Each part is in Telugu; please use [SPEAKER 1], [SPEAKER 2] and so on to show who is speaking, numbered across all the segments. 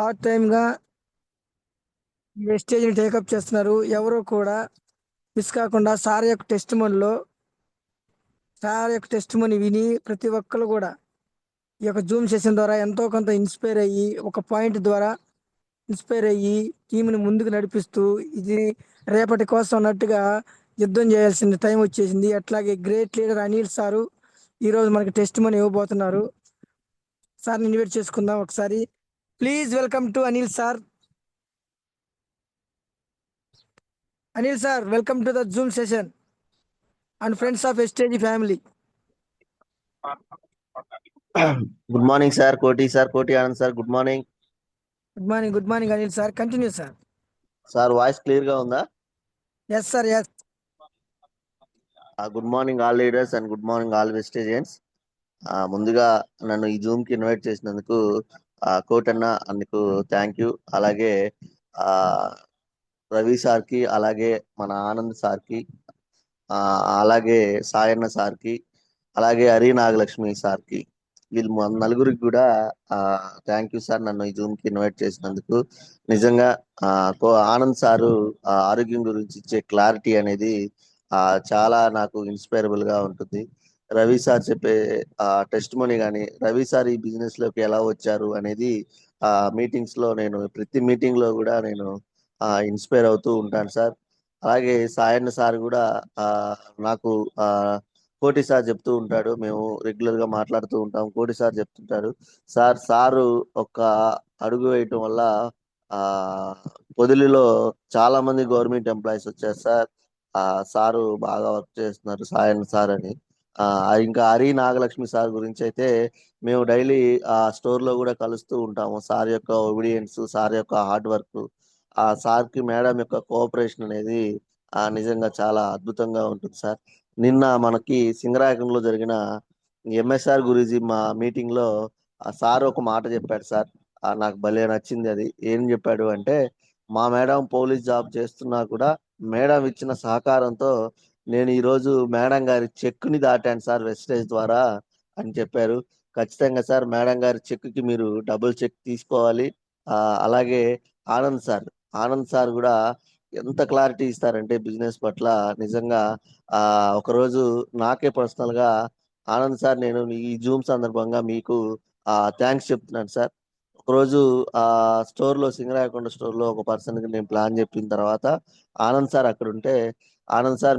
[SPEAKER 1] పార్ట్ టైమ్‌గా వెస్టేజ్‌ని టేకప్ చేస్తున్నారు. ఎవరు కూడా మిస్ కాకుండా సార్ యొక్క టెస్టిమనీ విని ప్రతి ఒక్కళ్ళు కూడా ఈ యొక్క జూమ్ సెషన్ ద్వారా ఎంతో కొంత ఒక పాయింట్ ద్వారా ఇన్స్పైర్ అయ్యి టీంని ముందుకు నడిపిస్తూ ఇది రేపటి కోసం అన్నట్టుగా యుద్ధం చేయాల్సిన టైం వచ్చేసింది. అట్లాగే గ్రేట్ లీడర్ అనిల్ సారు ఈరోజు మనకి టెస్టిమనీ ఇవ్వబోతున్నారు. సార్‌ని ఇన్వైట్ చేసుకుందాం ఒకసారి. Please welcome to Anil sir. Anil sir, welcome to the Zoom session and friends of Vestige family.
[SPEAKER 2] Good morning sir, Koti Anand sir. Good morning
[SPEAKER 1] good morning Anil sir. Continue sir.
[SPEAKER 2] Sir. Voice clear గా ఉందా?
[SPEAKER 1] Yes sir, yes.
[SPEAKER 2] Good morning all leaders and good morning all Vestigians. ముందుగా నన్ను ఈ జూమ్ కి ఇన్వైట్ చేసినందుకు కోట్ అన్న అందుకు థ్యాంక్ యూ. అలాగే ఆ రవి సార్ కి, అలాగే మన ఆనంద్ సార్ కి, అలాగే సాయన్న సార్ కి, అలాగే హరి నాగలక్ష్మి సార్ కి, వీళ్ళు నలుగురికి కూడా థ్యాంక్ యూ సార్ నన్ను ఈ జూమ్ కి ఇన్వైట్ చేసినందుకు. నిజంగా ఆనంద్ సారు ఆరోగ్యం గురించి ఇచ్చే క్లారిటీ అనేది చాలా నాకు ఇన్స్పైరబుల్ గా ఉంటుంది. రవి సార్ చెప్పే టెస్ట్ మనీ కానీ, రవి సార్ ఈ బిజినెస్ లోకి ఎలా వచ్చారు అనేది మీటింగ్స్ లో ప్రతి మీటింగ్ లో కూడా నేను ఇన్స్పైర్ అవుతూ ఉంటాను సార్. అలాగే సాయన్న సార్ కూడా నాకు కోటి సార్ చెప్తూ ఉంటాడు, మేము రెగ్యులర్ గా మాట్లాడుతూ ఉంటాం. కోటి సార్ చెప్తుంటారు, సారు ఒక అడుగు వేయటం వల్ల ఆ పొదిలిలో చాలా మంది గవర్నమెంట్ ఎంప్లాయీస్ వచ్చారు సార్. సారు బాగా వర్క్ చేస్తున్నారు సాయన్ సార్ అని. ఇంకా హరి నాగలక్ష్మి సార్ గురించి అయితే మేము డైలీ ఆ స్టోర్ లో కూడా కలుస్తూ ఉంటాము. సార్ యొక్క ఒబీడియన్స్, సార్ యొక్క హార్డ్ వర్క్, ఆ సార్ కి మేడం యొక్క కోఆపరేషన్ అనేది నిజంగా చాలా అద్భుతంగా ఉంటుంది సార్. నిన్న మనకి సింగరాయకంలో జరిగిన ఎంఎస్ఆర్ గురూజీ మా మీటింగ్ లో ఆ సార్ ఒక మాట చెప్పాడు సార్. నాకు భలే నచ్చింది. అది ఏం చెప్పాడు అంటే, మా మేడం పోలీస్ జాబ్ చేస్తున్నా కూడా మేడం ఇచ్చిన సహకారంతో నేను ఈరోజు మేడం గారి చెక్కుని దాటాను సార్ వెస్టేజ్ ద్వారా అని చెప్పారు. ఖచ్చితంగా సార్, మేడం గారి చెక్కుకి మీరు డబుల్ చెక్ తీసుకోవాలి. అలాగే ఆనంద్ సార్, ఆనంద్ సార్ కూడా ఎంత క్లారిటీ ఇస్తారంటే బిజినెస్ పట్ల నిజంగా ఆ ఒకరోజు నాకే పర్సనల్ గా ఆనంద్ సార్, నేను ఈ జూమ్ సందర్భంగా మీకు థ్యాంక్స్ చెప్తున్నాను సార్. ఒకరోజు స్టోర్ లో, సింగరాయకొండ స్టోర్ లో ఒక పర్సన్ కి నేను ప్లాన్ చెప్పిన తర్వాత ఆనంద్ సార్ అక్కడ ఉంటే, ఆనంద్ సార్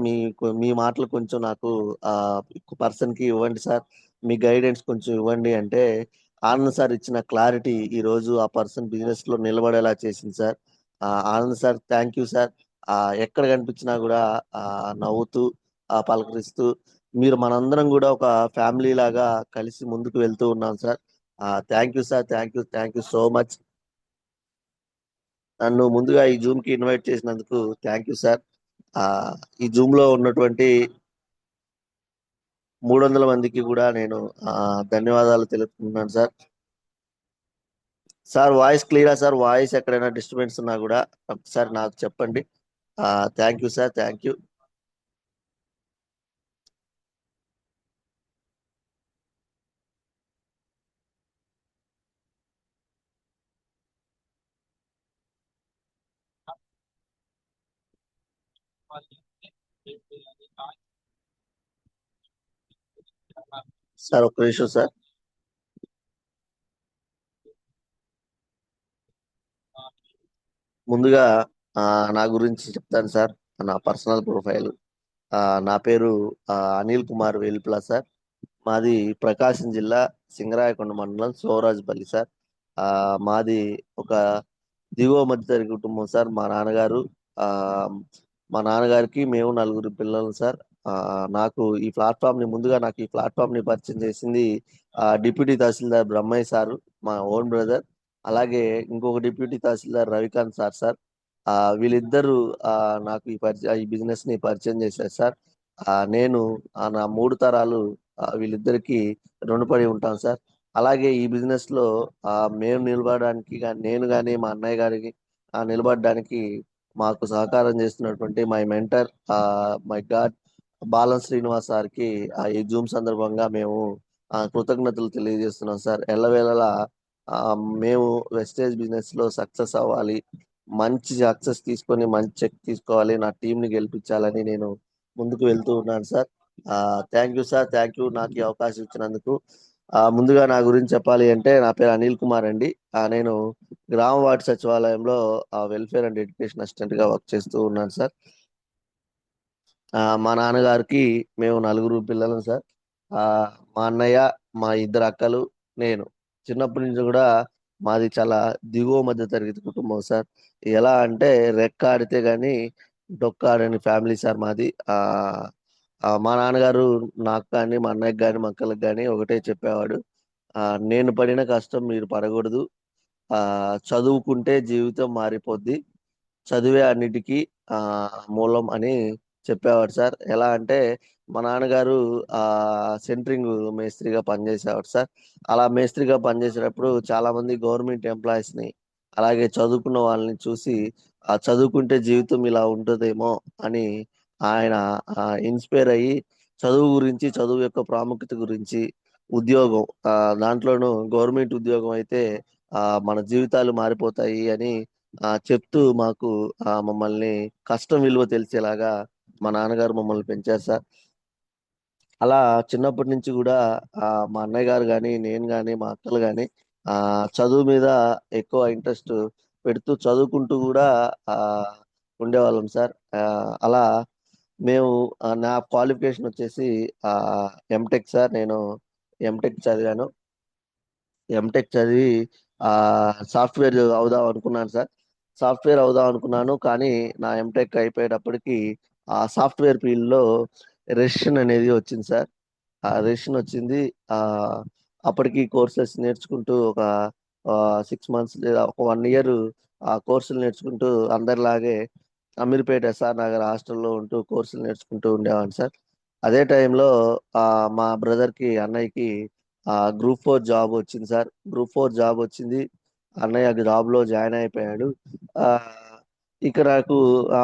[SPEAKER 2] మీ మాటలు కొంచెం నాకు పర్సన్ కి ఇవ్వండి సార్, మీ గైడెన్స్ కొంచెం ఇవ్వండి అంటే, ఆనంద్ సార్ ఇచ్చిన క్లారిటీ ఈ రోజు ఆ పర్సన్ బిజినెస్ లో నిలబడేలా చేసింది sir. Anand sir thank you sir. ఎక్కడ కనిపించినా కూడా నవ్వుతూ పలకరిస్తూ, మీరు మనందరం కూడా ఒక ఫ్యామిలీ లాగా కలిసి ముందుకు వెళ్తూ ఉన్నాం సార్. Thank you sir, thank you so much. నన్ను ముందుగా ఈ జూమ్ కి ఇన్వైట్ చేసినందుకు థ్యాంక్ యూ సార్. ఈ జూమ్ లో ఉన్నటువంటి 300 మందికి కూడా నేను ధన్యవాదాలు తెలుపుతున్నాను సార్. సార్ వాయిస్ క్లియరా సార్? వాయిస్ ఎక్కడైనా డిస్టర్బెన్స్ ఉన్నా కూడా ఒకసారి నాకు చెప్పండి. Thank you sir, thank you. Sir ఒక్క నిమిషం సార్. ముందుగా నా గురించి చెప్తాను సార్. నా పర్సనల్ ప్రొఫైల్, నా పేరు అనిల్ కుమార్ వేలుపుల సార్. మాది ప్రకాశం జిల్లా సింగరాయకొండ మండలం సోరాజ్పల్లి సార్. మాది ఒక దిగువ మధ్యతరగతి కుటుంబం సార్. ఆ మా నాన్నగారికి మేము నలుగురు పిల్లలు సార్. నాకు ఈ ప్లాట్ఫామ్ ని ముందుగా నాకు ఈ ప్లాట్ఫామ్ ని పరిచయం చేసింది డిప్యూటీ తహసీల్దార్ బ్రహ్మయ్య సారు, మా ఓన్ బ్రదర్. అలాగే ఇంకొక డిప్యూటీ తహసీల్దార్ రవికాంత్ సార్. వీళ్ళిద్దరూ నాకు ఈ బిజినెస్ ని పరిచయం చేశారు సార్. నేను నా 3 తరాలు వీళ్ళిద్దరికి రుణపడి ఉంటాను సార్. అలాగే ఈ బిజినెస్ లో మేము నిలబడడానికి నేను కానీ మా అన్నయ్య గారికి నిలబడడానికి మాకు సహకారం చేస్తున్నటువంటి my mentor, my god, Balam Srinivas సార్కి ఈ జూమ్ సందర్భంగా మేము కృతజ్ఞతలు తెలియజేస్తున్నాం సార్. ఎల్లవేళలా మేము వెస్టేజ్ బిజినెస్ లో సక్సెస్ అవ్వాలి, మంచి సక్సెస్ తీసుకొని మంచి చెక్ తీసుకోవాలి, నా టీం ని గెలిపించాలని నేను ముందుకు వెళ్తూ ఉన్నాను sir. Thank you sir, thank you నాకు ఈ అవకాశం ఇచ్చినందుకు. ముందుగా నా గురించి చెప్పాలి అంటే నా పేరు అనిల్ కుమార్ అండి. నేను గ్రామ వార్డు సచివాలయంలో వెల్ఫేర్ అండ్ ఎడ్యుకేషన్ అసిస్టెంట్ గా వర్క్ చేస్తూ ఉన్నాను సార్. మా నాన్నగారికి మేము నలుగురు పిల్లలం సార్. ఆ, మా అన్నయ్య, మా ఇద్దరు అక్కలు, నేను. చిన్నప్పటి నుంచి కూడా మాది చాలా దిగువ మధ్య తరగతి కుటుంబం సార్. ఎలా అంటే రెక్క ఆడితే గాని డొక్క ఆడని ఫ్యామిలీ సార్ మాది. మా నాన్నగారు నాకు కానీ మా అన్నయ్యకి కానీ మా అక్కలకు కానీ ఒకటే చెప్పేవాడు. నేను పడిన కష్టం మీరు పడకూడదు. ఆ చదువుకుంటే జీవితం మారిపోద్ది, చదువే అన్నిటికీ ఆ మూలం అని చెప్పేవాడు సార్. ఎలా అంటే మా నాన్నగారు ఆ సెంట్రింగ్ మేస్త్రిగా పనిచేసేవాడు సార్. అలా మేస్త్రిగా పనిచేసేటప్పుడు చాలా మంది గవర్నమెంట్ ఎంప్లాయీస్ ని, అలాగే చదువుకున్న వాళ్ళని చూసి చదువుకుంటే జీవితం ఇలా ఉంటుందేమో అని ఆయన ఇన్స్పైర్ అయ్యి చదువు గురించి, చదువు యొక్క ప్రాముఖ్యత గురించి, ఉద్యోగం దాంట్లోనూ గవర్నమెంట్ ఉద్యోగం అయితే మన జీవితాలు మారిపోతాయి అని చెప్తూ మాకు మమ్మల్ని కష్టం విలువ తెలిసేలాగా మా నాన్నగారు మమ్మల్ని పెంచారు సార్. అలా చిన్నప్పటి నుంచి కూడా మా అన్నయ్య గారు కానీ, నేను కానీ, మా అక్కలు కానీ ఆ చదువు మీద ఎక్కువ ఇంట్రెస్ట్ పెడుతూ చదువుకుంటూ కూడా ఆ ఉండేవాళ్ళం సార్. అలా మేము నా క్వాలిఫికేషన్ వచ్చేసి ఆ ఎంటెక్ సార్. నేను ఎంటెక్ చదివాను. ఎంటెక్ చదివి ఆ సాఫ్ట్వేర్ అవుదాం అనుకున్నాను సార్. సాఫ్ట్వేర్ అవుదాం అనుకున్నాను, కానీ నా ఎంటెక్ అయిపోయేటప్పటికి ఆ సాఫ్ట్వేర్ ఫీల్డ్ లో రెసిషన్ అనేది వచ్చింది సార్. ఆ రెసిషన్ వచ్చింది. ఆ అప్పటికి కోర్సెస్ నేర్చుకుంటూ ఒక 6 మంత్స్ లేదా ఒక 1 ఇయర్ ఆ కోర్సులు నేర్చుకుంటూ అందరిలాగే అమీర్పేట ఎస్ఆర్ నగర్ హాస్టల్లో ఉంటూ కోర్సులు నేర్చుకుంటూ ఉండేవాడిని సార్. అదే టైంలో మా బ్రదర్ కి, అన్నయ్యకి గ్రూప్ 4 జాబ్ వచ్చింది సార్. గ్రూప్ 4 జాబ్ వచ్చింది. అన్నయ్య జాబ్ లో జాయిన్ అయిపోయాడు. ఆ ఇక నాకు ఆ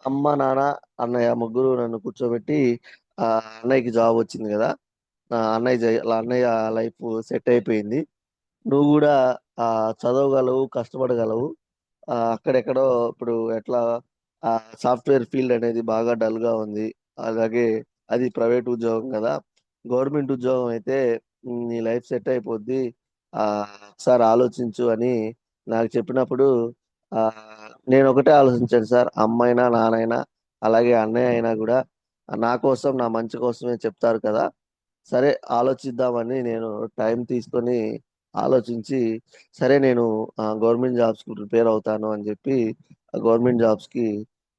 [SPEAKER 2] అమ్మ, నాన్న, అన్నయ్య ముగ్గురు నన్ను కూర్చోబెట్టి ఆ అన్నయ్యకి జాబ్ వచ్చింది కదా, అన్నయ్య లైఫ్ సెట్ అయిపోయింది, నువ్వు కూడా ఆ చదవగలవు, కష్టపడగలవు. అక్కడెక్కడో ఇప్పుడు ఎట్లా సాఫ్ట్వేర్ ఫీల్డ్ అనేది బాగా డల్ గా ఉంది, అలాగే అది ప్రైవేట్ ఉద్యోగం కదా, గవర్నమెంట్ ఉద్యోగం అయితే నీ లైఫ్ సెట్ అయిపోద్ది, ఆ ఒకసారి ఆలోచించు అని నాకు చెప్పినప్పుడు ఆ నేను ఒకటే ఆలోచించాను సార్. అమ్మైనా, నాన్నైనా, అలాగే అన్నయ్య అయినా కూడా నా కోసం, నా మంచి కోసమే చెప్తారు కదా, సరే ఆలోచిద్దామని నేను టైం తీసుకొని ఆలోచించి, సరే నేను గవర్నమెంట్ జాబ్స్ కి ప్రిపేర్ అవుతాను అని చెప్పి గవర్నమెంట్ జాబ్స్ కి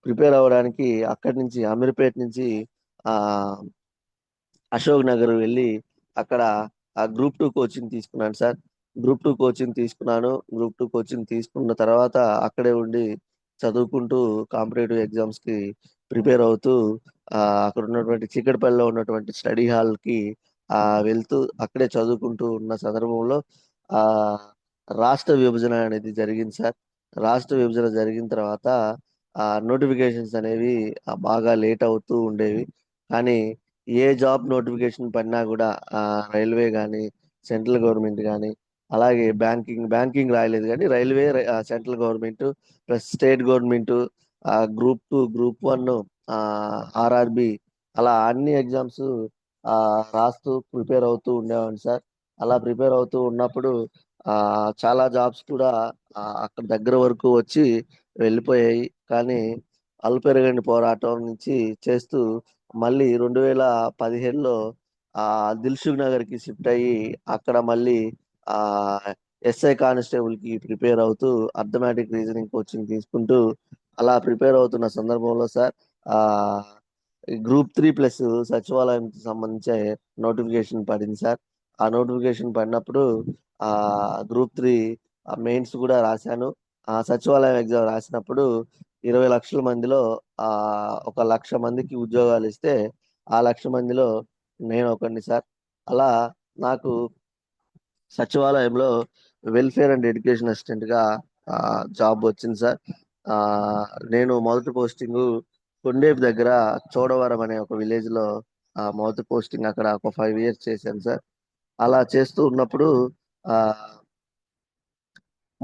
[SPEAKER 2] ప్రిపేర్ అవ్వడానికి అక్కడి నుంచి అమీర్పేట నుంచి ఆ అశోక్ నగర్ వెళ్ళి అక్కడ గ్రూప్ 2 కోచింగ్ తీసుకున్నాను సార్. గ్రూప్ 2 కోచింగ్ తీసుకున్నాను. గ్రూప్ 2 కోచింగ్ తీసుకున్న తర్వాత అక్కడే ఉండి చదువుకుంటూ కాంపిటేటివ్ ఎగ్జామ్స్ కి ప్రిపేర్ అవుతూ ఆ అక్కడ ఉన్నటువంటి చిక్కడపల్లిలో ఉన్నటువంటి స్టడీ హాల్ కి వెళ్తూ అక్కడే చదువుకుంటూ ఉన్న సందర్భంలో ఆ రాష్ట్ర విభజన అనేది జరిగింది సార్. రాష్ట్ర విభజన జరిగిన తర్వాత నోటిఫికేషన్స్ అనేవి బాగా లేట్ అవుతూ ఉండేవి. కానీ ఏ జాబ్ నోటిఫికేషన్ పడినా కూడా ఆ రైల్వే కానీ, సెంట్రల్ గవర్నమెంట్ కానీ, అలాగే బ్యాంకింగ్ రాయలేదు కానీ railway, central government plus state government, group 2, group 1, RRB, అలా అన్ని ఎగ్జామ్స్ రాస్తూ ప్రిపేర్ అవుతూ ఉండేవాడిని సార్. అలా ప్రిపేర్ అవుతూ ఉన్నప్పుడు ఆ చాలా జాబ్స్ కూడా అక్కడ దగ్గర వరకు వచ్చి వెళ్ళిపోయాయి. కానీ అలుపెరగని పోరాటం నుంచి చేస్తూ మళ్ళీ 2015లో ఆ దిల్సుఖ్ నగర్ కి షిఫ్ట్ అయ్యి అక్కడ మళ్ళీ ఆ ఎస్ఐ కానిస్టేబుల్ కి ప్రిపేర్ అవుతూ అర్థమెటిక్ రీజనింగ్ కోచింగ్ తీసుకుంటూ అలా ప్రిపేర్ అవుతున్న సందర్భంలో సార్ ఆ గ్రూప్ 3 ప్లస్ సచివాలయం సంబంధించే నోటిఫికేషన్ పడింది సార్. ఆ నోటిఫికేషన్ పడినప్పుడు ఆ గ్రూప్ 3 మెయిన్స్ కూడా రాశాను. ఆ సచివాలయం ఎగ్జామ్ రాసినప్పుడు 20 లక్షల మందిలో ఆ 1 లక్ష మందికి ఉద్యోగాలు ఇస్తే ఆ 1 లక్ష మందిలో నేను ఒకడిని సార్. అలా నాకు సచివాలయంలో వెల్ఫేర్ అండ్ ఎడ్యుకేషన్ అసిస్టెంట్ గా జాబ్ వచ్చింది సార్. ఆ నేను మొదటి పోస్టింగ్ కొండేపు దగ్గర చోడవరం అనే ఒక విలేజ్ లో మొదటి పోస్టింగ్ అక్కడ ఒక 5 years చేశాను సార్. అలా చేస్తూ ఉన్నప్పుడు ఆ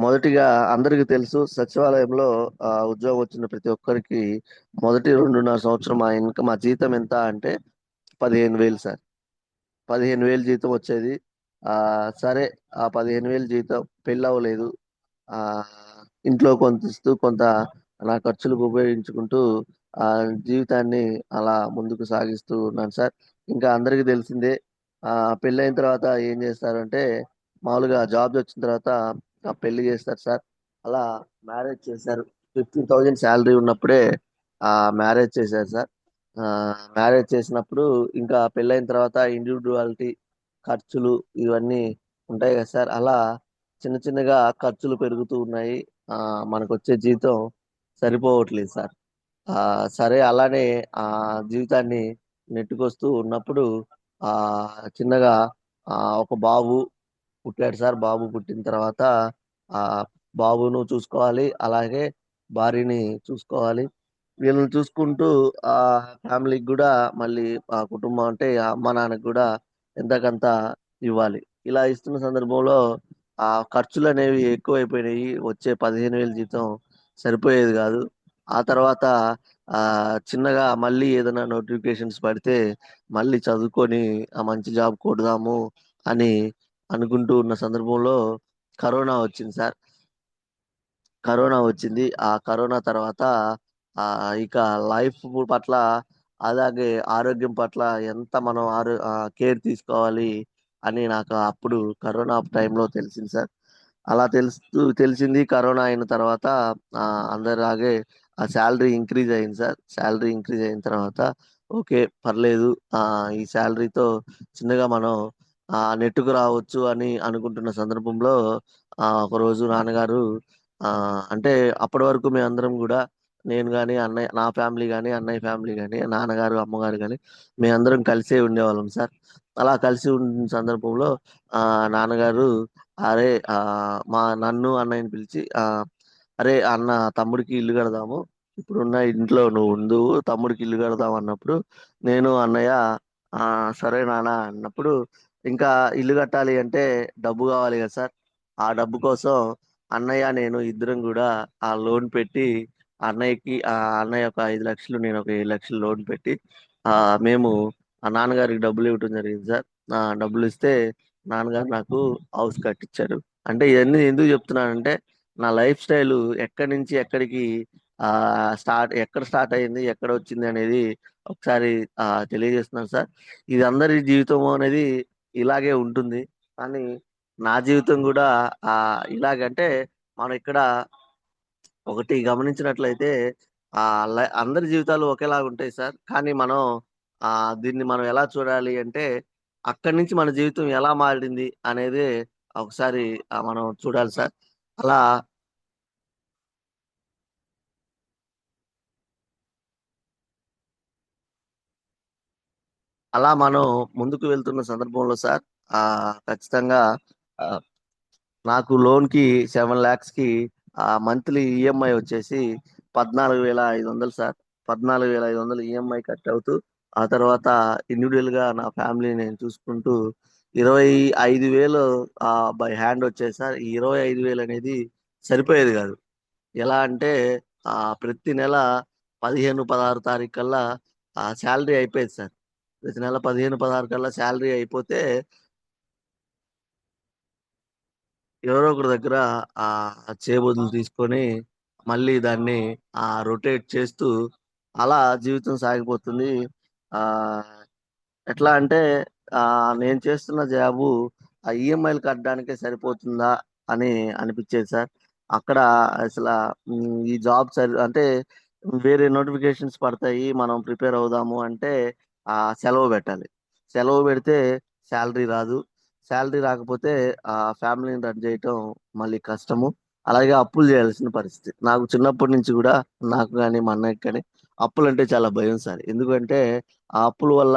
[SPEAKER 2] మొదటిగా అందరికీ తెలుసు సచివాలయంలో ఉద్యోగం వచ్చిన ప్రతి ఒక్కరికి మొదటి 2.5 సంవత్సరం మా జీతం ఎంత అంటే 15,000 సార్. 15,000 జీతం వచ్చేది. సరే, ఆ 15,000 జీతం పెళ్ళి అవ్వలేదు. ఆ ఇంట్లో కొంత ఇస్తూ కొంత నా ఖర్చులకు ఉపయోగించుకుంటూ జీవితాన్ని అలా ముందుకు సాగిస్తూ ఉన్నాను సార్. ఇంకా అందరికీ తెలిసిందే. పెళ్ళైన తర్వాత ఏం చేస్తారంటే మామూలుగా జాబ్ వచ్చిన తర్వాత పెళ్లి చేస్తారు సార్. అలా మ్యారేజ్ చేశారు. 15,000 శాలరీ ఉన్నప్పుడే మ్యారేజ్ చేశారు సార్. మ్యారేజ్ చేసినప్పుడు ఇంకా పెళ్ళైన తర్వాత ఇండివిడ్యువాలిటీ ఖర్చులు ఇవన్నీ ఉంటాయి కదా సార్. అలా చిన్న చిన్నగా ఖర్చులు పెరుగుతూ ఉన్నాయి. మనకొచ్చే జీతం సరిపోవట్లేదు సార్. సరే, అలానే జీవితాన్ని నెట్టుకొస్తూ ఉన్నప్పుడు చిన్నగా ఒక బాబు పుట్టాడు సార్. బాబు పుట్టిన తర్వాత ఆ బాబును చూసుకోవాలి, అలాగే భార్యని చూసుకోవాలి. వీళ్ళని చూసుకుంటూ ఆ ఫ్యామిలీకి కూడా మళ్ళీ కుటుంబం అంటే అమ్మ నాన్నకి కూడా ఎంతకంత ఇవ్వాలి. ఇలా ఇస్తున్న సందర్భంలో ఖర్చులు అనేవి ఎక్కువైపోయినాయి. వచ్చే 15,000 జీతం సరిపోయేది కాదు. ఆ తర్వాత చిన్నగా మళ్ళీ ఏదైనా నోటిఫికేషన్స్ పడితే మళ్ళీ చదువుకొని ఆ మంచి జాబ్ కొడదాము అని అనుకుంటూ ఉన్న సందర్భంలో కరోనా వచ్చింది సార్. కరోనా వచ్చింది. ఆ కరోనా తర్వాత ఇక లైఫ్ పట్ల, అలాగే ఆరోగ్యం పట్ల ఎంత మనం కేర్ తీసుకోవాలి అని నాకు అప్పుడు కరోనా టైంలో తెలిసింది సార్. అలా తెలిసింది. కరోనా అయిన తర్వాత అందరిలాగే ఆ శాలరీ ఇంక్రీజ్ అయింది సార్. శాలరీ ఇంక్రీజ్ అయిన తర్వాత ఓకే, పర్లేదు. ఈ శాలరీతో చిన్నగా మనం నెట్టుకు రావచ్చు అని అనుకుంటున్న సందర్భంలో ఒకరోజు నాన్నగారు అంటే అప్పటి వరకు మేమందరం కూడా, నేను గాని, అన్నయ్య, నా ఫ్యామిలీ గాని, అన్నయ్య ఫ్యామిలీ గాని, నాన్నగారు, అమ్మగారు గాని మేమందరం కలిసే ఉండేవాళ్ళం సార్. అలా కలిసి ఉన్న సందర్భంలో నాన్నగారు అరే నన్ను అన్నయ్యని పిలిచి అరే అన్న, తమ్ముడికి ఇల్లు కడదాము. ఇప్పుడున్న ఇంట్లో నువ్వు ఉండు, తమ్ముడికి ఇల్లు కడదాం అన్నప్పుడు నేను అన్నయ్య సరే నాన్న అన్నప్పుడు, ఇంకా ఇల్లు కట్టాలి అంటే డబ్బు కావాలి కదా సార్. ఆ డబ్బు కోసం అన్నయ్య నేను ఇద్దరం కూడా ఆ లోన్ పెట్టి అన్నయ్యకి అన్నయ్య ఒక 5 లక్షలు, నేను ఒక 7 లక్షలు లోన్ పెట్టి మేము నాన్నగారికి డబ్బులు ఇవ్వటం జరిగింది సార్. డబ్బులు ఇస్తే నాన్నగారు నాకు హౌస్ కట్టించారు. అంటే ఇవన్నీ ఎందుకు చెప్తున్నానంటే నా లైఫ్ స్టైల్ ఎక్కడి నుంచి ఎక్కడికి ఎక్కడ స్టార్ట్ అయింది, ఎక్కడ వచ్చింది అనేది ఒకసారి తెలియజేస్తున్నాను సార్. ఇది అందరి జీవితం అనేది ఇలాగే ఉంటుంది. కానీ నా జీవితం కూడా ఇలాగంటే మనం ఇక్కడ ఒకటి గమనించినట్లయితే అందరి జీవితాలు ఒకేలాగా ఉంటాయి సార్. కానీ మనం దీన్ని మనం ఎలా చూడాలి అంటే అక్కడి నుంచి మన జీవితం ఎలా మారింది అనేది ఒకసారి మనం చూడాలి సార్. అలా అలా మనం ముందుకు వెళ్తున్న సందర్భంలో సార్ ఖచ్చితంగా ఆ, నాకు లోన్ కి 7 lakhs కి మంత్లీ ఈఎంఐ వచ్చేసి 14,500 సార్. 14,500 ఈఎంఐ కట్ అవుతూ ఆ తర్వాత ఇండివిజువల్ గా నా ఫ్యామిలీ నేను చూసుకుంటూ 25,000 బై హ్యాండ్ వచ్చేది సార్. ఈ 25,000 అనేది సరిపోయేది కాదు. ఎలా అంటే ప్రతి నెల 15, 16 తారీఖు కల్లా శాలరీ అయిపోయేది సార్. ప్రతి నెల 15, 16 కల్లా శాలరీ అయిపోతే ఎవరో ఒకరి దగ్గర చేబదులు తీసుకొని మళ్ళీ దాన్ని రొటేట్ చేస్తూ అలా జీవితం సాగిపోతుంది. ఆ ఎట్లా అంటే నేను చేస్తున్న జాబు ఆ ఈఎంఐలు కట్టడానికే సరిపోతుందా అని అనిపించేది సార్. అక్కడ అసలు ఈ జాబ్ అంటే వేరే నోటిఫికేషన్స్ పడతాయి, మనం ప్రిపేర్ అవుదాము అంటే సెలవు పెట్టాలి. సెలవు పెడితే శాలరీ రాదు. శాలరీ రాకపోతే ఫ్యామిలీని రన్ చేయటం మళ్ళీ కష్టము. అలాగే అప్పులు చేయాల్సిన పరిస్థితి. నాకు చిన్నప్పటి నుంచి కూడా, నాకు కానీ మా అన్నయ్యకి కానీ అప్పులు అంటే చాలా భయం సార్. ఎందుకంటే ఆ అప్పుల వల్ల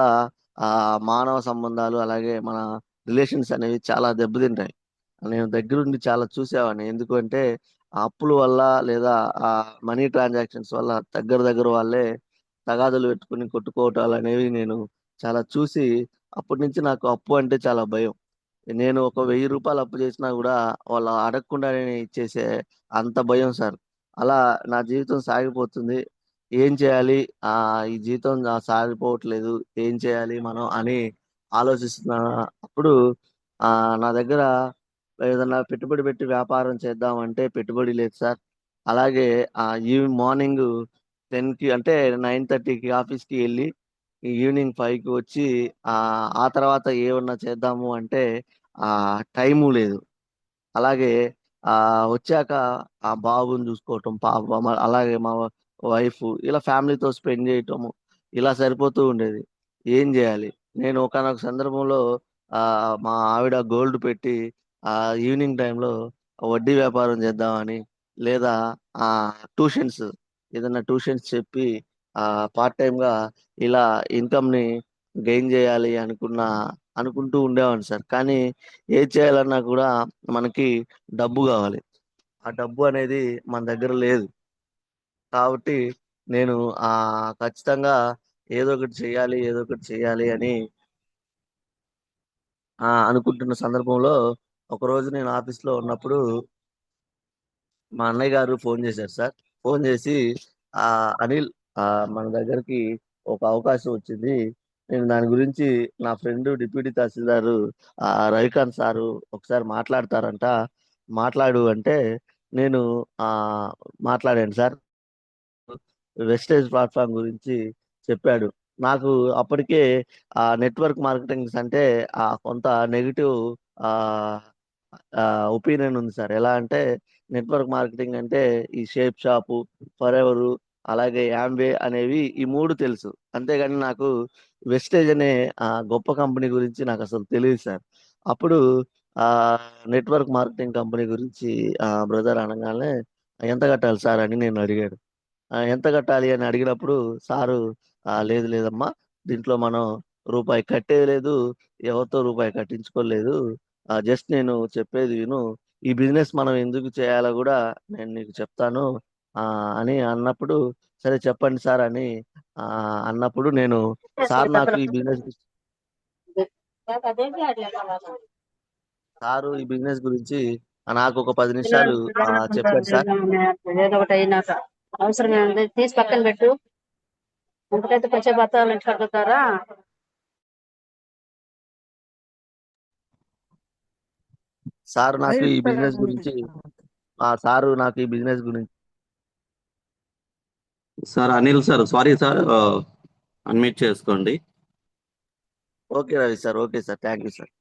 [SPEAKER 2] ఆ మానవ సంబంధాలు, అలాగే మన రిలేషన్స్ అనేవి చాలా దెబ్బతింటాయి. నేను దగ్గరుండి చాలా చూసేవాడిని. ఎందుకంటే ఆ అప్పుల వల్ల లేదా ఆ మనీ ట్రాన్సాక్షన్స్ వల్ల దగ్గర దగ్గర వాళ్ళే తగాదులు పెట్టుకుని కొట్టుకోవటాలు అనేవి నేను చాలా చూసి అప్పటి నుంచి నాకు అప్పు అంటే చాలా భయం. నేను ఒక 1000 రూపాయలు అప్పు చేసినా కూడా వాళ్ళు అడగకుండానే ఇచ్చేసే అంత భయం సార్. అలా నా జీవితం సాగిపోతుంది. ఏం చేయాలి? ఈ జీవితం సాగిపోవట్లేదు. ఏం చేయాలి మనం అని ఆలోచిస్తున్నా. అప్పుడు నా దగ్గర ఏదన్నా పెట్టుబడి పెట్టి వ్యాపారం చేద్దామంటే పెట్టుబడి లేదు సార్. అలాగే ఈ మార్నింగ్ 10కి అంటే 9:30కి ఆఫీస్‌కి ఎళ్లి ఈవినింగ్ 5కి వచ్చి ఆ తర్వాత ఏమన్నా చేద్దాము అంటే టైము లేదు. అలాగే వచ్చాక ఆ బాబుని చూసుకోవటం, అలాగే మా వైఫ్ ఇలా ఫ్యామిలీతో స్పెండ్ చేయటము ఇలా సరిపోతూ ఉండేది. ఏం జేయాలి? నేను ఒకానొక సందర్భంలో మా ఆవిడ గోల్డ్ పెట్టి ఈవినింగ్ టైమ్‌లో వడ్డీ వ్యాపారం చేద్దామని లేదా ట్యూషన్స్ ఏదన్నా ట్యూషన్స్ చెప్పి పార్ట్ టైమ్‌గా ఇలా ఇన్‌కమ్‌ని గెయిన్ జేయాలి అనుకుంటూ ఉండేవాడిని సార్. కానీ ఏది చేయాలన్నా కూడా మనకి డబ్బు గావాలి. ఆ డబ్బు అనేది మన దగ్గర లేదు. కాబట్టి నేను ఖచ్చితంగా ఏదో ఒకటి చేయాలి అని అనుకుంటున్న సందర్భంలో ఒకరోజు నేను ఆఫీస్‌లో ఉన్నప్పుడు మా అన్నయ్య గారు ఫోన్ చేశారు సార్. ఫోన్ చేసి "అనిల్ మన దగ్గరికి ఒక అవకాశం వచ్చింది. నేను దాని గురించి నా friend deputy tahsildar Ravikanth sir ఒకసారి మాట్లాడతారంట. మాట్లాడు" అంటే నేను ఆహ్, మాట్లాడాను సార్. వెస్టేజ్ ప్లాట్‌ఫార్మ్ గురించి చెప్పాడు. నాకు అప్పటికే నెట్‌వర్క్ మార్కెటింగ్స్ అంటే కొంత నెగెటివ్ ఆహ్, ఒపీనియన్ ఉంది సార్. ఎలా అంటే నెట్‌వర్క్ మార్కెటింగ్ అంటే ఈ షేప్ షాపు, ఫరెవరు, అలాగే యాంవే అనేవి ఈ 3 తెలుసు. అంతేగాని నాకు వెస్టేజ్ అనే గొప్ప కంపెనీ గురించి నాకసలు తెలీదు సార్. అప్పుడు ఆహ్, నెట్‌వర్క్ మార్కెటింగ్ కంపెనీ గురించి బ్రదర్ అనంగాల్నే ఎంత కట్టాలి సార్ అని నేను అడిగాను. ఎంత కట్టాలి అని అడిగినప్పుడు సారు లేదు లేదమ్మా దీంట్లో మనం రూపాయి కట్టేది లేదు. ఎవరితో రూపాయి కట్టించుకోలేదు. జస్ట్ నేను చెప్పేది విను. ఈ బిజినెస్ మనం ఎందుకు చేయాలో గూడా నేను నీకు చెప్తాను అని అన్నప్పుడు, సరే చెప్పండి సార్ అని అన్నప్పుడు నేను సార్ నాకు ఈ బిజినెస్ సారు ఈ బిజినెస్ గురించి నాకొక 10 నిమిషాలు చెప్పారు సార్.
[SPEAKER 3] ఏదో ఒకటి అయినాక అవసరం ఏముంది తీసి పక్కన పెట్టు. ఇంతకైతే పచ్చే బత్తాలు ఇంటి కడుగుతారా.
[SPEAKER 2] సారు నాకు ఈ బిజినెస్
[SPEAKER 1] అయిపోయింది.
[SPEAKER 2] గురించి సారు నాకు ఈ బిజినెస్ గురించి
[SPEAKER 4] sir Anil sir, sorry sir, unmute చేసుకోండి.
[SPEAKER 2] Okay Ravi sir. Okay sir. Thank you sir.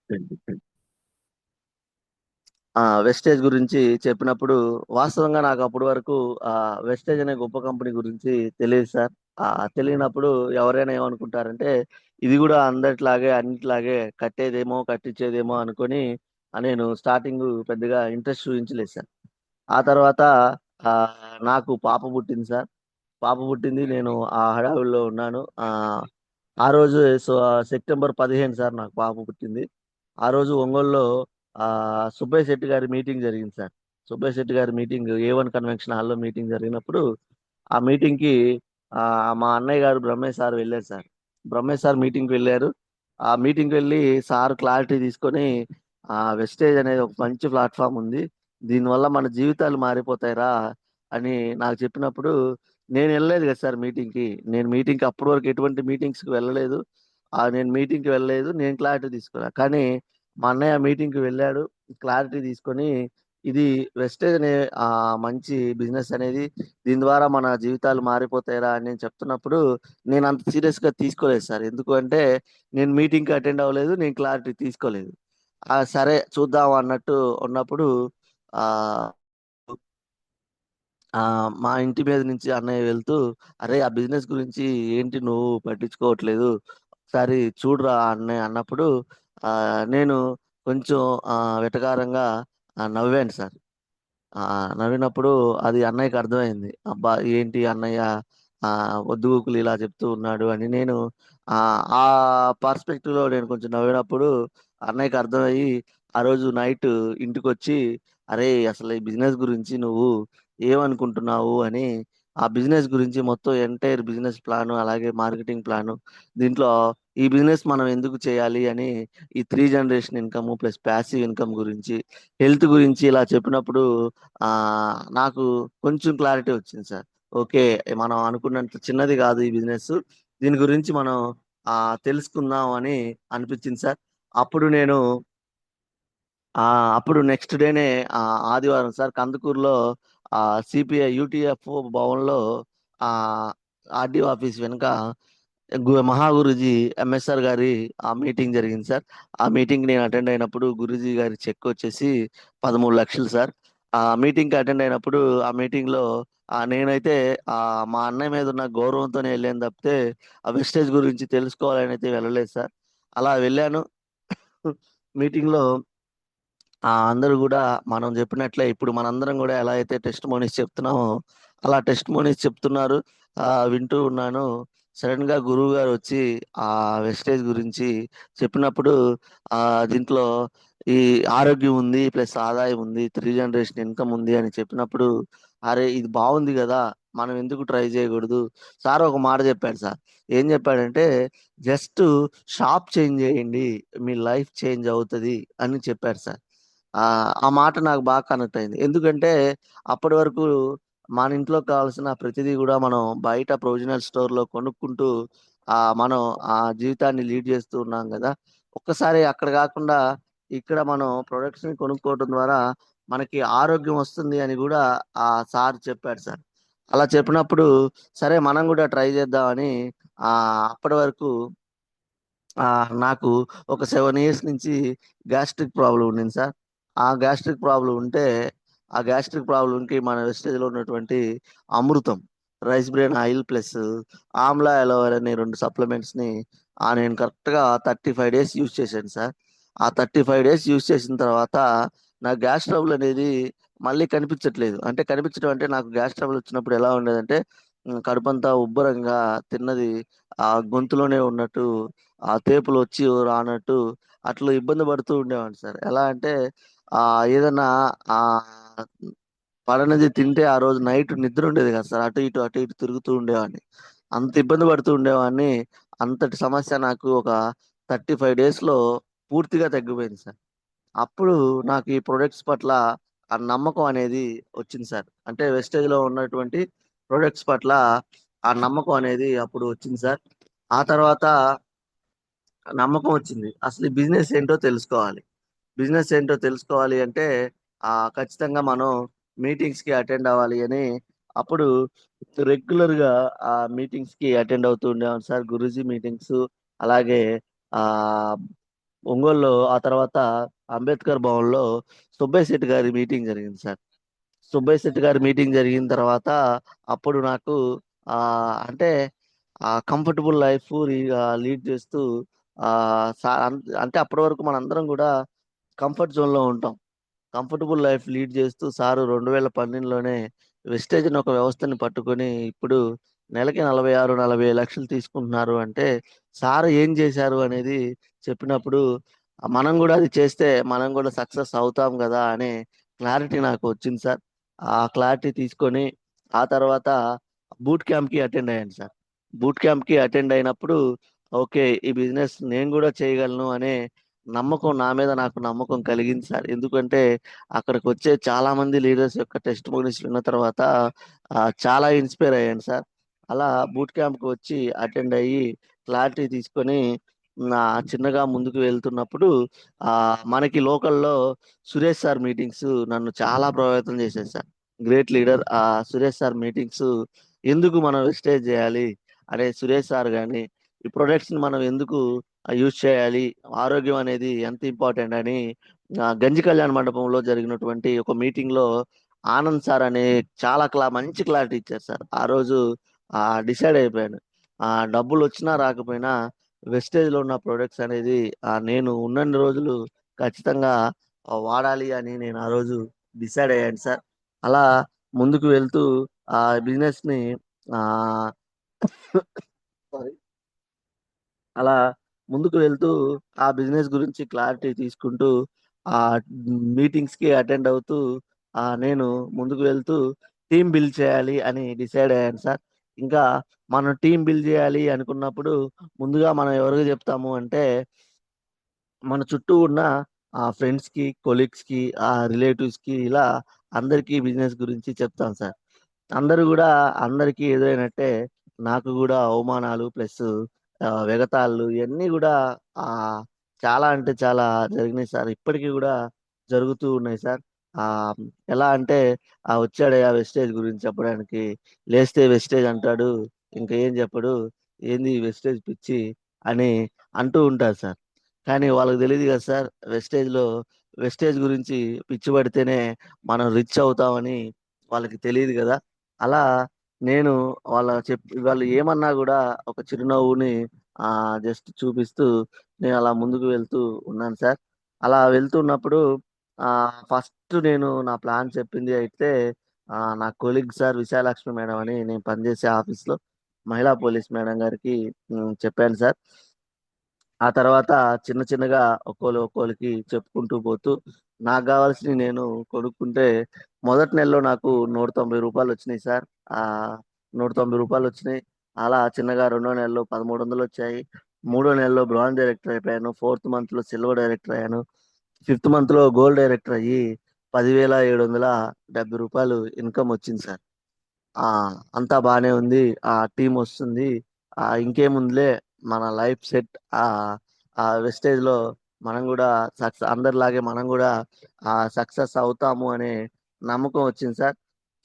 [SPEAKER 2] Vestige గురించి చెప్పినప్పుడు వాస్తవంగా నాకు అప్పటి వరకు వెస్టేజ్ అనే గొప్ప కంపెనీ గురించి తెలియదు సార్. తెలియనప్పుడు ఎవరైనా ఏమనుకుంటారంటే ఇది కూడా అందరిట్లాగే అన్నిట్లాగే కట్టేదేమో కట్టించేదేమో అనుకొని నేను స్టార్టింగ్ పెద్దగా ఇంట్రెస్ట్ చూపించలేదు సార్. ఆ తర్వాత నాకు పాప పుట్టింది సార్. పాప పుట్టింది. నేను ఆ హడావిడిలో ఉన్నాను. ఆ రోజు సెప్టెంబర్ 15 సార్ నాకు పాప పుట్టింది. ఆ రోజు ఒంగోలులో సుబ్బయ్య శెట్టి గారి మీటింగ్ జరిగింది సార్. సుబ్బయ్య శెట్టి గారి మీటింగ్ A1 కన్వెన్షన్ హాల్‌లో మీటింగ్ జరిగినప్పుడు, ఆ మీటింగ్‌కి మా అన్నయ్య గారు బ్రహ్మయ్య సార్ వెళ్లారు సార్. బ్రహ్మయ్య సార్ మీటింగ్‌కి వెళ్లారు. ఆ మీటింగ్‌కి వెళ్లి సార్ క్లారిటీ తీసుకొని వెస్టేజ్ అనేది ఒక మంచి ప్లాట్‌ఫార్మ్ ఉంది. దీనివల్ల మన జీవితాలు మారిపోతాయిరా అని నాకు చెప్పినప్పుడు, నేను వెళ్ళలేదు కదా సార్ మీటింగ్‌కి. నేను మీటింగ్‌కి అప్పటి వరకు ఎటువంటి మీటింగ్స్‌కి వెళ్ళలేదు. నేను మీటింగ్‌కి వెళ్ళలేదు. నేను క్లారిటీ తీసుకున్నా. కానీ మా అన్నయ్య మీటింగ్‌కి వెళ్ళాడు. క్లారిటీ తీసుకొని ఇది వెస్టేజ్ అనే మంచి బిజినెస్ అనేది దీని ద్వారా మన జీవితాలు మారిపోతాయిరా అని నేను చెప్తున్నప్పుడు నేను అంత సీరియస్‌గా తీసుకోలేదు సార్. ఎందుకు అంటే నేను మీటింగ్‌కి అటెండ్ అవ్వలేదు. నేను క్లారిటీ తీసుకోలేదు. సరే చూద్దాం అన్నట్టు ఉన్నప్పుడు ఆహ్, మా ఇంటి మీద నుంచి అన్నయ్య వెళ్తూ, "అరేయ్! ఆ బిజినెస్ గురించి ఏంటి నువ్వు పట్టించుకోవట్లేదు. ఒకసారి చూడురా" అన్నయ్య అన్నప్పుడు నేను కొంచెం వెటకారంగా నవ్వాను సార్. నవ్వినప్పుడు అది అన్నయ్యకి అర్థమైంది. అబ్బా! ఏంటి అన్నయ్య పొద్దుగూకులు ఇలా చెప్తూ ఉన్నాడు అని నేను ఆ పర్స్పెక్టివ్‌లో నేను కొంచెం నవ్వినప్పుడు అన్నయ్యకి అర్థమయ్యి, ఆ రోజు నైట్ ఇంటికొచ్చి, "అరేయ్! అసలు ఈ బిజినెస్ గురించి నువ్వు ఏమనుకుంటున్నావు?" అని ఆ బిజినెస్ గురించి మొత్తం ఎంటైర్ బిజినెస్ ప్లాన్, అలాగే మార్కెటింగ్ ప్లాన్, దీంట్లో ఈ బిజినెస్ మనం ఎందుకు చేయాలి అని ఈ 3 generation income plus passive income గురించి, హెల్త్ గురించి ఇలా చెప్పినప్పుడు నాకు కొంచెం క్లారిటీ వచ్చింది సార్. ఓకే. మనం అనుకున్నంత చిన్నది కాదు ఈ బిజినెస్. దీని గురించి మనం తెలుసుకుందాం అని అనిపించింది సార్. అప్పుడు నేను అప్పుడు నెక్స్ట్ డేనే ఆదివారం సార్ కందుకూరులో సిపిఐ యూటీఎఫ్ఓ భవన్‌లో ఆహ్, ఆర్‌డీఓ ఆఫీస్ వెనక మహాగురూజీ ఎంఎస్ఆర్ గారి మీటింగ్ జరిగింది సార్. ఆ మీటింగ్‌కి నేను అటెండ్ అయినప్పుడు గురూజీ గారి చెక్ వచ్చేసి 13,00,000 సార్. ఆ మీటింగ్‌కి అటెండ్ అయినప్పుడు ఆ మీటింగ్‌లో నేనైతే మా అన్నయ్య మీద ఉన్న గౌరవంతోనే వెళ్ళాను తప్పితే ఆ వెస్టేజ్ గురించి తెలుసుకోవాలని అయితే వెళ్ళలేదు సార్. అలా వెళ్ళాను. మీటింగ్‌లో అందరూ గూడా మనం జెప్పినట్లే ఇప్పుడు మనందరం గూడా ఎలా అయితే టెస్టిమోనీస్ చెప్తున్నామో, అలా టెస్టిమోనీస్ చెప్తున్నారు. వింటూ ఉన్నాను. సడెన్‌గా గురువుగారొచ్చి వెస్టేజ్ గురించి చెప్పినప్పుడు దీంట్లో ఈ ఆరోగ్యం ఉంది, ప్లస్ ఆదాయం ఉంది, 3 జనరేషన్ ఇన్‌కమ్ ఉంది అని చెప్పినప్పుడు, అరే! ఇది బావుంది గదా! మనం ఎందుకు ట్రై జేయగూడదు? సార్ ఒక మాట జెప్పాడు సార్. ఏం జెప్పాడంటే, "జస్టు షాప్ చేంజ్ జేయండి. మీ లైఫ్ చేంజ్ అవుతది" అని చెప్పారు సార్. ఆ మాట నాకు బాగా కనెక్ట్ అయింది. ఎందుకంటే అప్పటి వరకు మన ఇంట్లోకి కావాల్సిన ప్రతిదీ గూడా మనం బయట ప్రొవిజనల్ స్టోర్‌లో కొనుక్కుంటూ మనం జీవితాన్ని లీడ్ చేస్తూ ఉన్నాం గదా! ఒక్కసారి అక్కడ గాకుండా ఇక్కడ మనం ప్రొడక్ట్స్‌ని కొనుక్కోవడం ద్వారా మనకి ఆరోగ్యం వస్తుంది అని గూడా సార్ చెప్పాడు సార్. అలా చెప్పినప్పుడు సరే మనం గూడా ట్రై చేద్దామని అప్పటి వరకు నాకు ఒక 7 ఇయర్స్ నుంచి గ్యాస్ట్రిక్ ప్రాబ్లమ్ ఉండింది సార్. ఆ గ్యాస్ట్రిక్ ప్రాబ్లమ్ ఉంటే, ఆ గ్యాస్ట్రిక్ ప్రాబ్లమ్‌కి మన వెస్టేజ్‌లో ఉన్నటువంటి అమృతం, rice bran oil plus amla aloe vera అనే 2 సప్లిమెంట్స్‌ని నేను కరెక్ట్‌గా 35 డేస్ యూజ్ చేశాను సార్. ఆ 35 డేస్ యూజ్ చేసిన తర్వాత నా గ్యాస్ ట్రబుల్ అనేది మళ్ళీ కనిపించట్లేదు. అంటే కనిపించడం అంటే నాకు గ్యాస్ ట్రబుల్ వచ్చినప్పుడు ఎలా ఉండేదంటే కడుపంతా ఉబ్బరంగా తిన్నది గొంతులోనే ఉన్నట్టు తేపులొచ్చి రానట్టు అట్లా ఇబ్బంది పడుతూ ఉండేవాడిని సార్. ఎలా అంటే ఏదన్నా ఆహ్, పడనిది తింటే ఆ రోజు నైట్ నిద్ర ఉండేది కాదు సార్. అటు ఇటు, అటు ఇటు తిరుగుతూ ఉండేవాడిని. అంత ఇబ్బంది పడుతూ ఉండేవాడిని. అంతటి సమస్య నాకు ఒక 35 డేస్‌లో పూర్తిగా తగ్గిపోయింది సార్. అప్పుడు నాకు ఈ ప్రొడక్ట్స్ పట్ల ఆ నమ్మకం అనేది వచ్చింది సార్. అంటే వెస్టేజ్‌లో ఉన్నటువంటి ప్రొడక్ట్స్ పట్ల ఆ నమ్మకం అనేది అప్పుడు వచ్చింది సార్. ఆ తర్వాత నమ్మకం వచ్చింది. అసలు ఈ బిజినెస్ ఏంటో తెలుసుకోవాలి. బిజినెస్ ఏంటో తెలుసుకోవాలి అంటే ఖచ్చితంగా మనం మీటింగ్స్‌కి అటెండ్ అవ్వాలి అని అప్పుడు రెగ్యులర్‌గా మీటింగ్స్‌కి అటెండ్ అవుతూ ఉండేవాడిని సార్. గురూజీ మీటింగ్స్ అలాగే ఆహ్, ఒంగోలులో ఆ తర్వాత అంబేద్కర్ భవన్‌లో సుబ్బయ్య శెట్టి గారి మీటింగ్ జరిగింది సార్. సుబ్బయ్య శెట్టి గారి మీటింగ్ జరిగిన తర్వాత అప్పుడు నాకు అంటే కంఫర్టబుల్ లైఫ్ లీడ్ చేస్తూ ఆహ్, స అన్ అంటే అప్పటి వరకు మనందరం గూడా కంఫర్ట్ జోన్‌లో ఉంటాం. కంఫర్టబుల్ లైఫ్ లీడ్ చేస్తూ సారు 2012లోనే వెస్టేజ్ అని ఒక వ్యవస్థని పట్టుకొని ఇప్పుడు నెలకి 46, 40 లక్షలు తీసుకుంటున్నారు అంటే సారు ఏం చేశారు అనేది చెప్పినప్పుడు మనం గూడా అది చేస్తే మనం గూడా సక్సెస్ అవుతాం గదా! అనే క్లారిటీ నాకు వచ్చింది సార్. ఆ క్లారిటీ తీసుకొని ఆ తర్వాత బూట్ క్యాంప్‌కి అటెండ్ అయ్యాను సార్. బూట్ క్యాంప్‌కి అటెండ్ అయినప్పుడు ఓకే. ఈ బిజినెస్ నేను గూడా చేయగలను అనే నమ్మకం నా మీద నాకు నమ్మకం కలిగింది సార్. ఎందుకంటే అక్కడికొచ్చే చాలామంది లీడర్స్ యొక్క టెస్టిమోనీస్ విన్న తర్వాత చాలా ఇన్‌స్పైర్ అయ్యాను సార్. అలా బూట్ క్యాంప్‌కి వచ్చి అటెండ్ అయ్యి క్లారిటీ తీసుకొని చిన్నగా ముందుకు వెళ్తున్నప్పుడు మనకి లోకల్‌లో సురేష్ సార్ మీటింగ్స్ నన్ను చాలా ప్రభావితం చేశాయి sir. Great leader Suresh sir meetings ఎందుకు మనం వెస్టేజ్ చేయాలి అనే సురేష్ సార్ గాని, ఈ ప్రొడక్ట్స్‌ని మనం ఎందుకు యూజ్ చేయాలి, ఆరోగ్యం అనేది ఎంత ఇంపార్టెంట్ అని గంజి కళ్యాణ మండపంలో జరిగినటువంటి ఒక మీటింగ్‌లో ఆనంద్ సార్ అనే చాలా మంచి క్లారిటీ ఇచ్చారు సార్. ఆ రోజు డిసైడ్ అయిపోయాను. డబ్బులొచ్చినా రాకపోయినా వెస్టేజ్‌లో ఉన్న ప్రొడక్ట్స్ అనేది నేను ఉన్నన్ని రోజులు ఖచ్చితంగా వాడాలి అని నేను ఆ రోజు డిసైడ్ అయ్యాను సార్. అలా ముందుకు వెళ్తూ బిజినెస్‌ని ఆహ్, సారీ. అలా ముందుకు వెళ్తూ ఆ బిజినెస్ గురించి క్లారిటీ తీసుకుంటూ మీటింగ్స్‌కి అటెండ్ అవుతూ నేను ముందుకు వెళ్తూ టీం బిల్డ్ చేయాలి అని డిసైడ్ అయ్యాను సార్. ఇంకా మనం టీం బిల్డ్ చేయాలి అనుకున్నప్పుడు ముందుగా మనం ఎవరికి చెప్తాము అంటే మన చుట్టూ ఉన్న ఫ్రెండ్స్‌కి, కొలీగ్స్‌కి, రిలేటివ్స్‌కి ఇలా అందరికీ బిజినెస్ గురించి చెప్తాం సార్. అందరూ గూడా అందరికీ ఎదురైనట్టే నాకు గూడా అవమానాలు ప్లస్ వెగతాళిలు ఇయన్నీ గూడా ఆహ్, చాలా అంటే చాలా జరిగినాయి సార్. ఇప్పటికి గూడా జరుగుతూ ఉన్నాయి సార్. ఆహ్, ఎలా అంటే వచ్చాడయ్యా వెస్టేజ్ గురించి చెప్పడానికి. లేస్తే వెస్టేజ్ అంటాడు. ఇంక ఏం చెప్పడు. ఏంది ఈ వెస్టేజ్ పిచ్చి అని అంటూ ఉంటారు సార్. కానీ వాళ్ళకి తెలీదు గదా సార్. వెస్టేజ్ గురించి పిచ్చి పడితేనే మనం రిచ్ అవుతామని వాళ్ళకి తెలీదు గదా! అలా నేను వాళ్ళు ఏమన్నా గూడా ఒక చిరునవ్వుని జస్ట్ చూపిస్తూ నేనలా ముందుకు వెళ్తూ ఉన్నాను సార్. అలా వెళ్తున్నప్పుడు ఫస్ట్ నేను నా ప్లాన్ చెప్పింది అయితే నా కొలీగ్ సార్ విశాలాక్ష్మి మేడం అని నేను పనిచేసే ఆఫీస్‌లో మహిళా పోలీస్ మేడం గారికి చెప్పాను సార్. ఆ తర్వాత చిన్న చిన్నగా ఒక్కోళ్ళకి చెప్పుకుంటూ పోతూ నాకు గావాల్సినయి నేను కొనుక్కుంటే మొదటి నెలలో నాకు రూ. 190 వచ్చినాయి సార్. రూ. 190 వచ్చినాయి. అలా చిన్నగా రెండో నెలలో 1300 వచ్చాయి. మూడో నెలలో బ్రాంజ్ డైరెక్టర్ అయిపోయాను. ఫోర్త్ మంత్‌లో సిల్వర్ డైరెక్టర్ అయ్యాను. ఫిఫ్త్ మంత్‌లో గోల్డ్ డైరెక్టర్ అయ్యి రూ. 10,770 ఇన్‌కమ్ వచ్చింది సార్. ఆ! అంతా బానే ఉంది. టీమొస్తుంది. ఇంకేముందిలే మన లైఫ్ సెట్. ఆహ్, ఆ వెస్టేజ్‌లో మనం గూడా అందరిలాగే మనం గూడా సక్సెస్ అవుతాము అనే నమ్మకం వచ్చింది సార్.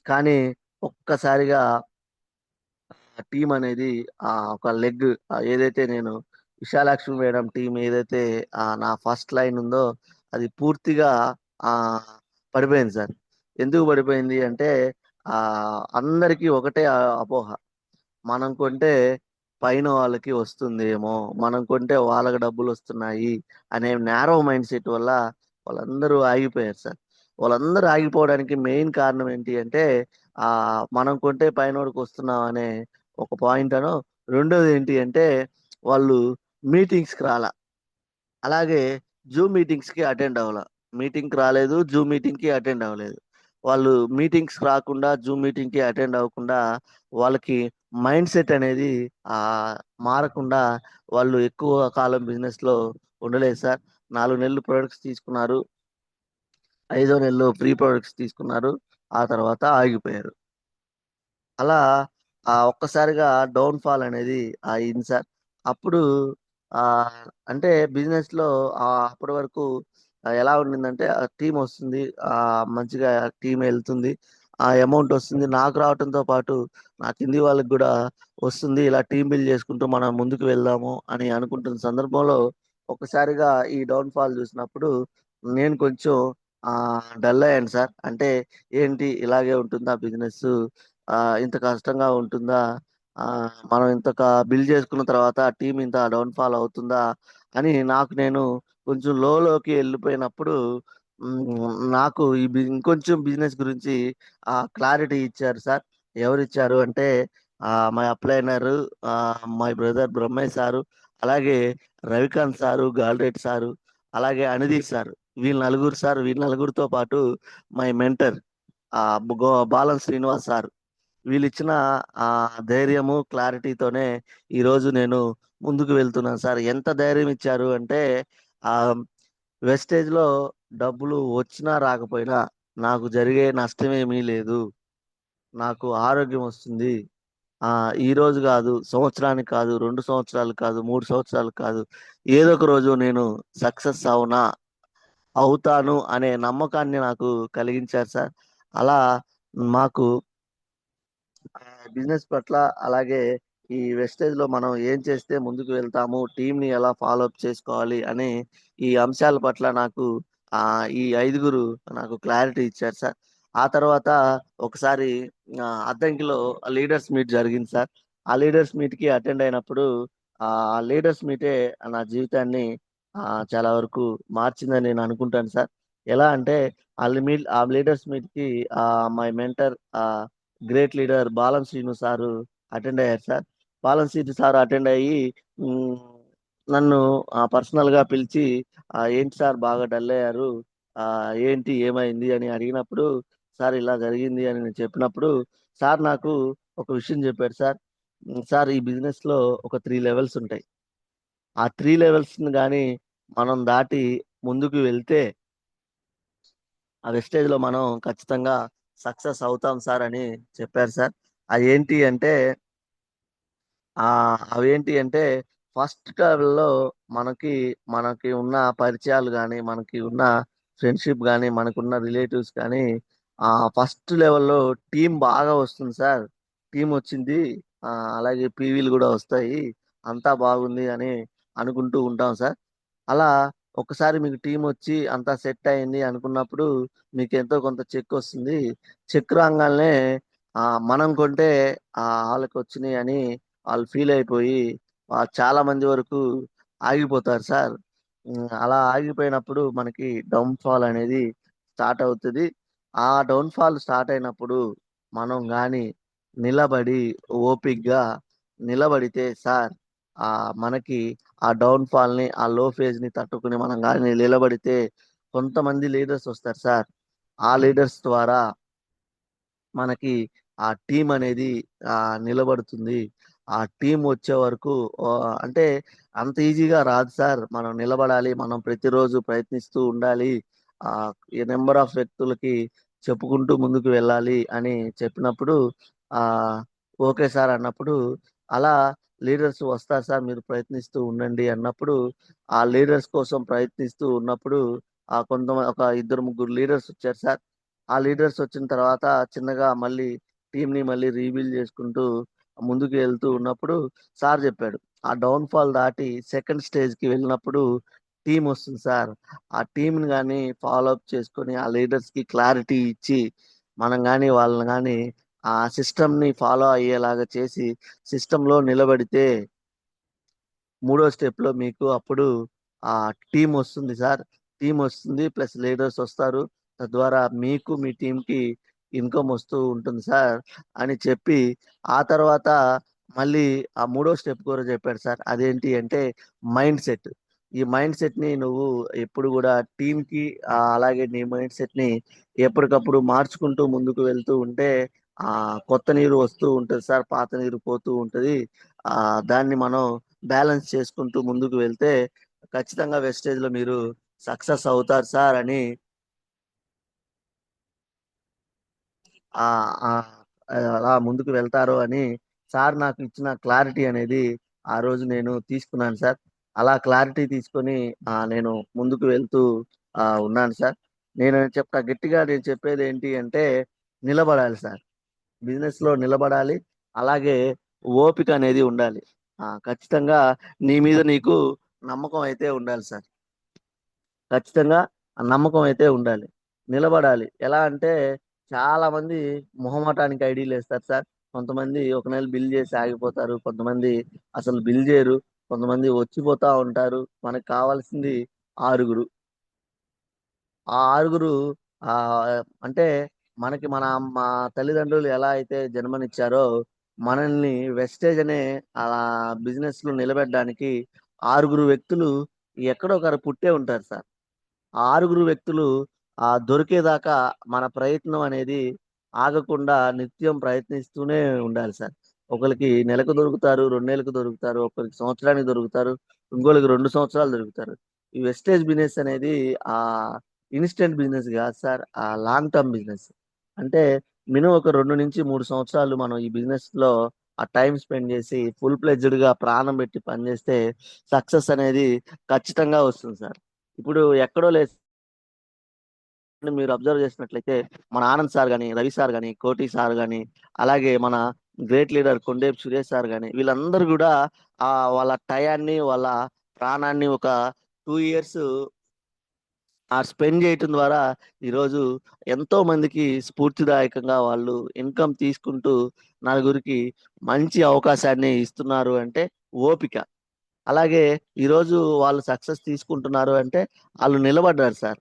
[SPEAKER 2] కానీ ఒక్కసారిగా టీమ్ అనేది ఒక లెగ్ ఏదైతే నేను విశాలాక్ష్మి మేడం టీమ్ ఏదైతే నా ఫస్ట్ లైన్ ఉందో అది పూర్తిగా ఆహ్, పడిపోయింది సార్. ఎందుకు పడిపోయింది అంటే అందరికీ ఒకటే అపోహ. మనం కొంటే పైన వాళ్ళకి వస్తుందేమో! మనం కొంటే వాళ్ళకి డబ్బులొస్తున్నాయి అనే న్యారో మైండ్ సెట్ వల్ల వాళ్ళందరూ ఆగిపోయారు సార్. వాళ్ళందరూ ఆగిపోవడానికి మెయిన్ కారణం ఏంటి అంటే మనం కొంటే పైనోడికొస్తున్నాం అనే ఒక పాయింట్ అనో, రెండోది ఏంటి అంటే వాళ్ళు మీటింగ్స్‌కి రాలా. అలాగే జూమ్ మీటింగ్స్‌కి అటెండ్ అవ్వలా. మీటింగ్‌కి రాలేదు. జూమ్ మీటింగ్‌కి అటెండ్ అవ్వలేదు. వాళ్ళు మీటింగ్స్‌కి రాకుండా, జూమ్ మీటింగ్‌కి అటెండ్ అవ్వకుండా వాళ్ళకి మైండ్ సెట్ అనేది ఆహ్, మారకుండా వాళ్ళు ఎక్కువ కాలం బిజినెస్‌లో ఉండలేదు సార్. 4 నెలలు ప్రొడక్ట్స్ తీసుకున్నారు. ఐదో నెలలో ఫ్రీ ప్రొడక్ట్స్ తీసుకున్నారు. ఆ తర్వాత ఆగిపోయారు. అలా ఒక్కసారిగా డౌన్‌ఫాల్ అనేది అయింది సార్. అప్పుడు అంటే బిజినెస్‌లో అప్పటి వరకు ఎలా ఉండిందంటే టీమొస్తుంది. మంచిగా టీమెళ్తుంది. ఆ అమౌంట్ ఒస్తుంది. నాకు రావటంతో పాటు నా కింది వాళ్ళకి గూడా వస్తుంది. ఇలా టీమ్ బిల్డ్ చేసుకుంటూ మనం ముందుకు వెళ్దాము అని అనుకుంటున్న సందర్భంలో ఒక్కసారిగా ఈ డౌన్‌ఫాల్ చూసినప్పుడు నేను కొంచెం డల్ అయ్యాను సార్. అంటే ఏంటి ఇలాగే ఉంటుందా బిజినెసు? ఇంత కష్టంగా ఉంటుందా? మనం బిల్డ్ చేసుకున్న తర్వాత టీమ్ ఇంత డౌన్‌ఫాల్ అవుతుందా? అని నాకు నేను కొంచెం లోలోకి ఎళ్ళిపోయినప్పుడు నాకు ఇంకొంచెం బిజినెస్ గురించి క్లారిటీ ఇచ్చారు సార్. ఎవరిచ్చారు అంటే మై అప్లైనరు మై బ్రదర్ బ్రహ్మయ్య సారు, అలాగే రవికాంత్ సారు, గాలిరెడ్డి సారు, అలాగే అనిదీప్ సారు. వీళ్ళ నలుగురితో పాటు మై మెంటర్ బాలం శ్రీనివాస్ సారు. వీళ్ళిచ్చిన ధైర్యము, క్లారిటీతోనే ఈరోజు నేను ముందుకు వెళ్తున్నాను సార్. ఎంత ధైర్యం ఇచ్చారు అంటే ఆహ్, వెస్టేజ్‌లో డబ్బులు వచ్చినా రాకపోయినా నాకు జరిగే నష్టమేమీ లేదు. నాకు ఆరోగ్యం వస్తుంది. ఈరోజు గాదు, సంవత్సరానికి కాదు, 2 సంవత్సరాలు కాదు, 3 సంవత్సరాలు కాదు. ఏదో ఒక రోజు నేను సక్సెస్ అవుతాను అనే నమ్మకాన్ని నాకు కలిగించారు సార్. అలా మాకు బిజినెస్ పట్ల అలాగే ఈ వెస్టేజ్‌లో మనం ఏం చేస్తే ముందుకు వెళ్తాము, టీమ్‌ని ఎలా ఫాలో అప్ చేసుకోవాలి అనే ఈ అంశాల పట్ల నాకు ఈ ఐదుగురు నాకు క్లారిటీ ఇచ్చారు సార్. ఆ తర్వాత ఒకసారి అద్దంకిలో లీడర్స్ మీట్ జరిగింది సార్. ఆ లీడర్స్ మీట్‌కి అటెండ్ అయినప్పుడు ఆ లీడర్స్ మీటే నా జీవితాన్ని చాలా వరకు మార్చిందని నేను అనుకుంటాను సార్. ఎలా అంటే ఆ లీడర్స్ మీట్‌కి my mentor great leader Balam Srinu sir attend అయ్యారు sir. Balam Srinu sir attend అయ్యి హ్మ్, నన్ను పర్సనల్‌గా పిలిచి ఏంటి సార్ బాగా డల్ అయ్యారు. ఏంటి ఏమైంది అని అడిగినప్పుడు సార్ ఇలా జరిగింది అని నేను చెప్పినప్పుడు సార్ నాకు ఒక విషయం చెప్పాడు సార్. సార్ ఈ బిజినెస్ లో ఒక 3 లెవెల్స్ ఉంటాయి. ఆ 3 లెవెల్స్ ని కానీ మనం దాటి ముందుకు వెళ్తే ఆ వెస్టేజ్ లో మనం ఖచ్చితంగా సక్సెస్ అవుతాం సార్ అని చెప్పారు సార్. అది ఏంటి అంటే అవేంటి అంటే ఫస్ట్ లెవెల్‌లో మనకి, మనకి ఉన్న పరిచయాలు గాని, మనకి ఉన్న ఫ్రెండ్‌షిప్ గాని, మనకున్న రిలేటివ్స్ కానీ ఫస్ట్ లెవెల్‌లో టీమ్ బాగా వస్తుంది సార్. టీమొచ్చింది. అలాగే పీవీలు గూడా వస్తాయి. అంతా బాగుంది అని అనుకుంటూ ఉంటాం సార్. అలా ఒక్కసారి మీకు టీమొచ్చి అంతా సెట్ అయింది అనుకున్నప్పుడు మీకెంతో కొంత చెక్కొస్తుంది. చెక్ రాంగాల్నే మనం కొంటే ఆళ్ళకొచ్చినియి అని ఆళ్ళు ఫీల్ అయిపోయి చాలా మంది వరకు ఆగిపోతారు సార్. అలా ఆగిపోయినప్పుడు మనకి డౌన్‌ఫాల్ అనేది స్టార్ట్ అవుతది. ఆ డౌన్‌ఫాల్ స్టార్ట్ అయినప్పుడు మనం గాని నిలబడి ఓపికగా నిలబడితే సార్ మనకి ఆ డౌన్‌ఫాల్‌ని, ఆ లో ఫేజ్‌ని తట్టుకొని మనం గాని నిలబడితే కొంతమంది లీడర్స్ వస్తారు సార్. ఆ లీడర్స్ ద్వారా మనకి ఆ టీమ్ అనేది నిలబడుతుంది. ఆ టీమ్ వచ్చే వరకు అంటే అంత ఈజీగా రాదు సార్. మనం నిలబడాలి. మనం ప్రతిరోజు ప్రయత్నిస్తూ ఉండాలి. ఈ నంబర్ ఆఫ్ వ్యక్తులకి చెప్పుకుంటూ ముందుకు వెళ్ళాలి అని చెప్పినప్పుడు ఆహ్, ఓకే సార్ అన్నప్పుడు అలా లీడర్స్ వస్తారు సార్. మీరు ప్రయత్నిస్తూ ఉండండి అన్నప్పుడు ఆ లీడర్స్ కోసం ప్రయత్నిస్తూ ఉన్నప్పుడు ఒక ఇద్దరు, ముగ్గురు లీడర్స్ వచ్చారు సార్. ఆ లీడర్స్ వచ్చిన తర్వాత చిన్నగా మళ్ళీ టీమ్‌ని మళ్ళీ రీబిల్డ్ చేసుకుంటూ ముందుకు వెళ్తూ ఉన్నప్పుడు సార్ చెప్పాడు. ఆ డౌన్‌ఫాల్ దాటి సెకండ్ స్టేజ్‌కి వెళ్ళినప్పుడు టీమ్ వస్తుంది సార్. ఆ టీమ్‌ని గాని ఫాలో అప్ చేసుకొని ఆ లీడర్స్‌కి క్లారిటీ ఇచ్చి మనం గాని వాళ్ళని గాని ఆ సిస్టమ్‌ని ఫాలో అయ్యేలాగా చేసి సిస్టమ్‌లో నిలబడితే మూడో స్టెప్‌లో మీకు అప్పుడు టీమొస్తుంది సార్. టీమొస్తుంది. ప్లస్ లీడర్స్ వస్తారు. తద్వారా మీకు, మీ టీమ్‌కి ఇన్‌కమ్ వస్తూ ఉంటుంది సార్ అని చెప్పి, ఆ తర్వాత మళ్ళీ ఆ మూడో స్టెప్ కూడా చెప్పాడు సార్. అదేంటి అంటే మైండ్ సెట్. ఈ మైండ్ సెట్‌ని నువ్వు ఎప్పుడు గూడా టీమ్‌కి అలాగే నీ మైండ్ సెట్‌ని ఎప్పటికప్పుడు మార్చుకుంటూ ముందుకు వెళ్తూ ఉంటే కొత్త నీరు వస్తూ ఉంటది సార్. పాత నీరు పోతూ ఉంటది. దాన్ని మనం బ్యాలెన్స్ చేసుకుంటూ ముందుకు వెళ్తే ఖచ్చితంగా వెస్టేజ్‌లో మీరు సక్సెస్ అవుతారు సార్ అని ఆహ్, ఆహ్, అలా ముందుకు వెళ్తారు అని సార్ నాకు ఇచ్చిన క్లారిటీ అనేది ఆ రోజు నేను తీసుకున్నాను సార్. అలా క్లారిటీ తీసుకొని నేను ముందుకు వెళ్తూ ఉన్నాను సార్. గట్టిగా నేను చెప్పేదేంటి అంటే నిలబడాలి సార్. బిజినెస్‌లో నిలబడాలి. అలాగే ఓపిక అనేది ఉండాలి. ఖచ్చితంగా నీ మీద నీకు నమ్మకం అయితే ఉండాలి సార్. ఖచ్చితంగా ఆ నమ్మకం అయితే ఉండాలి. నిలబడాలి. ఎలా అంటే చాలామంది మొహమాటానికి ఐడీలేస్తారు సార్. కొంతమంది ఒక నెల బిల్ జేసి ఆగిపోతారు. కొంతమంది అసలు బిల్ జేయరు. కొంతమంది వచ్చిపోతా ఉంటారు. మనకు కావాల్సింది ఆరుగురు. ఆ ఆరుగురు అంటే మనకి మన తల్లిదండ్రులు ఎలా అయితే జన్మనిచ్చారో, మనల్ని వెస్టేజ్ అనే బిజినెస్‌లో నిలబెట్టడానికి ఆరుగురు వ్యక్తులు ఎక్కడో ఒకరు పుట్టే ఉంటారు సార్. ఆ ఆరుగురు వ్యక్తులు దొరికేదాకా మన ప్రయత్నం అనేది ఆగకుండా నిత్యం ప్రయత్నిస్తూనే ఉండాలి సార్. ఒకళ్ళకి నెలకు దొరుకుతారు, 2 నెలలకు దొరుకుతారు, ఒకరికి సంవత్సరానికి దొరుకుతారు, ఇంకోళ్ళకి 2 సంవత్సరాలు దొరుకుతారు. ఈ వెస్టేజ్ బిజినెస్ అనేది ఆహ్, ఇన్‌స్టంట్ బిజినెస్ గాదు సార్. Long term business. అంటే మినిమమ్ ఒక 2-3 సంవత్సరాలు మనం ఈ బిజినెస్‌లో టైమ్ స్పెండ్ జేసి ఫుల్ ఫ్లెడ్జ్డ్‌గా ప్రాణం బెట్టి పనిజేస్తే సక్సెస్ అనేది ఖచ్చితంగా వస్తుంది సార్. ఇప్పుడు ఎక్కడో లేదు మీరు అబ్జర్వ్ చేసినట్లయితే మన ఆనంద్ సార్ గాని, రవి సార్ గాని, కోటి సార్ గాని, అలాగే మన గ్రేట్ లీడర్ కొండేపు సురేష్ సార్ గాని వీళ్ళందరూ గూడా వాళ్ళ టయాన్ని, వాళ్ళ ప్రాణాన్ని ఒక 2 ఇయర్స్ స్పెండ్ చేయటం ద్వారా ఈరోజు ఎంతో మందికి స్ఫూర్తిదాయకంగా వాళ్ళు ఇన్‌కమ్ తీసుకుంటూ నలుగురికి మంచి అవకాశాన్ని ఇస్తున్నారు అంటే ఓపిక. అలాగే ఈరోజు వాళ్ళు సక్సెస్ తీసుకుంటున్నారు అంటే ఆళ్ళు నిలబడ్డారు సార్.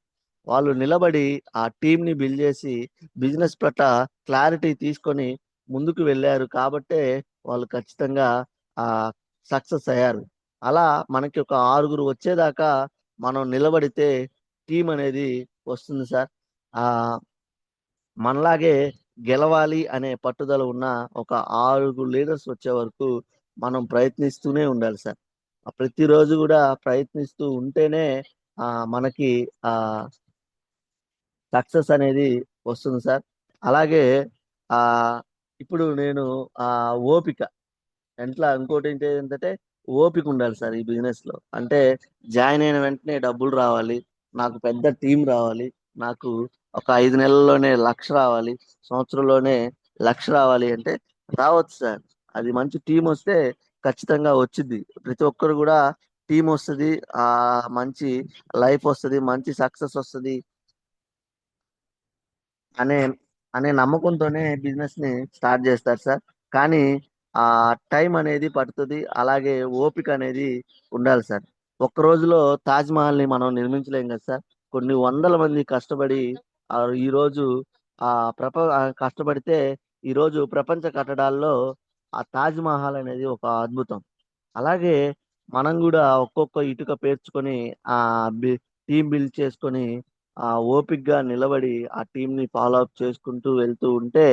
[SPEAKER 2] వాళ్ళు నిలబడి ఆ టీమ్‌ని బిల్డ్ చేసి బిజినెస్ పట్ల క్లారిటీ తీసుకొని ముందుకు వెళ్లారు కాబట్టే వాళ్ళు ఖచ్చితంగా ఆహ్, సక్సెస్ అయ్యారు. అలా మనకి ఒక ఆరుగురు వచ్చేదాకా మనం నిలబడితే టీమ్ అనేది వస్తుంది సార్. ఆహ్ మనలాగే గెలవాలి అనే పట్టుదల ఉన్న ఒక 6 లీడర్స్ వచ్చే వరకు మనం ప్రయత్నిస్తూనే ఉండాలి సార్. ప్రతిరోజు కూడా ప్రయత్నిస్తూ ఉంటేనే మనకి ఆ సక్సెస్ అనేది వస్తుంది సార్. అలాగే ఆ ఇప్పుడు నేను ఆ ఓపిక ఇంకోటి ఏంటంటే ఓపిక ఉండాలి సార్ ఈ బిజినెస్ లో. అంటే జాయిన్ అయిన వెంటనే డబ్బులు రావాలి, నాకు పెద్ద టీం రావాలి, నాకు ఒక 5 నెలల్లోనే 1,00,000 రావాలి, సంవత్సరంలోనే 1,00,000 రావాలి అంటే రావచ్చు సార్. అది మంచి టీం వస్తే ఖచ్చితంగా వచ్చింది. ప్రతి ఒక్కరు కూడా టీం వస్తుంది, ఆ మంచి లైఫ్ వస్తుంది, మంచి సక్సెస్ వస్తుంది అనే అనే నమ్మకంతోనే బిజినెస్ ని స్టార్ట్ చేస్తారు సార్. కానీ ఆ టైం అనేది పడుతుంది, అలాగే ఓపిక అనేది ఉండాలి సార్. ఒక్క రోజులో తాజ్ మహల్ ని మనం నిర్మించలేం కదా సార్. కొన్ని వందల మంది కష్టపడి ఈ రోజు కష్టపడితే ఈ రోజు ప్రపంచ కట్టడాల్లో ఆ తాజ్ మహల్ అనేది ఒక అద్భుతం. అలాగే మనం కూడా ఒక్కొక్క ఇటుక పేర్చుకొని ఆ టీం బిల్డ్ చేసుకొని ఓపిగ్గా నిలబడి ఆ టీం ని ఫాలో అప్ చేసుకుంటూ వెళ్తూ ఉంటే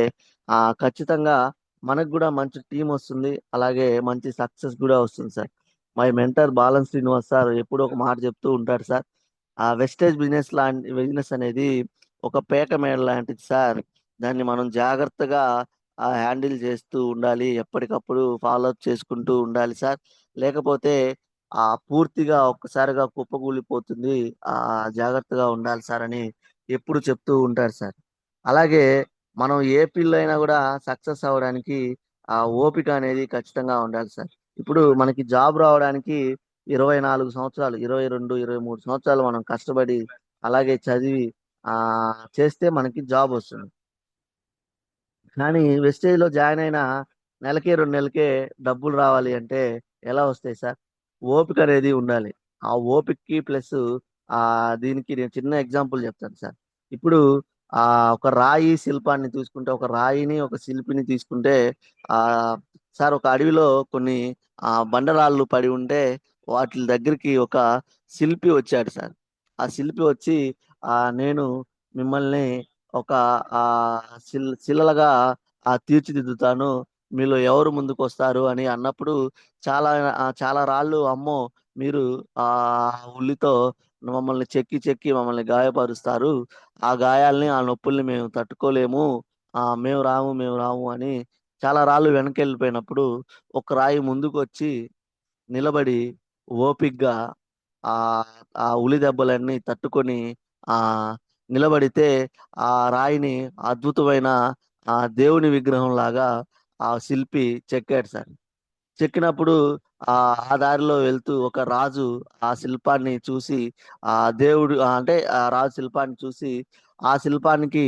[SPEAKER 2] ఖచ్చితంగా మనకు కూడా మంచి టీం వస్తుంది, అలాగే మంచి సక్సెస్ కూడా వస్తుంది sir. My mentor Balan Srinivas sir ఎప్పుడు ఒక మాట చెప్తూ ఉంటాడు సార్. వెస్టేజ్ బిజినెస్ అనేది ఒక పేక మేడ లాంటిది సార్. దాన్ని మనం జాగ్రత్తగా హ్యాండిల్ చేస్తూ ఉండాలి, ఎప్పటికప్పుడు ఫాలో అప్ చేసుకుంటూ ఉండాలి సార్. లేకపోతే పూర్తిగా ఒక్కసారిగా కుప్పకూలిపోతుంది. జాగ్రత్తగా ఉండాలి సార్ అని ఎప్పుడు చెప్తూ ఉంటారు సార్. అలాగే మనం ఏ ఫీల్డ్ అయినా కూడా సక్సెస్ అవ్వడానికి ఓపిక అనేది ఖచ్చితంగా ఉండాలి సార్. ఇప్పుడు మనకి జాబ్ రావడానికి 24 సంవత్సరాలు, 22, 23 సంవత్సరాలు మనం కష్టపడి అలాగే చదివి ఆ చేస్తే మనకి జాబ్ వస్తుంది. కానీ వెస్టేజ్ లో జాయిన్ అయిన నెలకే 2 నెలలకే డబ్బులు రావాలి అంటే ఎలా వస్తాయి సార్? ఓపిక అనేది ఉండాలి. ఆ ఓపికకి ప్లస్ దీనికి నేను చిన్న ఎగ్జాంపుల్ చెప్తాను సార్. ఇప్పుడు ఆ ఒక రాయి శిల్పాన్ని తీసుకుంటే, ఒక రాయిని ఒక శిల్పిని తీసుకుంటే ఆ సార్ ఒక అడవిలో కొన్ని బండరాళ్ళు పడి ఉంటే వాటి దగ్గరికి ఒక శిల్పి వచ్చాడు సార్. ఆ శిల్పి వచ్చి నేను మిమ్మల్ని ఒక ఆ శిలలుగా తీర్చిదిద్దుతాను, మీలో ఎవరు ముందుకు వస్తారు అని అన్నప్పుడు చాలా చాలా రాళ్ళు, అమ్మో మీరు ఆ ఉల్లితో మమ్మల్ని చెక్కి చెక్కి మమ్మల్ని గాయపరుస్తారు, ఆ గాయాల్ని ఆ నొప్పుల్ని మేము తట్టుకోలేము, మేము రాము అని చాలా రాళ్ళు వెనక్కి వెళ్ళిపోయినప్పుడు ఒక రాయి ముందుకు వచ్చి నిలబడి ఓపిగ్గా ఆ ఆ ఉలి దెబ్బలన్నీ తట్టుకొని ఆ నిలబడితే ఆ రాయిని అద్భుతమైన దేవుని విగ్రహం లాగా ఆ శిల్పి చెక్కాడు సార్. చెక్కినప్పుడు ఆ ఆ దారిలో వెళ్తూ ఒక రాజు ఆ శిల్పాన్ని చూసి దేవుడు అంటే ఆ రాజు శిల్పాన్ని చూసి ఆ శిల్పానికి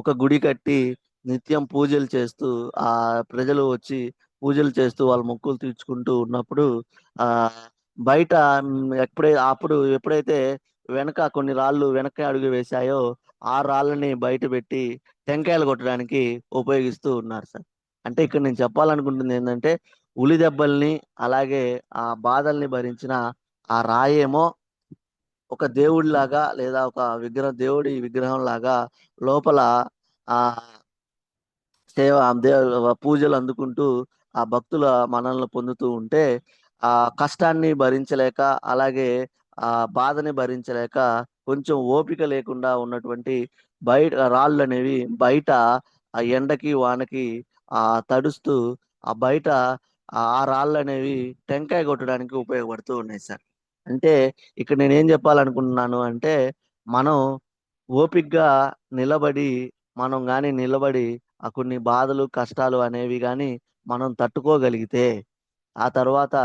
[SPEAKER 2] ఒక గుడి కట్టి నిత్యం పూజలు చేస్తూ ఆ ప్రజలు వచ్చి పూజలు చేస్తూ వాళ్ళ మొక్కులు తీర్చుకుంటూ ఉన్నప్పుడు ఆ బయట ఎప్పుడైతే వెనక కొన్ని రాళ్ళు వెనక అడుగు వేశాయో ఆ రాళ్ళని బయట పెట్టి టెంకాయలు కొట్టడానికి ఉపయోగిస్తూ ఉన్నారు సార్. అంటే ఇక్కడ నేను చెప్పాలనుకుంటుంది ఏంటంటే ఉలి దెబ్బల్ని అలాగే ఆ బాధల్ని భరించిన ఆ రాయేమో ఒక దేవుడిలాగా లేదా ఒక దేవుడి విగ్రహం లాగా లోపల ఆ పూజలు అందుకుంటూ ఆ భక్తుల మనల్ని పొందుతూ ఉంటే ఆ కష్టాన్ని భరించలేక అలాగే ఆ బాధని భరించలేక కొంచెం ఓపిక లేకుండా ఉన్నటువంటి బయట రాళ్ళు అనేవి బయట ఆ ఎండకి వానకి తడుస్తూ బయట ఆ రాళ్ళు అనేవి టెంకాయ కొట్టడానికి ఉపయోగపడుతూ ఉన్నాయి సార్. అంటే ఇక్కడ నేను ఏం చెప్పాలనుకుంటున్నాను అంటే మనం ఓపిగ్గా నిలబడి నిలబడి కొన్ని బాధలు కష్టాలు అనేవి కానీ మనం తట్టుకోగలిగితే ఆ తర్వాత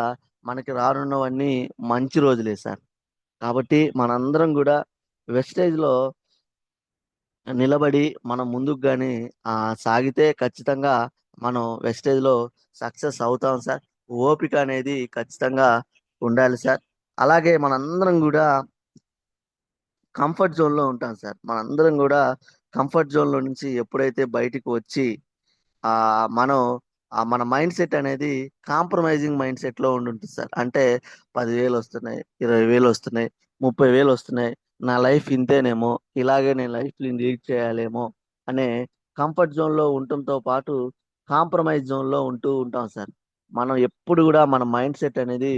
[SPEAKER 2] మనకి రానున్నవన్నీ మంచి రోజులే సార్. కాబట్టి మనందరం కూడా వెస్టేజ్ లో నిలబడి మనం ముందుకు కానీ సాగితే ఖచ్చితంగా మనం వెస్టేజ్ లో సక్సెస్ అవుతాం సార్. ఓపిక అనేది ఖచ్చితంగా ఉండాలి సార్. అలాగే మనందరం కూడా కంఫర్ట్ జోన్ లో ఉంటాం సార్. మనందరం కూడా కంఫర్ట్ జోన్ లో నుంచి ఎప్పుడైతే బయటికి వచ్చి ఆ మనం మన మైండ్ సెట్ అనేది కాంప్రమైజింగ్ మైండ్ సెట్ లో ఉండుంటుంది సార్. అంటే 10,000 వస్తున్నాయి, 20,000 వస్తున్నాయి, 30,000 వస్తున్నాయి, నా లైఫ్ ఇంతేనేమో, ఇలాగే నేను లైఫ్ లీడ్ చేయాలేమో అనే కంఫర్ట్ జోన్లో ఉండటంతో పాటు కాంప్రమైజ్ జోన్లో ఉంటూ ఉంటాం సార్. మనం ఎప్పుడు కూడా మన మైండ్ సెట్ అనేది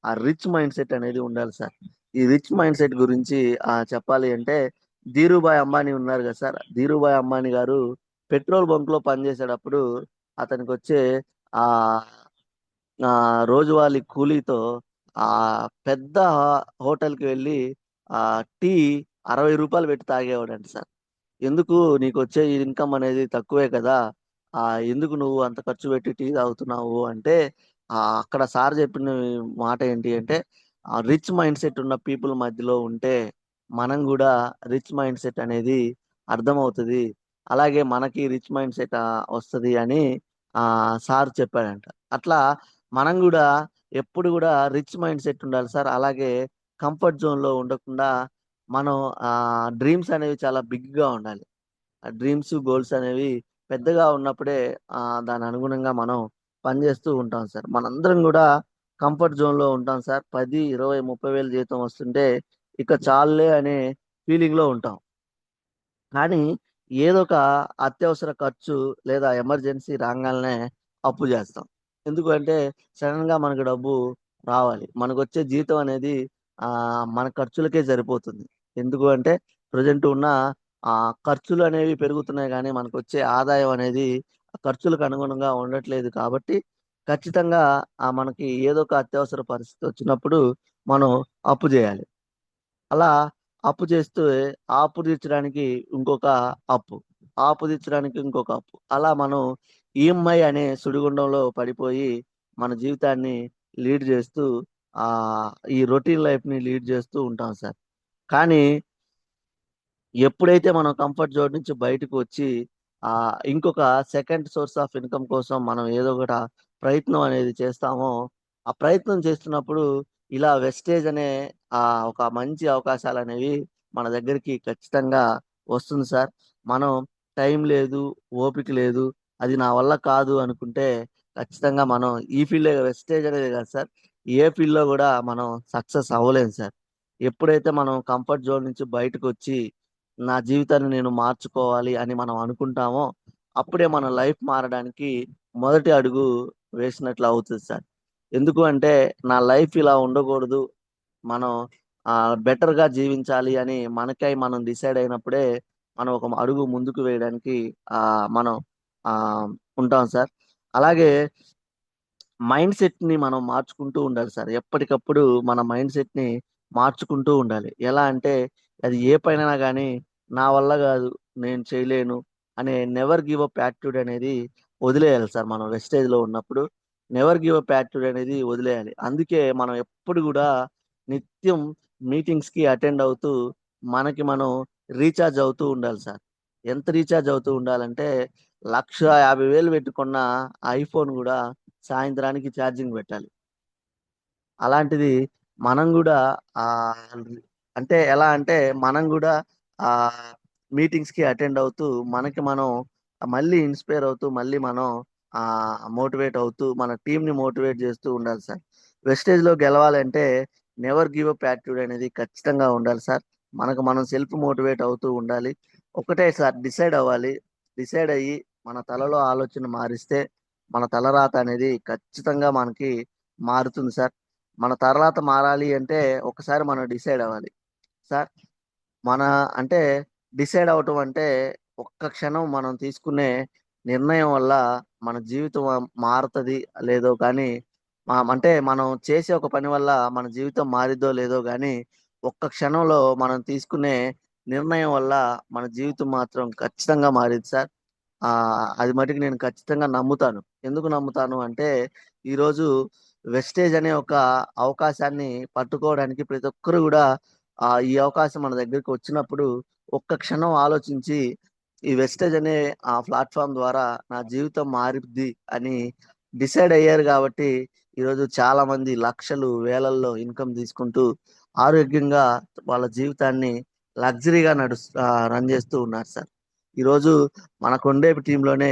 [SPEAKER 2] ఆ రిచ్ మైండ్ సెట్ అనేది ఉండాలి సార్. ఈ రిచ్ మైండ్ సెట్ గురించి చెప్పాలి అంటే ధీరుభాయ్ అంబానీ ఉన్నారు కదా సార్. ధీరుభాయ్ అంబానీ గారు పెట్రోల్ బంక్ లో పనిచేసేటప్పుడు అతనికి వచ్చే ఆ రోజువారీ కూలీతో ఆ పెద్ద హోటల్కి వెళ్ళి ఆ టీ 60 రూపాయలు పెట్టి తాగేవాడంట సార్. ఎందుకు నీకు వచ్చే ఇన్కమ్ అనేది తక్కువే కదా, ఎందుకు నువ్వు అంత ఖర్చు పెట్టి టీ తాగుతున్నావు అంటే అక్కడ సార్ చెప్పిన మాట ఏంటి అంటే రిచ్ మైండ్ సెట్ ఉన్న పీపుల్ మధ్యలో ఉంటే మనం కూడా రిచ్ మైండ్ సెట్ అనేది అర్థమవుతుంది, అలాగే మనకి రిచ్ మైండ్ సెట్ వస్తుంది అని సార్ చెప్పాడంట. అట్లా మనం కూడా ఎప్పుడు కూడా రిచ్ మైండ్ సెట్ ఉండాలి సార్. అలాగే కంఫర్ట్ జోన్లో ఉండకుండా మనం డ్రీమ్స్ అనేవి చాలా బిగ్గా ఉండాలి. ఆ డ్రీమ్స్ గోల్స్ అనేవి పెద్దగా ఉన్నప్పుడే దాని అనుగుణంగా మనం పనిచేస్తూ ఉంటాం సార్. మనందరం కూడా కంఫర్ట్ జోన్లో ఉంటాం సార్. 10, 20, 30 వేలు జీతం వస్తుంటే ఇక చాలులే అనే ఫీలింగ్లో ఉంటాం. కానీ ఏదో ఒక అత్యవసర ఖర్చు లేదా ఎమర్జెన్సీ రాగానే అప్పు చేస్తాం. ఎందుకంటే సడన్ గా మనకు డబ్బు రావాలి, మనకు వచ్చే జీతం అనేది మన ఖర్చులకే సరిపోతుంది. ఎందుకు అంటే ప్రజెంట్ ఉన్న ఖర్చులు అనేవి పెరుగుతున్నాయి కానీ మనకు వచ్చే ఆదాయం అనేది ఖర్చులకు అనుగుణంగా ఉండట్లేదు. కాబట్టి ఖచ్చితంగా మనకి ఏదో ఒక అత్యవసర పరిస్థితి వచ్చినప్పుడు మనం అప్పు చేయాలి. అలా అప్పు చేస్తూ ఆ అప్పు తీర్చడానికి ఇంకొక అప్పు, ఆ అప్పు తీర్చడానికి ఇంకొక అప్పు, అలా మనం ఈఎంఐ అనే సుడిగుండంలో పడిపోయి మన జీవితాన్ని లీడ్ చేస్తూ ఆ ఈ రొటీన్ లైఫ్ ని లీడ్ చేస్తూ ఉంటాం సార్. కానీ ఎప్పుడైతే మనం కంఫర్ట్ జోన్ నుంచి బయటకు వచ్చి ఆ ఇంకొక సెకండ్ సోర్స్ ఆఫ్ ఇన్కమ్ కోసం మనం ఏదో ఒకటి ప్రయత్నం అనేది చేస్తామో, ఆ ప్రయత్నం చేస్తున్నప్పుడు ఇలా వెస్టేజ్ అనే ఒక మంచి అవకాశాలు అనేవి మన దగ్గరికి ఖచ్చితంగా వస్తుంది సార్. మనం టైం లేదు, ఓపిక లేదు, అది నా వల్ల కాదు అనుకుంటే ఖచ్చితంగా మనం ఈ ఫీల్డ్ వెస్టేజ్ అనేది కాదు సార్, ఏ ఫీల్డ్లో కూడా మనం సక్సెస్ అవ్వలేము సార్. ఎప్పుడైతే మనం కంఫర్ట్ జోన్ నుంచి బయటకు వచ్చి నా జీవితాన్ని నేను మార్చుకోవాలి అని మనం అనుకుంటామో అప్పుడే మన లైఫ్ మారడానికి మొదటి అడుగు వేసినట్లు అవుతుంది సార్. ఎందుకు అంటే నా లైఫ్ ఇలా ఉండకూడదు, మనం బెటర్గా జీవించాలి అని మనకై మనం డిసైడ్ అయినప్పుడే మనం ఒక అడుగు ముందుకు వేయడానికి మనం ఆ ఉంటాం సార్. అలాగే మైండ్ సెట్ ని మనం మార్చుకుంటూ ఉండాలి సార్. ఎప్పటికప్పుడు మన మైండ్ సెట్ ని మార్చుకుంటూ ఉండాలి. ఎలా అంటే అది ఏ పనైనా కానీ నా వల్ల కాదు, నేను చేయలేను అనే నెవర్ గివ్ అప్ యాటిట్యూడ్ అనేది వదిలేయాలి సార్. మనం వెస్టేజ్ లో ఉన్నప్పుడు నెవర్ గివ్ అప్ యాటిట్యూడ్ అనేది వదిలేయాలి. అందుకే మనం ఎప్పుడు కూడా నిత్యం మీటింగ్స్ కి అటెండ్ అవుతూ మనకి మనం రీఛార్జ్ అవుతూ ఉండాలి సార్. ఎంత రీఛార్జ్ అవుతూ ఉండాలంటే 1,50,000 పెట్టుకున్న ఐఫోన్ కూడా సాయంత్రానికి ఛార్జింగ్ పెట్టాలి. అలాంటిది మనం కూడా ఆ అంటే ఎలా అంటే మనం కూడా ఆ మీటింగ్స్ కి అటెండ్ అవుతూ మనకి మనం మళ్ళీ ఇన్స్పైర్ అవుతూ మళ్ళీ మనం మోటివేట్ అవుతూ మన టీం ని మోటివేట్ చేస్తూ ఉండాలి సార్. వెస్టేజ్ లో గెలవాలంటే నెవర్ గివ్ అప్ యాటిట్యూడ్ అనేది ఖచ్చితంగా ఉండాలి సార్. మనకు మనం సెల్ఫ్ మోటివేట్ అవుతూ ఉండాలి. ఒకటే సార్, డిసైడ్ అవ్వాలి. డిసైడ్ అయ్యి మన తలలో ఆలోచన మారిస్తే మన తలరాత అనేది ఖచ్చితంగా మనకి మారుతుంది సార్. మన తలరాత మారాలి అంటే ఒకసారి మనం డిసైడ్ అవ్వాలి సార్. మన అంటే డిసైడ్ అవటం అంటే ఒక్క క్షణం మనం తీసుకునే నిర్ణయం వల్ల మన జీవితం మారుతుంది లేదో కానీ అంటే మనం చేసే ఒక పని వల్ల మన జీవితం మారిద్దో లేదో కానీ ఒక్క క్షణంలో మనం తీసుకునే నిర్ణయం వల్ల మన జీవితం మాత్రం ఖచ్చితంగా మారింది సార్. అది మటుకు నేను ఖచ్చితంగా నమ్ముతాను. ఎందుకు నమ్ముతాను అంటే ఈరోజు వెస్టేజ్ అనే ఒక అవకాశాన్ని పట్టుకోవడానికి ప్రతి ఒక్కరు కూడా ఈ అవకాశం మన దగ్గరికి వచ్చినప్పుడు ఒక్క క్షణం ఆలోచించి ఈ వెస్టేజ్ అనే ప్లాట్ఫామ్ ద్వారా నా జీవితం మారిద్ది అని డిసైడ్ అయ్యారు. కాబట్టి ఈరోజు చాలా మంది లక్షలు వేలల్లో ఇన్కమ్ తీసుకుంటూ ఆరోగ్యంగా వాళ్ళ జీవితాన్ని లగ్జరీగా రన్ చేస్తూ ఉన్నారు సార్. ఈరోజు మన కొండేపు టీంలోనే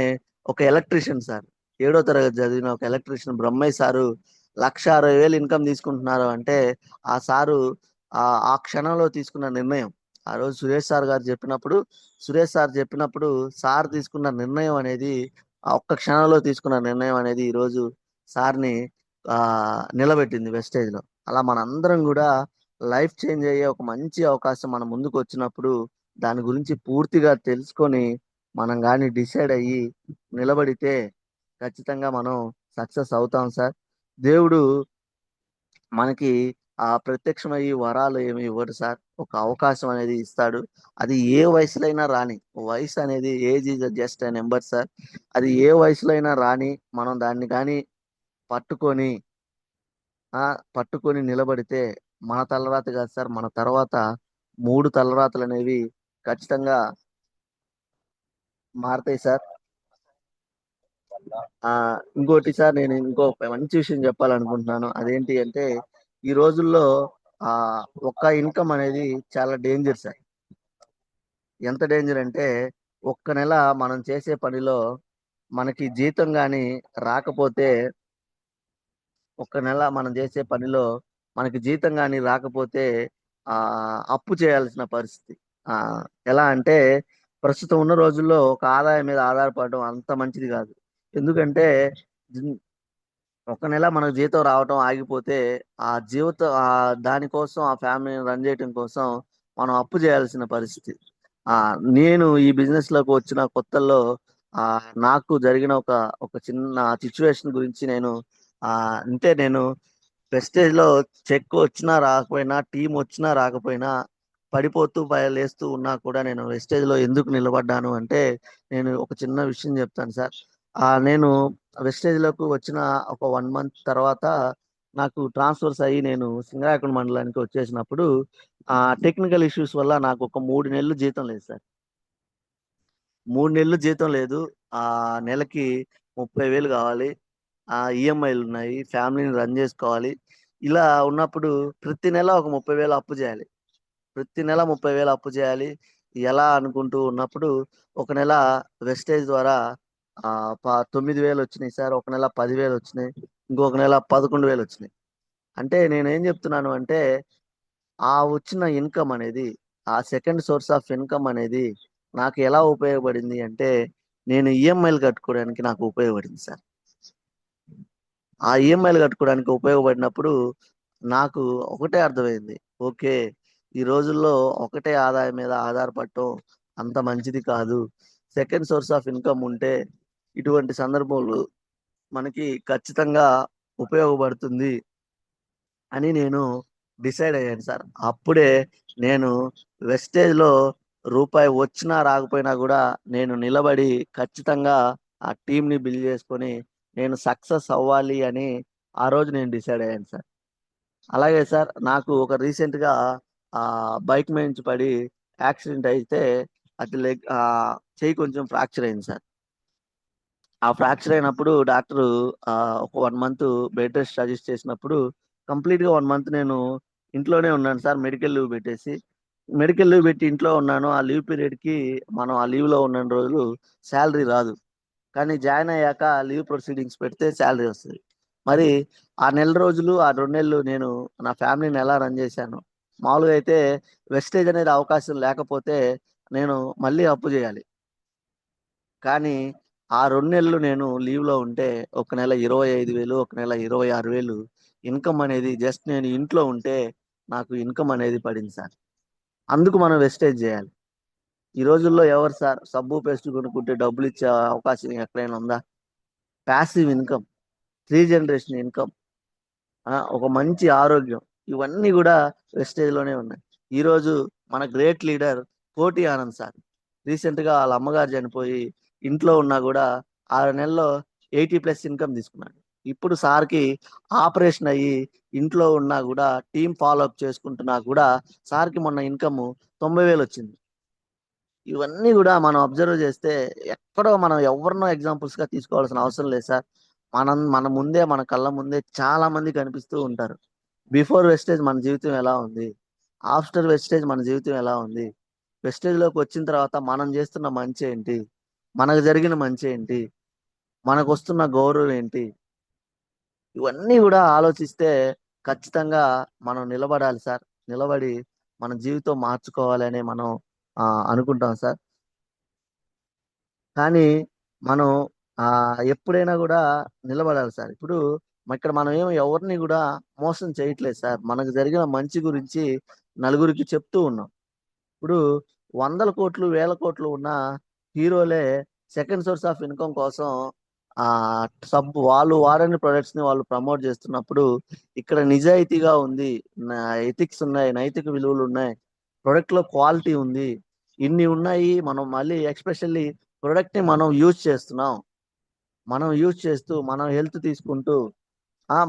[SPEAKER 2] ఒక ఎలక్ట్రీషియన్ సార్, 7వ తరగతి చదివిన ఒక ఎలక్ట్రీషియన్ బ్రహ్మయ్య సారు 1,60,000 ఇన్కమ్ తీసుకుంటున్నారు అంటే ఆ సారు ఆ క్షణంలో తీసుకున్న నిర్ణయం, ఆ రోజు సురేష్ సార్ చెప్పినప్పుడు సార్ తీసుకున్న నిర్ణయం అనేది, ఆ ఒక్క క్షణంలో తీసుకున్న నిర్ణయం అనేది ఈరోజు సార్ని నిలబెట్టింది వెస్టేజ్ లో. అలా మనందరం కూడా లైఫ్ చేంజ్ అయ్యే ఒక మంచి అవకాశం మన ముందుకు వచ్చినప్పుడు దాని గురించి పూర్తిగా తెలుసుకొని మనం కానీ డిసైడ్ అయ్యి నిలబడితే ఖచ్చితంగా మనం సక్సెస్ అవుతాం సార్. దేవుడు మనకి ప్రత్యక్షమయ్యి వరాలు ఏమి ఇవ్వడు సార్. ఒక అవకాశం అనేది ఇస్తాడు. అది ఏ వయసులో అయినా రాని. వయసు అనేది age is just a number sir. అది ఏ వయసులో అయినా రాని, మనం దాన్ని కానీ పట్టుకొని పట్టుకొని నిలబడితే మన తలరాత కాదు సార్, మన తర్వాత 3 తలరాతలు అనేవి ఖచ్చితంగా మారతాయి సార్. ఆ ఇంకోటి సార్, నేను ఇంకో మంచి విషయం చెప్పాలనుకుంటున్నాను. అదేంటి అంటే, ఈ రోజుల్లో ఆ ఒక్క ఇన్కమ్ అనేది చాలా డేంజర్ సార్. ఎంత డేంజర్ అంటే, ఒక్క నెల మనం చేసే పనిలో మనకి జీతం గాని రాకపోతే, ఒక్క నెల మనం చేసే పనిలో మనకి జీతం గాని రాకపోతే అప్పు చేయాల్సిన పరిస్థితి. ఆ ఎలా అంటే, ప్రస్తుతం ఉన్న రోజుల్లో ఒక ఆదాయం మీద ఆధారపడడం అంత మంచిది కాదు. ఎందుకంటే ఒక నెల మనకు జీతం రావటం ఆగిపోతే దానికోసం ఆ ఫ్యామిలీని రన్ చేయడం కోసం మనం అప్పు చేయాల్సిన పరిస్థితి. ఆ నేను ఈ బిజినెస్ లోకి వచ్చిన కొత్తల్లో నాకు జరిగిన ఒక ఒక చిన్న సిచ్యువేషన్ గురించి నేను ప్రెస్టేజ్ లో చెక్ వచ్చినా రాకపోయినా, టీం వచ్చినా రాకపోయినా, పడిపోతూ లేస్తూ ఉన్నా కూడా నేను వెస్టేజ్ లో ఎందుకు నిలబడ్డాను అంటే, నేను ఒక చిన్న విషయం చెప్తాను సార్. నేను వెస్టేజ్ లోకి వచ్చిన ఒక 1 మంత్ తర్వాత నాకు ట్రాన్స్ఫర్స్ అయ్యి నేను సింగరాయకొండ మండలానికి వచ్చేసినప్పుడు టెక్నికల్ ఇష్యూస్ వల్ల నాకు ఒక 3 నెలలు జీతం లేదు సార్. 3 నెలలు జీతం లేదు. ఆ నెలకి 30,000 కావాలి. ఈఎంఐలు ఉన్నాయి, ఫ్యామిలీని రన్ చేసుకోవాలి. ఇలా ఉన్నప్పుడు ప్రతి నెల ఒక 30,000 అప్పు చేయాలి. ప్రతి నెల 30,000 అప్పు చేయాలి. ఎలా అనుకుంటూ ఉన్నప్పుడు ఒక నెల వెస్టేజ్ ద్వారా 9,000 వచ్చినాయి సార్. ఒక నెల 10,000 వచ్చినాయి. ఇంకొక నెల 11,000 వచ్చినాయి. అంటే నేనేం చెప్తున్నాను అంటే, వచ్చిన ఇన్కమ్ అనేది, ఆ సెకండ్ సోర్స్ ఆఫ్ ఇన్కమ్ అనేది నాకు ఎలా ఉపయోగపడింది అంటే, నేను ఈఎంఐలు కట్టుకోవడానికి నాకు ఉపయోగపడింది సార్. ఆ ఈఎంఐలు కట్టుకోవడానికి ఉపయోగపడినప్పుడు నాకు ఒకటే అర్థమైంది. ఓకే, ఈ రోజుల్లో ఒకటే ఆదాయం మీద ఆధారపడటం అంత మంచిది కాదు. సెకండ్ సోర్స్ ఆఫ్ ఇన్కమ్ ఉంటే ఇటువంటి సందర్భంలో మనకి ఖచ్చితంగా ఉపయోగపడుతుంది అని నేను డిసైడ్ అయ్యాను సార్. అప్పుడే నేను వెస్టేజ్ లో రూపాయి వచ్చినా రాకపోయినా కూడా నేను నిలబడి ఖచ్చితంగా ఆ టీంని బిల్డ్ చేసుకొని నేను సక్సెస్ అవ్వాలి అని ఆ రోజు నేను డిసైడ్ అయ్యాను సార్. అలాగే సార్, నాకు ఒక రీసెంట్ గా బైక్ మీద నుంచి పడి యాక్సిడెంట్ అయితే అది చెయ్యి కొంచెం ఫ్రాక్చర్ అయింది సార్. ఆ ఫ్రాక్చర్ అయినప్పుడు డాక్టర్ ఒక 1 మంత్ బెడ్ రెస్ట్ సజెస్ట్ చేసినప్పుడు కంప్లీట్ గా 1 మంత్ నేను ఇంట్లోనే ఉన్నాను సార్. మెడికల్ లీవ్ పెట్టి ఇంట్లో ఉన్నాను. ఆ లీవ్ పీరియడ్ కి మనం ఆ లీవ్ లో ఉన్న రోజులు శాలరీ రాదు. కానీ జాయిన్ అయ్యాక లీవ్ ప్రొసీడింగ్స్ పెడితే శాలరీ వస్తుంది. మరి ఆ నెల రోజులు, ఆ 2 నెలలు నేను నా ఫ్యామిలీని ఎలా రన్ చేశాను. మామూలుగా అయితే వెస్టేజ్ అనేది అవకాశం లేకపోతే నేను మళ్ళీ అప్పు చేయాలి. కానీ ఆ 2 నెలలు నేను లీవ్ లో ఉంటే ఒక నెల 25,000, ఒక నెల 26,000 ఇన్కమ్ అనేది జస్ట్ నేను ఇంట్లో ఉంటే నాకు ఇన్కమ్ అనేది పడింది సార్. అందుకు మనం వెస్టేజ్ చేయాలి. ఈ రోజుల్లో ఎవరు సార్ సబ్బు పేస్ట్ కొనుక్కుంటే డబ్బులు ఇచ్చే అవకాశం ఎక్కడైనా ఉందా? ప్యాసివ్ ఇన్కమ్, 3 జనరేషన్ ఇన్కమ్, ఒక మంచి ఆరోగ్యం, ఇవన్నీ కూడా వెస్టేజ్ లోనే ఉన్నాయి. ఈ రోజు మన గ్రేట్ లీడర్ కోటి ఆనంద్ సార్ రీసెంట్ గా వాళ్ళ అమ్మగారు చనిపోయి ఇంట్లో ఉన్నా కూడా 6 నెలల్లో 80+ ఇన్కమ్ తీసుకున్నాడు. ఇప్పుడు సార్కి ఆపరేషన్ అయ్యి ఇంట్లో ఉన్నా కూడా టీం ఫాలో అప్ చేసుకుంటున్నా కూడా సార్కి మొన్న ఇన్కమ్ 90,000 వచ్చింది. ఇవన్నీ కూడా మనం అబ్జర్వ్ చేస్తే ఎక్కడో మనం ఎవరినో ఎగ్జాంపుల్స్ గా తీసుకోవాల్సిన అవసరం లేదు సార్. మన కళ్ళ ముందే చాలా మంది కనిపిస్తూ ఉంటారు. బిఫోర్ వెస్టేజ్ మన జీవితం ఎలా ఉంది, ఆఫ్టర్ వెస్టేజ్ మన జీవితం ఎలా ఉంది, వెస్టేజ్ లోకి వచ్చిన తర్వాత మనం చేస్తున్న మంచి ఏంటి, మనకు జరిగిన మంచి ఏంటి, మనకు వస్తున్న గౌరవం ఏంటి, ఇవన్నీ కూడా ఆలోచిస్తే ఖచ్చితంగా మనం నిలబడాలి సార్. నిలబడి మన జీవితం మార్చుకోవాలని మనం అనుకుంటాం సార్. కానీ మనం ఎప్పుడైనా కూడా నిలబడాలి సార్. ఇప్పుడు ఇక్కడ మనం ఎవరిని కూడా మోసం చేయట్లేదు సార్. మనకు జరిగిన మంచి గురించి నలుగురికి చెప్తూ ఉన్నాం. ఇప్పుడు 100 కోట్లు, 1000 కోట్లు ఉన్న హీరోలే సెకండ్ సోర్స్ ఆఫ్ ఇన్కమ్ కోసం వాళ్ళు వాడని ప్రొడక్ట్స్ ని వాళ్ళు ప్రమోట్ చేస్తున్నప్పుడు ఇక్కడ నిజాయితీగా ఉంది, ఎథిక్స్ ఉన్నాయి, నైతిక విలువలు ఉన్నాయి, ప్రొడక్ట్ లో క్వాలిటీ ఉంది, ఇన్ని ఉన్నాయి. మనం మళ్ళీ ఎక్స్పెషల్లీ ప్రొడక్ట్ ని మనం యూజ్ చేస్తున్నాం, మనం యూజ్ చేస్తూ మనం హెల్త్ తీసుకుంటూ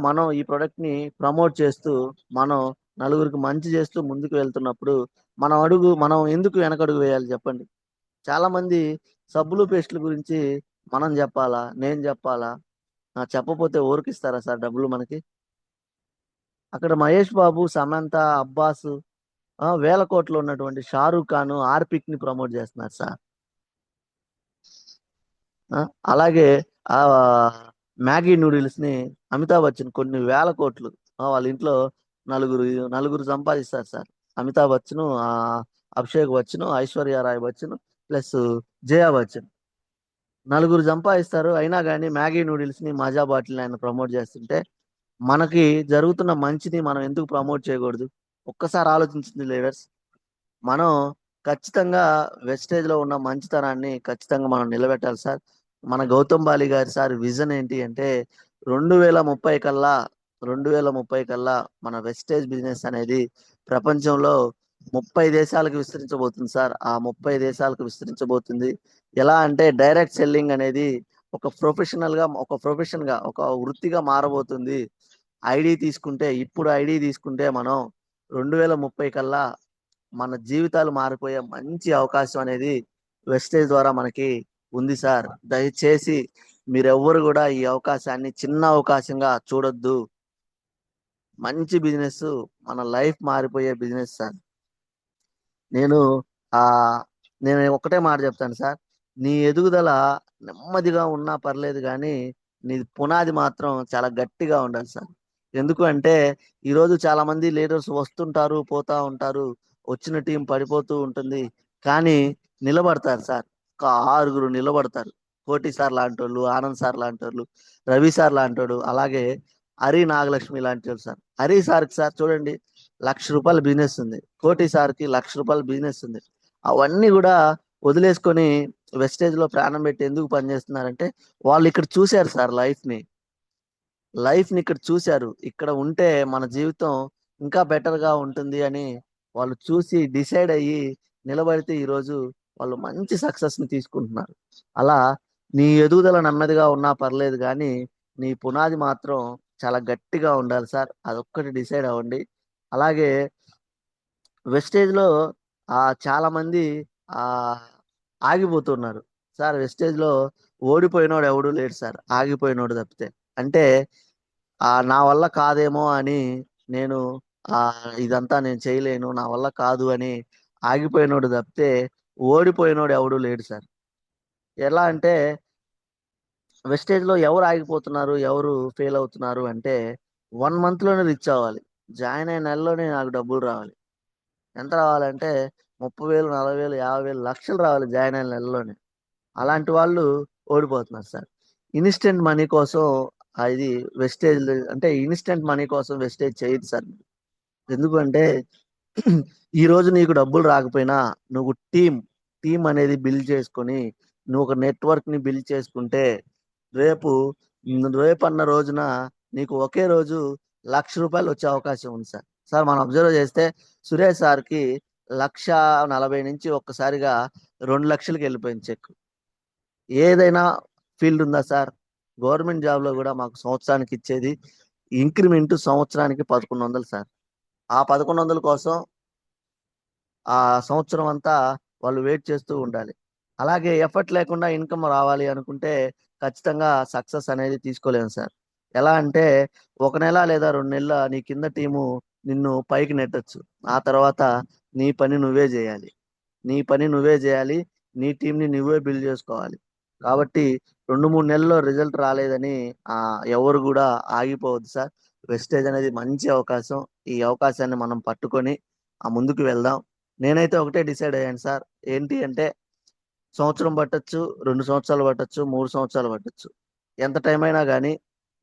[SPEAKER 2] మనం ఈ ప్రొడక్ట్ ని ప్రమోట్ చేస్తూ మనం నలుగురికి మంచి చేస్తూ ముందుకు వెళ్తున్నప్పుడు మనం ఎందుకు వెనకడుగు వేయాలి చెప్పండి. చాలా మంది సబ్బులు పేస్టుల గురించి మనం చెప్పాలా, నేను చెప్పాలా? చెప్పపోతే ఊరికిస్తారా సార్ డబ్బులు మనకి? అక్కడ మహేష్ బాబు, సమంత, అబ్బాస్, 1000 కోట్లు ఉన్నటువంటి షారూక్ ఖాన్ ఆర్పిక్ ని ప్రమోట్ చేస్తున్నారు సార్. అలాగే ఆ మ్యాగీ నూడిల్స్ ని అమితాబ్ బచ్చన్ కొన్ని 1000 కోట్లు వాళ్ళ ఇంట్లో నలుగురు సంపాదిస్తారు సార్. అమితాబ్ బచ్చన్, అభిషేక్ బచ్చన్, ఐశ్వర్య రాయ్ బచ్చన్ ప్లస్ జయా బచ్చన్ నలుగురు సంపాదిస్తారు. అయినా కానీ మ్యాగీ నూడిల్స్ ని మజా బాటిల్ ఆయన ప్రమోట్ చేస్తుంటే మనకి జరుగుతున్న మంచిని మనం ఎందుకు ప్రమోట్ చేయకూడదు? ఒక్కసారి ఆలోచించింది లీడర్స్. మనం ఖచ్చితంగా వెస్టేజ్ లో ఉన్న మంచితనాన్ని ఖచ్చితంగా మనం నిలబెట్టాలి సార్. మన గౌతమ్ బాలి గారి సార్ విజన్ ఏంటి అంటే 2030 కల్లా మన వెస్టేజ్ బిజినెస్ అనేది ప్రపంచంలో 30 దేశాలకు విస్తరించబోతుంది సార్. ఆ 30 దేశాలకు విస్తరించబోతుంది. ఎలా అంటే డైరెక్ట్ సెల్లింగ్ అనేది ఒక ప్రొఫెషన్ గా ఒక వృత్తిగా మారబోతుంది. ఇప్పుడు ఐడి తీసుకుంటే మనం 2030 కల్లా మన జీవితాలు మారిపోయే మంచి అవకాశం అనేది వెస్టేజ్ ద్వారా మనకి ఉంది సార్. దయచేసి మీరెవ్వరు కూడా ఈ అవకాశాన్ని చిన్న అవకాశంగా చూడొద్దు. మంచి బిజినెస్, మన లైఫ్ మారిపోయే బిజినెస్ సార్. నేను ఆ నేను ఒకటే మాట చెప్తాను సార్. నీ ఎదుగుదల నెమ్మదిగా ఉన్నా పర్లేదు కానీ నీ పునాది మాత్రం చాలా గట్టిగా ఉండాలి సార్. ఎందుకు అంటే ఈరోజు చాలా మంది లీడర్స్ వస్తుంటారు, పోతా ఉంటారు, వచ్చిన టీం పడిపోతూ ఉంటుంది, కానీ నిలబడతారు సార్. ఒక 6 నిలబడతారు. కోటి సార్ లాంటి వాళ్ళు, ఆనంద్ సార్ లాంటి వాళ్ళు, రవి సార్ లాంటి వాడు, అలాగే హరి నాగలక్ష్మి లాంటి వాళ్ళు సార్. హరి సార్కి సార్ చూడండి ₹1,00,000 బిజినెస్ ఉంది, కోటి సార్కి ₹1,00,000 బిజినెస్ ఉంది. అవన్నీ కూడా వదిలేసుకొని వెస్టేజ్ లో ప్రాణం పెట్టి ఎందుకు పనిచేస్తున్నారంటే వాళ్ళు ఇక్కడ చూశారు సార్ లైఫ్ ని ఇక్కడ చూశారు. ఇక్కడ ఉంటే మన జీవితం ఇంకా బెటర్ గా ఉంటుంది అని వాళ్ళు చూసి డిసైడ్ అయ్యి నిలబడితే ఈరోజు వాళ్ళు మంచి సక్సెస్ ని తీసుకుంటున్నారు. అలా నీ ఎదుగుదల నెమ్మదిగా ఉన్నా పర్లేదు కానీ నీ పునాది మాత్రం చాలా గట్టిగా ఉండాలి సార్. అదొక్కటి డిసైడ్ అవ్వండి. అలాగే వెస్టేజ్ లో చాలా మంది ఆ ఆగిపోతున్నారు సార్. వెస్టేజ్ లో ఓడిపోయినోడు ఎవడు లేడు సార్, ఆగిపోయినోడు తప్పితే. అంటే నా వల్ల కాదేమో అని నేను ఇదంతా నేను చేయలేను, నా వల్ల కాదు అని ఆగిపోయినోడు తప్పితే ఓడిపోయినోడు ఎవడు లేడు సార్. ఎలా అంటే వెస్టేజ్ లో ఎవరు ఆగిపోతున్నారు, ఎవరు ఫెయిల్ అవుతున్నారు అంటే 1 month లోనే రిచ్ అవ్వాలి, జాయిన్ అయిన నెలలోనే నాకు డబ్బులు రావాలి. ఎంత రావాలంటే 30,000, 40,000, 50,000, లక్షలు రావాలి జాయిన్ అయిన నెలలోనే. అలాంటి వాళ్ళు ఓడిపోతున్నారు సార్. ఇన్స్టెంట్ మనీ కోసం ఇది వెస్టేజ్ అంటే ఇన్స్టెంట్ మనీ కోసం వెస్టేజ్ చేయదు సార్. ఎందుకంటే ఈ రోజు నీకు డబ్బులు రాకపోయినా నువ్వు టీం అనేది బిల్డ్ చేసుకొని నువ్వు ఒక నెట్వర్క్ ని బిల్డ్ చేసుకుంటే రేపు అన్న రోజున నీకు ఒకే రోజు ₹1,00,000 వచ్చే అవకాశం ఉంది సార్. సార్ మనం అబ్జర్వ్ చేస్తే సురేష్ సార్కి 1,40,000 నుంచి ఒక్కసారిగా 2,00,000కి వెళ్ళిపోయింది చెక్. ఏదైనా ఫీల్డ్ ఉందా సార్? గవర్నమెంట్ జాబ్ లో కూడా మాకు సంవత్సరానికి ఇచ్చేది ఇంక్రిమెంట్ సంవత్సరానికి 1,100 సార్. ఆ 1,100 కోసం ఆ సంవత్సరం అంతా వాళ్ళు వెయిట్ చేస్తూ ఉండాలి. అలాగే ఎఫర్ట్ లేకుండా ఇన్కమ్ రావాలి అనుకుంటే ఖచ్చితంగా సక్సెస్ అనేది తీసుకోలేము సార్. ఎలా అంటే 1 నెల లేదా 2 నెలల నీ కింద టీము నిన్ను పైకి నెట్టొచ్చు. ఆ తర్వాత నీ పని నువ్వే చేయాలి, నీ టీంని నువ్వే బిల్డ్ చేసుకోవాలి. కాబట్టి 2-3 నెలల్లో రిజల్ట్ రాలేదని ఎవరు కూడా ఆగిపోవద్దు సార్. వెస్టేజ్ అనేది మంచి అవకాశం. ఈ అవకాశాన్ని మనం పట్టుకొని ముందుకు వెళ్దాం. నేనైతే ఒకటే డిసైడ్ అయ్యాను సార్. ఏంటి అంటే సంవత్సరం పట్టొచ్చు, 2 సంవత్సరాలు పట్టొచ్చు, 3 సంవత్సరాలు పట్టొచ్చు. ఎంత టైం అయినా గానీ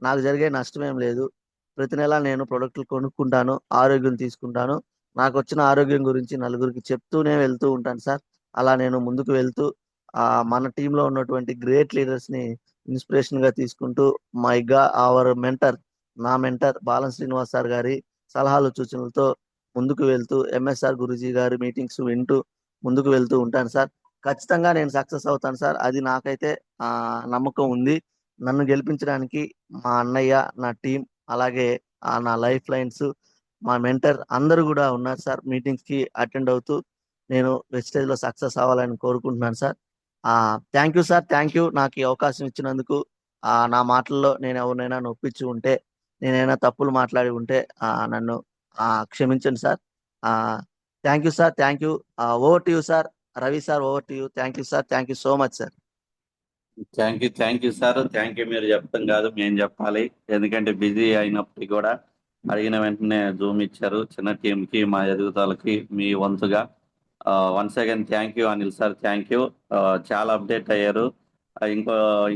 [SPEAKER 2] నాకు జరిగే నష్టమేం లేదు. ప్రతి నెల నేను ప్రొడక్ట్‌లు కొనుక్కుంటాను. ఆరోగ్యం తీసుకుంటాను. నాకొచ్చిన ఆరోగ్యం గురించి నలుగురికి చెప్తూనే వెళ్తూ ఉంటాను సార్. అలా నేను ముందుకు వెళ్తూ మన టీమ్‌లో ఉన్నటువంటి గ్రేట్ లీడర్స్‌ని ఇన్‌స్పిరేషన్‌గా తీసుకుంటూ అవర్ మెంటర్, నా మెంటర్ బాలం శ్రీనివాస్ సార్ గారి సలహాలు, సూచనలతో ముందుకు వెళ్తూ ఎంఎస్ఆర్ గురూజీ గారి మీటింగ్స్ వింటూ ముందుకు వెళ్తూ ఉంటాను సార్. ఖచ్చితంగా నేను సక్సెస్ అవుతాను సార్. అది నాకైతే నమ్మకం ఉంది. నన్ను గెలిపించడానికి మా అన్నయ్య, నా టీమ్, అలాగే నా లైఫ్ లైన్స్, మా మెంటర్ అందరూ గూడా ఉన్నారు సార్. మీటింగ్స్‌కి అటెండ్ అవుతూ నేను వెస్టేజ్‌లో సక్సెస్ అవ్వాలని కోరుకుంటున్నాను sir. Thank you sir. Thank you. నాకు ఈ అవకాశం ఇచ్చినందుకు. నా మాటల్లో నేను ఎవరినైనా నొప్పించి ఉంటే, నేనైనా తప్పులు మాట్లాడి ఉంటే నన్ను క్షమించండి sir. Thank you sir. Thank you. Over to you sir. Ravi sir, over to you. Thank you sir. Thank you so much sir.
[SPEAKER 4] Thank you sir. Thank you మీరు చెప్తాం కాదు, మేము చెప్పాలి. ఎందుకంటే బిజీ అయినప్పటికీ కూడా అడిగిన వెంటనే జూమ్ ఇచ్చారు. చిన్న టీంకి మా ఎదుగుదలకి మీ వంతుగా once again thank you Anil sir. Thank you. చాలా అప్డేట్ అయ్యారు.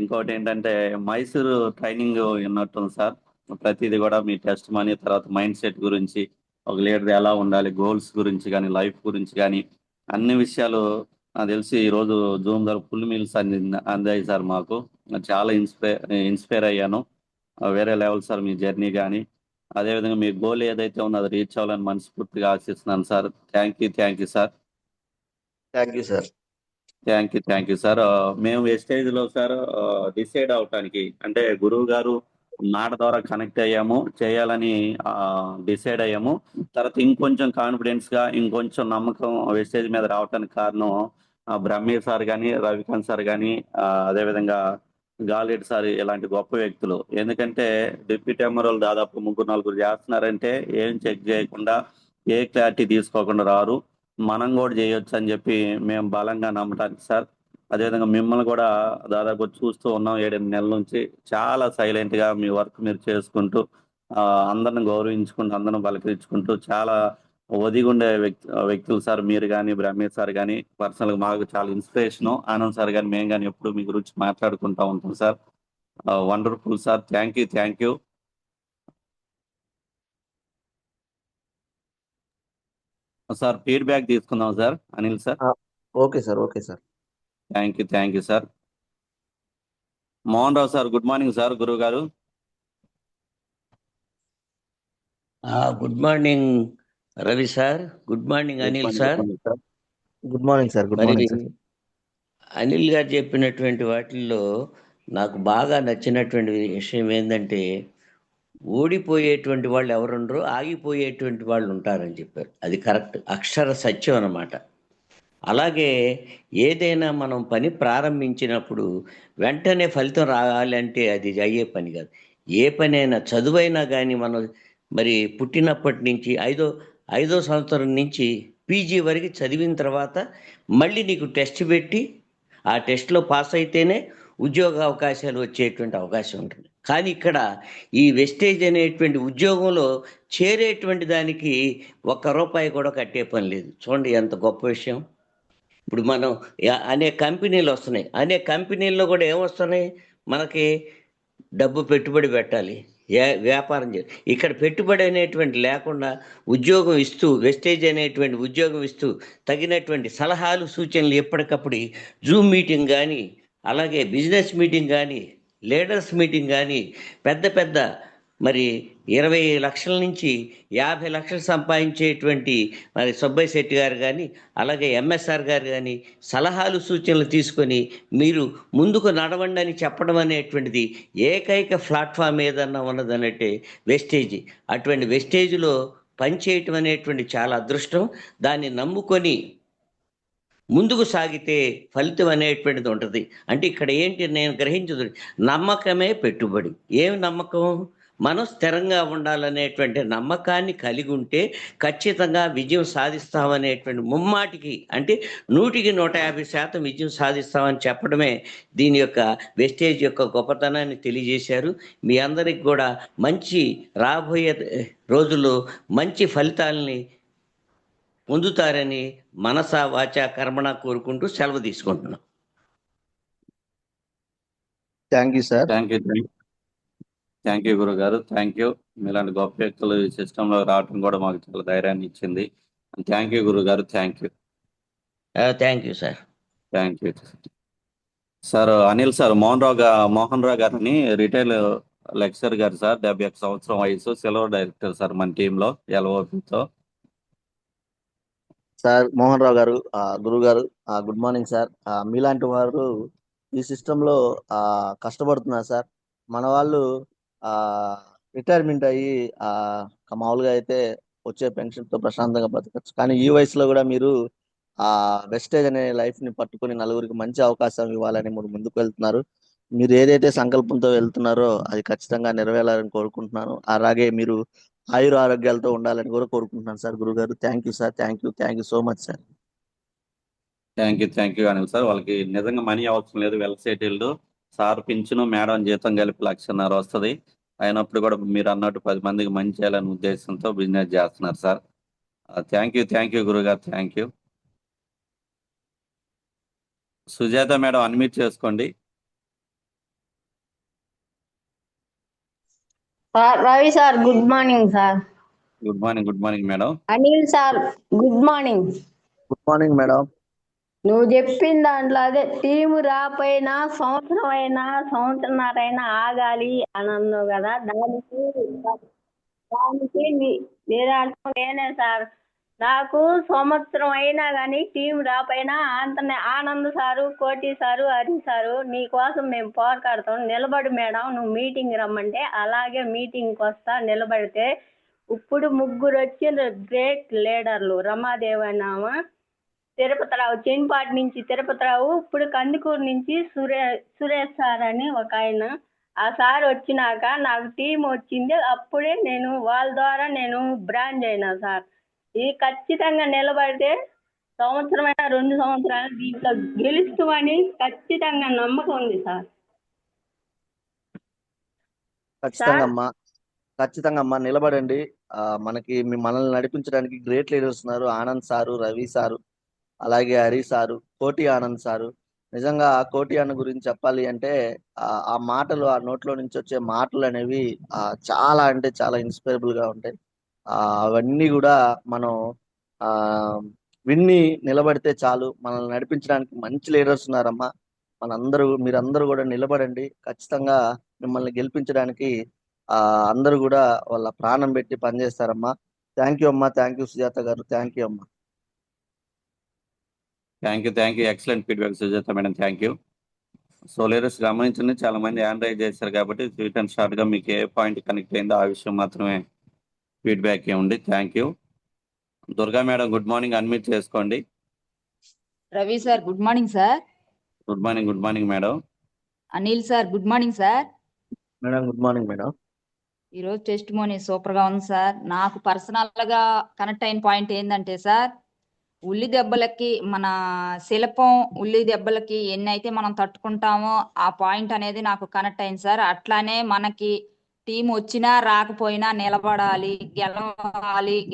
[SPEAKER 4] ఇంకోటి ఏంటంటే మైసూరు ట్రైనింగ్ విన్నట్టుంది సార్. ప్రతిదీ కూడా మీ టెస్ట్ మనీ, తర్వాత మైండ్ సెట్ గురించి, ఒక లీడర్ ఎలా ఉండాలి, గోల్స్ గురించి కానీ, లైఫ్ గురించి కానీ, అన్ని విషయాలు నాకు తెలిసి ఈరోజు జూమ్ ద్వారా ఫుల్ మీల్స్ అందాయి సార్ మాకు. చాలా ఇన్స్పైర్ అయ్యాను. వేరే లెవెల్ సార్ మీ జర్నీ కానీ. అదేవిధంగా మీ గోల్ ఏదైతే ఉందో అది రీచ్ అవ్వాలని మనస్ఫూర్తిగా ఆశిస్తున్నాను sir. Thank you sir.
[SPEAKER 2] Thank you sir.
[SPEAKER 4] Thank you sir. మేము ఏ స్టేజ్లో సార్ డిసైడ్ అవటానికి అంటే గురువు గారు మాట ద్వారా కనెక్ట్ అయ్యాము, చేయాలని డిసైడ్ అయ్యాము. తర్వాత ఇంకొంచెం కాన్ఫిడెన్స్గా, ఇంకొంచెం నమ్మకం వెస్టేజ్ మీద రావడానికి కారణం బ్రహ్మీర్ సార్ కానీ, రవికాంత్ సార్ కానీ, అదేవిధంగా గాలిరెడ్డి సార్, ఇలాంటి గొప్ప వ్యక్తులు. ఎందుకంటే డిప్యూటీ ఎమ్మెల్యేలు దాదాపు 3-4 చేస్తున్నారంటే ఏం చెక్ చేయకుండా, ఏ క్లారిటీ తీసుకోకుండా రారు. మనం కూడా చేయొచ్చు అని చెప్పి మేము బలంగా నమ్మటానికి సార్. అదేవిధంగా మిమ్మల్ని కూడా దాదాపు చూస్తూ ఉన్నాం 7-8 నెలల నుంచి. చాలా సైలెంట్గా మీ వర్క్ మీరు చేసుకుంటూ, అందరిని గౌరవించుకుంటూ, అందరిని పలకరించుకుంటూ, చాలా ఒదిగుండే వ్యక్తులు సార్. మీరు కానీ, బ్రహ్మీర్ సార్ కానీ, పర్సనల్గా మాకు చాలా ఇన్స్పిరేషను. ఆనంద్ సార్ కానీ, మేము కానీ ఎప్పుడు మీ గురించి మాట్లాడుకుంటూ ఉంటాం sir. Wonderful sir. Thank you. Sir feedback తీసుకుందాం sir. Anil sir.
[SPEAKER 2] Okay sir. Okay sir.
[SPEAKER 4] Thank you sir. Mohan Rao sir, good morning sir. గురువు గారు
[SPEAKER 5] good morning Ravi sir. Good morning Anil sir.
[SPEAKER 2] Good morning sir. Good
[SPEAKER 5] మరి
[SPEAKER 2] మార్నింగ్ సార్.
[SPEAKER 5] అనిల్ గారు చెప్పినటువంటి వాటిల్లో నాకు బాగా నచ్చినటువంటి విషయం ఏంటంటే, ఓడిపోయేటువంటి వాళ్ళు ఎవరుండరు, ఆగిపోయేటువంటి వాళ్ళు ఉంటారని చెప్పారు. అది కరెక్ట్, అక్షర సత్యం అన్నమాట. అలాగే ఏదైనా మనం పని ప్రారంభించినప్పుడు వెంటనే ఫలితం రావాలంటే అది అయ్యే పని కాదు. ఏ పనైనా, చదువైనా కానీ మనం మరి పుట్టినప్పటి నుంచి ఐదో సంవత్సరం నుంచి పీజీ వరకు చదివిన తర్వాత మళ్ళీ నీకు టెస్ట్ పెట్టి ఆ టెస్ట్లో పాస్ అయితేనే ఉద్యోగ అవకాశాలు వచ్చేటువంటి అవకాశం ఉంటుంది. కానీ ఇక్కడ ఈ వెస్టేజ్ అనేటువంటి ఉద్యోగంలో చేరేటువంటి దానికి ₹1 కూడా కట్టే పని లేదు. చూడండి ఎంత గొప్ప విషయం. ఇప్పుడు మనం అనేక కంపెనీలు వస్తున్నాయి. అనేక కంపెనీల్లో కూడా ఏమొస్తున్నాయి, మనకి డబ్బు పెట్టుబడి పెట్టాలి, వ్యాపారం చేయాలి. ఇక్కడ పెట్టుబడి అనేటువంటి లేకుండా ఉద్యోగం ఇస్తూ, వెస్టేజ్ అనేటువంటి ఉద్యోగం ఇస్తూ, తగినటువంటి సలహాలు, సూచనలు ఎప్పటికప్పుడు జూమ్ మీటింగ్ కానీ, అలాగే బిజినెస్ మీటింగ్ కానీ, లీడర్స్ మీటింగ్ కానీ, పెద్ద మరి 20 లక్షల నుంచి 50 లక్షలు సంపాదించేటువంటి మరి సుబ్బయ్య శెట్టి గారు కానీ, అలాగే ఎంఎస్ఆర్ గారు కానీ సలహాలు, సూచనలు తీసుకొని మీరు ముందుకు నడవండి అని చెప్పడం అనేటువంటిది ఏకైక ప్లాట్ఫామ్ ఏదన్నా ఉన్నదనంటే వెస్టేజ్. అటువంటి వెస్టేజ్లో పనిచేయటం అనేటువంటి చాలా అదృష్టం. దాన్ని నమ్ముకొని ముందుకు సాగితే ఫలితం అనేటువంటిది ఉంటుంది. అంటే ఇక్కడ ఏంటి నేను గ్రహించదు, నమ్మకమే పెట్టుబడి. ఏమి నమ్మకం? మనం స్థిరంగా ఉండాలనేటువంటి నమ్మకాన్ని కలిగి ఉంటే ఖచ్చితంగా విజయం సాధిస్తామనేటువంటి ముమ్మాటికి, అంటే 100% విజయం సాధిస్తామని చెప్పడమే దీని యొక్క వెస్టేజ్ యొక్క గొప్పతనాన్ని తెలియజేశారు. మీ అందరికి కూడా మంచి రాబోయే రోజుల్లో మంచి ఫలితాలని పొందుతారని మనస వాచ కర్మణ కోరుకుంటూ సెలవు తీసుకుంటున్నాం.
[SPEAKER 2] Thank you sir.
[SPEAKER 4] Thank you గురుగారు. Thank you. మీలాంటి గొప్ప వ్యక్తులు ఈ సిస్టంలో రావడం కూడా మాకు చాలా ధైర్యాన్ని ఇచ్చింది. థ్యాంక్ యూ గురుగారు. Thank you.
[SPEAKER 5] Thank you sir.
[SPEAKER 4] Thank you sir. Anil sir, Mohan Rao గారిని రిటైల్ లెక్చర్ గారు సార్, 71 సంవత్సరం వయసు, సిల్వర్ డైరెక్టర్ సార్ మన టీంలో ఎల్ఓపితో.
[SPEAKER 2] సార్ మోహన్ రావు గారు, గురువు గారు, గుడ్ మార్నింగ్ సార్. మీలాంటి వారు ఈ సిస్టంలో కష్టపడుతున్నారు సార్. మన వాళ్ళు రిటైర్మెంట్ అయ్యి మామూలుగా అయితే వచ్చే పెన్షన్తో ప్రశాంతంగా బతకచ్చు. కానీ ఈ వయసులో కూడా మీరు వెస్టేజ్ అనే లైఫ్ ని పట్టుకొని నలుగురికి మంచి అవకాశం ఇవ్వాలని మీరు ముందుకు వెళ్తున్నారు. మీరు ఏదైతే సంకల్పంతో వెళ్తున్నారో అది ఖచ్చితంగా నెరవేరాలని కోరుకుంటున్నాను. అలాగే మీరు ఆయుర ఆరోగ్యాలతో ఉండాలని కూడా కోరుకుంటున్నాను సార్. గురుగారు thank you sir. Thank you so much sir.
[SPEAKER 4] Thank you Anil sir. వాళ్ళకి నిజంగా మనీ అవసరం లేదు, వెల్ సెటిల్డ్ సార్. పింఛను మేడం జీతం కలిపి 1,50,000 వస్తుంది. అయినప్పుడు కూడా మీరు అన్నట్టు 10 మందికి మంచి చేయాలనే ఉద్దేశంతో బిజినెస్ చేస్తున్నారు సార్. థ్యాంక్ యూ గురుగారు. Thank you. Sujatha madam unmute చేసుకోండి.
[SPEAKER 6] Ravi sir good morning sir.
[SPEAKER 4] Good morning madam.
[SPEAKER 6] Anil sir good morning.
[SPEAKER 2] Good morning madam.
[SPEAKER 6] నువ్వు చెప్పిన దాంట్లో అదే టీము రాపోయినా సంవత్సరంన్నరైనా ఆగాలి అని అన్నావు కదా, దానికి వేరే అర్థం నేనే సార్. నాకు సంవత్సరం అయినా కానీ టీం రాపోయినా అంతనే ఆనంద్ సారు, కోటి సారు, హరి సారు నీ కోసం మేము పోరాడతాం, నిలబడి మేడం నువ్వు మీటింగ్ రమ్మంటే అలాగే మీటింగ్కి వస్తా నిలబడితే. ఇప్పుడు 3 వచ్చిన గ్రేట్ లీడర్లు, రమాదేవనామ, తిరుపతిరావు, చెన్పాటి నుంచి తిరుపతిరావు, ఇప్పుడు కందుకూరు నుంచి సురేష్ సార్ అని ఒక ఆయన. ఆ సార్ వచ్చినాక నాకు టీం వచ్చింది, అప్పుడే నేను వాళ్ళ ద్వారా నేను బ్రాంచ్ అయినా సార్. ఇది ఖచ్చితంగా నిలబడితే సంవత్సరమైనా 2 సంవత్సరాలు దీంట్లో గెలుస్తామని ఖచ్చితంగా నమ్మకం ఉంది సార్.
[SPEAKER 2] ఖచ్చితంగా అమ్మా నిలబడండి. మనకి మనల్ని నడిపించడానికి గ్రేట్ లీడర్స్ ఉన్నారు. ఆనంద్ సారు, రవి సారు, అలాగే హరి సారు, కోటి ఆనంద్ సారు. నిజంగా కోటి అన్న గురించి చెప్పాలి అంటే ఆ మాటలు, ఆ నోట్లో నుంచి వచ్చే మాటలు అనేవి చాలా అంటే చాలా ఇన్స్పైరబుల్ గా ఉంటాయి. అవన్నీ కూడా మనం విన్ని నిలబడితే చాలు. మనల్ని నడిపించడానికి మంచి లీడర్స్ ఉన్నారమ్మా. మీరందరూ కూడా నిలబడండి. ఖచ్చితంగా మిమ్మల్ని గెలిపించడానికి అందరూ కూడా వాళ్ళ ప్రాణం పెట్టి పనిచేస్తారమ్మా. థ్యాంక్ యూ అమ్మా. థ్యాంక్ యూ సుజాత గారు. థ్యాంక్ యూ అమ్మా.
[SPEAKER 4] Thank you. Excellent feedback Sujatha madam. Thank you. So leaders గమనించండి, చాలా మంది హ్యాండ్ రైజ్ చేశారు కాబట్టి స్వీట్ అండ్ షార్ట్ గా మీకు ఏ పాయింట్ కనెక్ట్ అయిందో ఆ విషయం మాత్రమే ఫీడ్బ్యాక్ ఉంది. Thank you. Durga madam good morning, unmute చేసుకోండి.
[SPEAKER 7] Ravi sir good morning sir.
[SPEAKER 4] Good morning madam.
[SPEAKER 7] Anil sir good morning sir.
[SPEAKER 2] Madam good morning madam.
[SPEAKER 7] ఈరోజు టెస్ట్ మోనీ సూపర్ గా ఉంది సార్. నాకు పర్సనల్ గా కనెక్ట్ అయిన పాయింట్ ఏంటంటే సార్, ఉల్లి దెబ్బలకి మన శిల్పం ఉల్లి దెబ్బలకి ఎన్నైతే మనం తట్టుకుంటామో ఆ పాయింట్ అనేది నాకు కనెక్ట్ అయింది సార్. అట్లానే మనకి టీం వచ్చినా రాకపోయినా నిలబడాలి,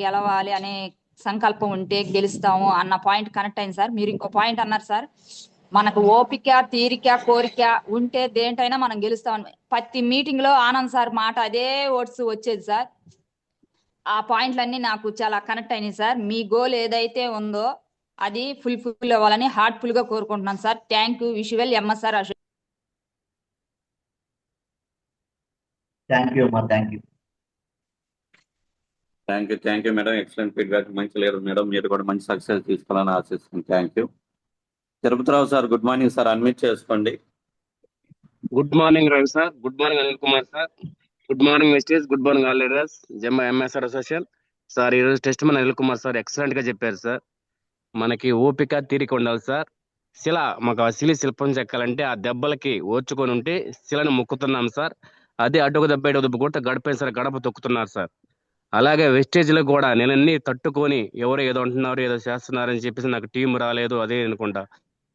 [SPEAKER 7] గెలవాలి అనే సంకల్పం ఉంటే గెలుస్తాము అన్న పాయింట్ కనెక్ట్ అయింది సార్. మీరు ఇంకో పాయింట్ అన్నారు సార్, మనకు ఓపిక, తీరిక, కోరిక ఉంటే దేంటైనా మనం గెలుస్తామని. ప్రతి మీటింగ్ లో ఆనంద్ సార్ మాట అదే వర్డ్స్ వచ్చేది సార్. ఆ పాయింట్లన్నీ నాకు చాలా కనెక్ట్ అయినాయి సార్. మీ గోల్ ఏదైతే ఉందో అది ఫుల్ అవ్వాలని హార్ట్ఫుల్ గా కోరుకుంటున్నాను సార్. Thank you. విజువల్ ఎంఎస్ఆర్ అశోక్.
[SPEAKER 2] థ్యాంక్ యూ అమ్మా.
[SPEAKER 4] Thank you madam. Excellent feedback. మంచి లీడర్ మేడం. మీరు కూడా మంచి సక్సెస్ తీసుకోవాలని ఆశిస్తున్నాను. Thank you. Tirupathirao sir good morning sir, unmute చేసుకోండి.
[SPEAKER 8] Good morning Ravi sir. Good morning Anil Kumar sir. Good morning Vestige. Good morning all leaders. Gem MSR association sir. ఈరోజు టెస్ట్ మన అనిల్ కుమార్ సార్ ఎక్సలెంట్ గా చెప్పారు సార్. మనకి ఓపిక, తీరిక ఉండాలి సార్. మాకు ఆ శిల్పం చెక్కాలంటే ఆ దెబ్బలకి ఓర్చుకొని ఉంటే శిలను మొక్కుతున్నాం సార్. అదే అడ్డుకు దెబ్బ ఇటు దెబ్బ కొడితే గడపైన సార్ గడప తొక్కుతున్నారు సార్. అలాగే వెస్టేజ్ లో కూడా నేనన్నీ తట్టుకొని ఎవరో ఏదో అంటున్నారు, ఏదో చేస్తున్నారని చెప్పేసి నాకు టీం రాలేదు అదే అనుకుంటా.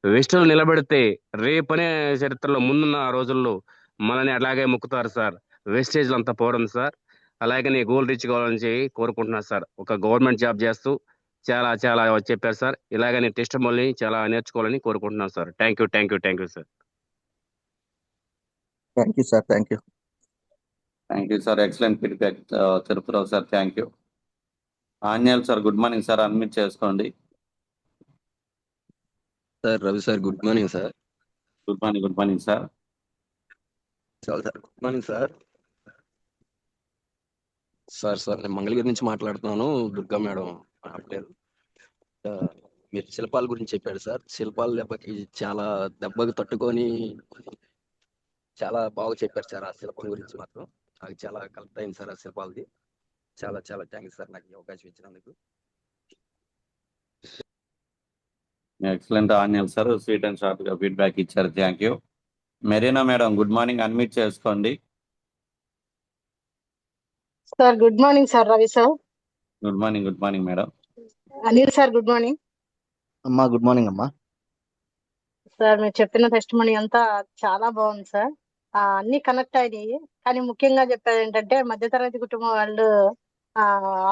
[SPEAKER 8] వెస్టేజ్ నిలబెడితే రేపనే చరిత్రలో ముందున్న రోజుల్లో మనని అలాగే మొక్కుతారు సార్. వెస్టేజ్ అంతా పోరం సార్. అలాగే నీ గోల్ రీచ్ కావాలని కోరుకుంటున్నా సార్. ఒక గవర్నమెంట్ జాబ్ చేస్తూ చాలా చాలా చెప్పారు సార్. ఇలాగనే టెస్ట్ మళ్ళీ చాలా నేర్చుకోవాలని కోరుకుంటున్నాను sir. Thank you sir.
[SPEAKER 2] Thank you sir. Thank you.
[SPEAKER 4] Thank you sir. Excellent feedback Tirupathirao sir. Thank you. Anjaneyulu sir good morning sir, unmute చేసుకోండి.
[SPEAKER 9] Sir Ravi sir good morning sir.
[SPEAKER 4] Good morning sir.
[SPEAKER 9] చాలా sir good morning sir. Sir నేను మంగళగిరి నుంచి మాట్లాడుతున్నాను. దుర్గా మేడం రావట్లేదు. మీరు శిల్పాల గురించి చెప్పారు సార్. శిల్పాల దెబ్బకి తట్టుకొని చాలా బాగా చెప్పారు సార్. ఆ శిల్పం గురించి మాత్రం నాకు చాలా కలెక్ట్ అయింది సార్. ఆ శిల్పాలది చాలా చాలా థ్యాంక్స్ సార్ నాకు ఈ అవకాశం ఇచ్చినందుకు.
[SPEAKER 4] Excellent Anjaneyulu sir, sweet and short గా ఫీడ్బ్యాక్ ఇచ్చారు. Thank you. Marina madam good morning, unmute చేసుకోండి.
[SPEAKER 10] Sir good morning sir. Ravi sir.
[SPEAKER 4] Good morning madam.
[SPEAKER 10] Anil sir good morning.
[SPEAKER 2] అమ్మా గుడ్ మార్నింగ్ అమ్మా.
[SPEAKER 10] సార్ మీరు చెప్పిన టెస్ట్ మనీ అంతా చాలా బాగుంది సార్. అన్ని కనెక్ట్ అయినాయి. కానీ ముఖ్యంగా చెప్పేది ఏంటంటే మధ్యతరగతి కుటుంబం వాళ్ళు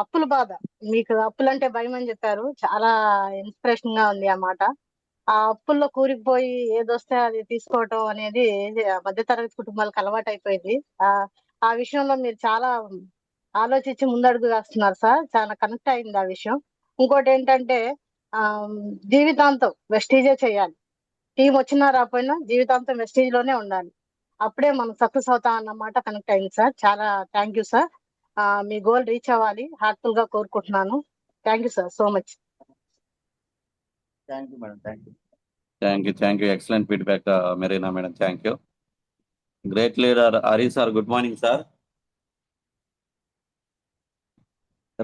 [SPEAKER 10] అప్పుల బాధ, మీకు అప్పులంటే భయం అని చెప్పారు. చాలా ఇన్స్పిరేషన్ గా ఉంది ఆ మాట. ఆ అప్పుల్లో కూరుకుపోయి ఏదొస్తే అది తీసుకోవటం అనేది మధ్యతరగతి కుటుంబాలకు అలవాటు అయిపోయింది. ఆ విషయంలో మీరు చాలా ఆలోచించి ముందడుగు వేస్తున్నారు సార్. చాలా కనెక్ట్ అయింది ఆ విషయం. ఇంకోటి ఏంటంటే జీవితాంతం వెస్టీజే చేయాలి. టీం వచ్చినా రాకపోయినా జీవితాంతం వెస్టీజ్ లోనే ఉండాలి. అప్పుడే మనం సక్సెస్ అవుతాం అన్నమాట కనెక్ట్ అయింది సార్. చాలా thank you sir. Me goal reach అవ్వాలి హార్ట్ఫుల్ గా కోరుకుంటున్నాను. Thank you sir so much.
[SPEAKER 2] Thank you madam. Thank you.
[SPEAKER 4] Thank you. Excellent feedback Marina madam. Thank you. Great leader Hari sir good morning sir.